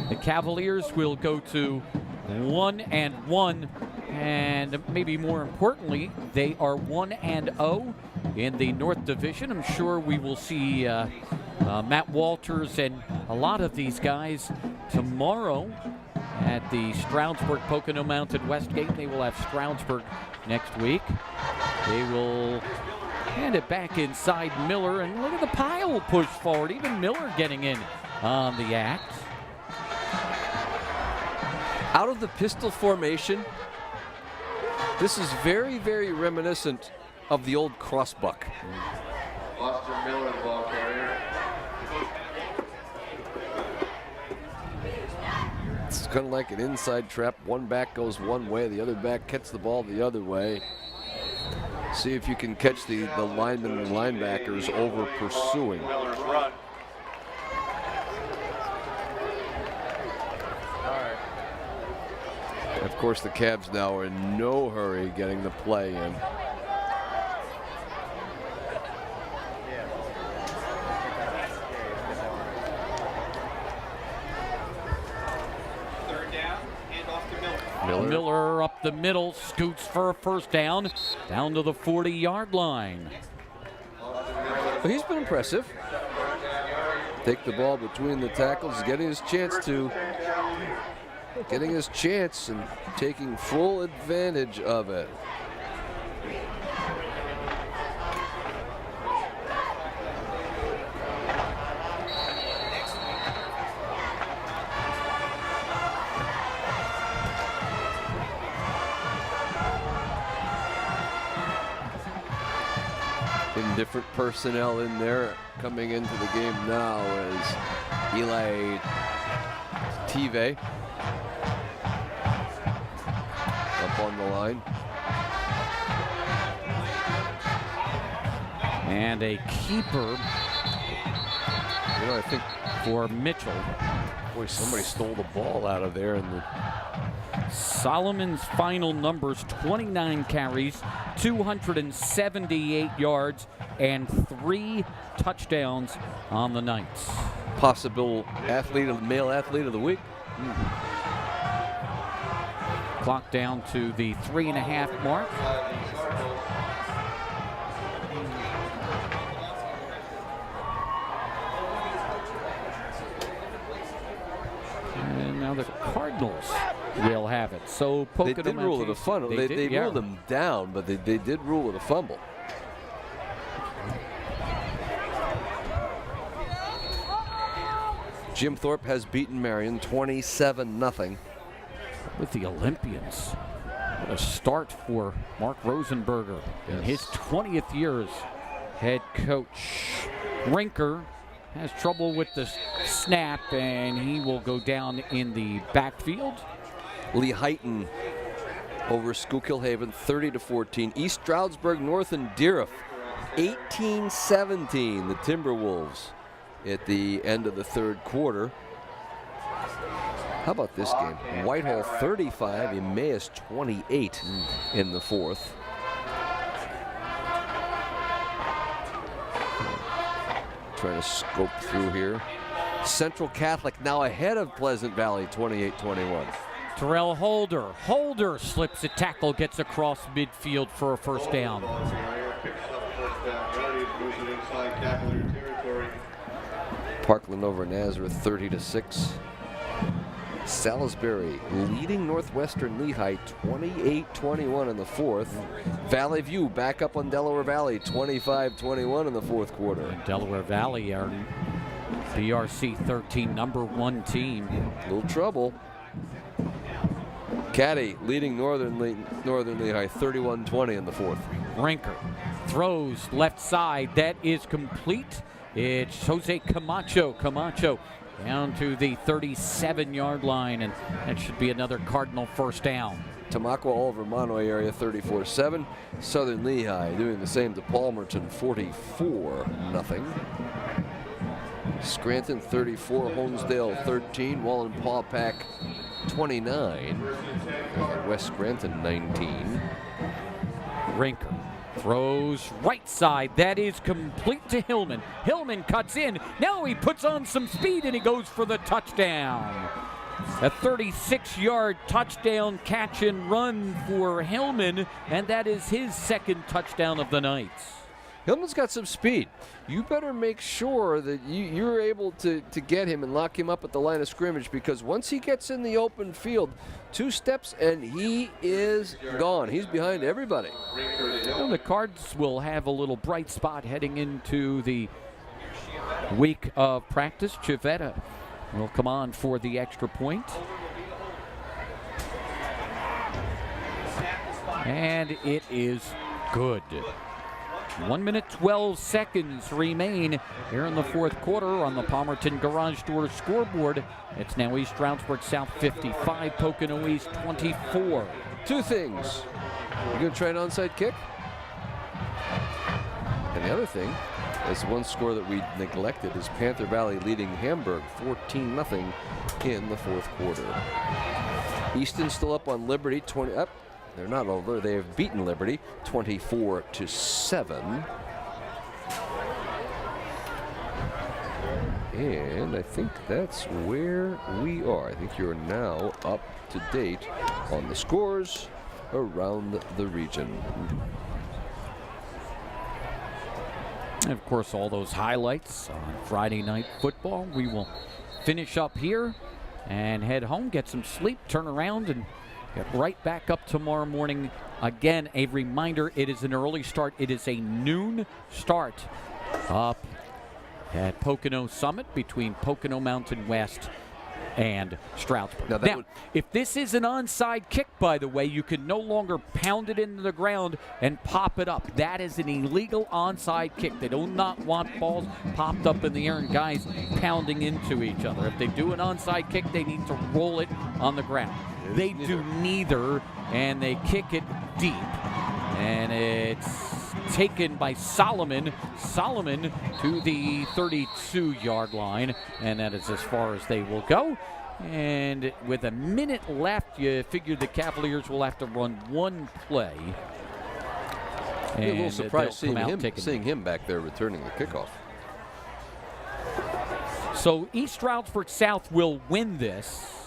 The Cavaliers will go to 1-1, and maybe more importantly, they are 1-0 in the North Division. I'm sure we will see Matt Walters and a lot of these guys tomorrow at the Stroudsburg Pocono Mountain West Gate. They will have Stroudsburg next week. They will hand it back inside Miller, and look at the pile push forward. Even Miller getting in on the act.
Out of the pistol formation, this is very, very reminiscent of the old crossbuck.
Buster Miller, the ball carrier.
It's kind of like an inside trap. One back goes one way, the other back gets the ball the other way. See if you can catch the linemen and linebackers over pursuing.
Miller's run.
Of course, the Cavs now are in no hurry getting the play in.
Third down, hand off to Miller.
Miller up the middle, scoots for a first down to the 40-yard line.
But he's been impressive. Take the ball between the tackles, getting his chance and taking full advantage of it. Different personnel in there coming into the game now is Eli Tive up on the line.
And a keeper
You know, I think
for Mitchell.
Boy, somebody stole the ball out of there. And
Solomon's final numbers: 29 carries, 278 yards, and 3 touchdowns on the night.
possible male athlete of the week.
Clock down to the 3.5 mark. And now the Cardinals will have it. So
They
Pocono
did rule it a fumble. They ruled them down, but they did rule it a fumble. Jim Thorpe has beaten Marion 27-0.
With the Olympians. What a start for Mark Rosenberger in his 20th year as head coach. Rinker has trouble with the snap, and he will go down in the backfield.
Lee Heighton over Schuylkill Haven 30-14. East Stroudsburg, North and Deeriff 18-17. The Timberwolves at the end of the third quarter. How about this game? Whitehall 35, Emmaus 28 in the fourth. Trying to scope through here. Central Catholic now ahead of Pleasant Valley 28-21.
Terrell Holder slips a tackle, gets across midfield for a first down.
Parkland over Nazareth 30-6. Salisbury leading Northwestern Lehigh 28-21 in the fourth. Valley View back up on Delaware Valley 25-21 in the fourth quarter.
And Delaware Valley are BRC 13 #1 team.
Little trouble. Caddy leading Northern Lehigh 31-20 in the fourth.
Rinker throws left side. That is complete. It's Jose Camacho. Down to the 37-yard line, and that should be another Cardinal first down.
Tamaqua Oliver Monroe area 34-7. Southern Lehigh doing the same to Palmerton 44-0. Scranton 34, Honesdale 13, Wallenpaupack 29, West Scranton 19.
Rinker throws right side. That is complete to Hillman. Hillman cuts in. Now he puts on some speed and he goes for the touchdown. A 36-yard touchdown catch and run for Hillman, and that is his second touchdown of the night.
Hillman's got some speed. You better make sure that you're able to get him and lock him up at the line of scrimmage, because once he gets in the open field, 2 steps and he is gone. He's behind everybody.
Well, the Cards will have a little bright spot heading into the week of practice. Chivetta will come on for the extra point. And it is good. 1 minute, 12 seconds remain here in the fourth quarter on the Palmerton Garage Door scoreboard. It's now East Stroudsburg South 55, Pocono East 24.
2 things. You going to try an onside kick? And the other thing is one score that we neglected is Panther Valley leading Hamburg 14-0 in the fourth quarter. Easton still up on Liberty 20 up. They're not over. They have beaten Liberty 24-7. And I think that's where we are. I think you're now up to date on the scores around the region.
And of course, all those highlights on Friday Night Football. We will finish up here and head home, get some sleep, turn around, and get right back up tomorrow morning. Again, a reminder, it is an early start. It is a noon start up at Pocono Summit between Pocono Mountain West and Stroudsburg. Now, if this is an onside kick, by the way, you can no longer pound it into the ground and pop it up. That is an illegal onside kick. They do not want balls popped up in the air and guys pounding into each other. If they do an onside kick, they need to roll it on the ground. They do neither, and they kick it deep. And it's taken by Solomon. Solomon to the 32-yard line, and that is as far as they will go. And with a minute left, you figure the Cavaliers will have to run one play.
I'm a little surprised seeing him back there returning the kickoff.
So East Stroudsburg South will win this.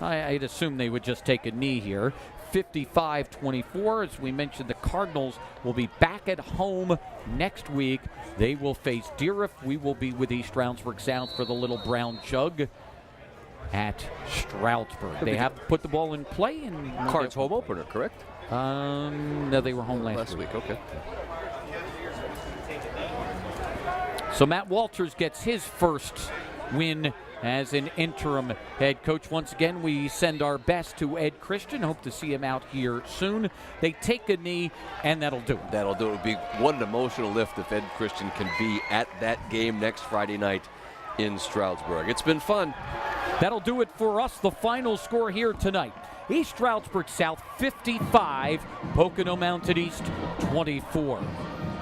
I'd assume they would just take a knee here. 55-24. As we mentioned, the Cardinals will be back at home next week. They will face Deeriff. We will be with East Stroudsburg South for the Little Brown Jug at Stroudsburg. They have to put the ball in play. And
Cards home opener, correct?
No, they were home last week.
Okay.
So Matt Walters gets his first win as an interim head coach. Once again, we send our best to Ed Christian. Hope to see him out here soon. They take a knee, and that'll do it.
That'll do it. It would be what an emotional lift if Ed Christian can be at that game next Friday night in Stroudsburg. It's been fun.
That'll do it for us. The final score here tonight: East Stroudsburg South 55, Pocono Mountain East 24.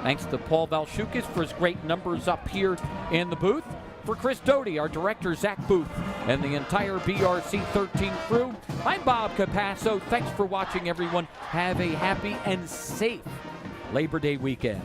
Thanks to Paul Valshukis for his great numbers up here in the booth. For Chris Doty, our director, Zach Booth, and the entire BRC 13 crew, I'm Bob Capasso. Thanks for watching, everyone. Have a happy and safe Labor Day weekend.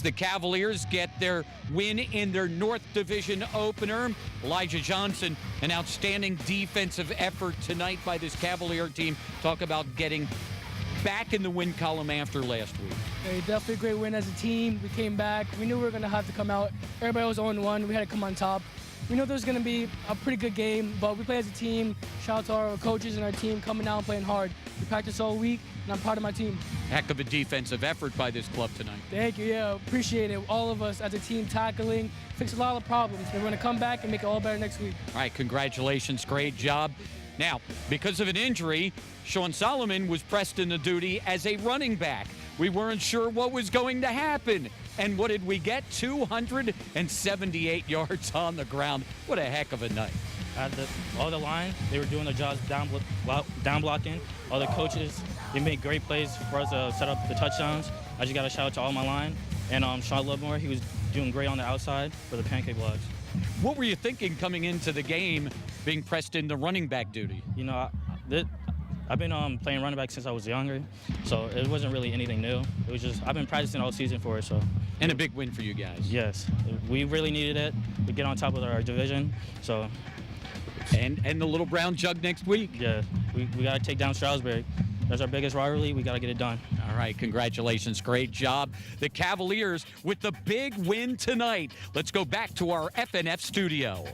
The Cavaliers get their win in their North Division opener. Elijah Johnson, an outstanding defensive effort tonight by this Cavalier team. Talk about getting back in the win column after last week?
Hey, definitely a great win as a team. We came back. We knew we were going to have to come out. Everybody was 0-1. We had to come on top. We knew there was going to be a pretty good game, but we play as a team. Shout out to our coaches and our team coming out and playing hard. We practiced all week, and I'm proud of my team.
Heck of a defensive effort by this club tonight.
Thank you. Yeah, appreciate it. All of us as a team tackling, fix a lot of problems. We're going to come back and make it all better next week.
All right, congratulations. Great job. Now, because of an injury, Sean Solomon was pressed into duty as a running back. We weren't sure what was going to happen. And what did we get? 278 yards on the ground. What a heck of a night.
All the line, they were doing their jobs down blocking. All the coaches, they made great plays for us to set up the touchdowns. I just got a shout out to all my line. And Sean Lovemore, he was doing great on the outside for the pancake blocks.
What were you thinking coming into the game, being pressed into running back duty?
You know, I've been playing running back since I was younger, so it wasn't really anything new. It was just I've been practicing all season for it. So.
And a big win for you guys.
Yes, we really needed it to get on top of our division. So.
And the little brown jug next week.
Yeah, we got to take down Stroudsburg. That's our biggest rivalry. We got to get it done.
All right, congratulations. Great job. The Cavaliers with the big win tonight. Let's go back to our FNF studio.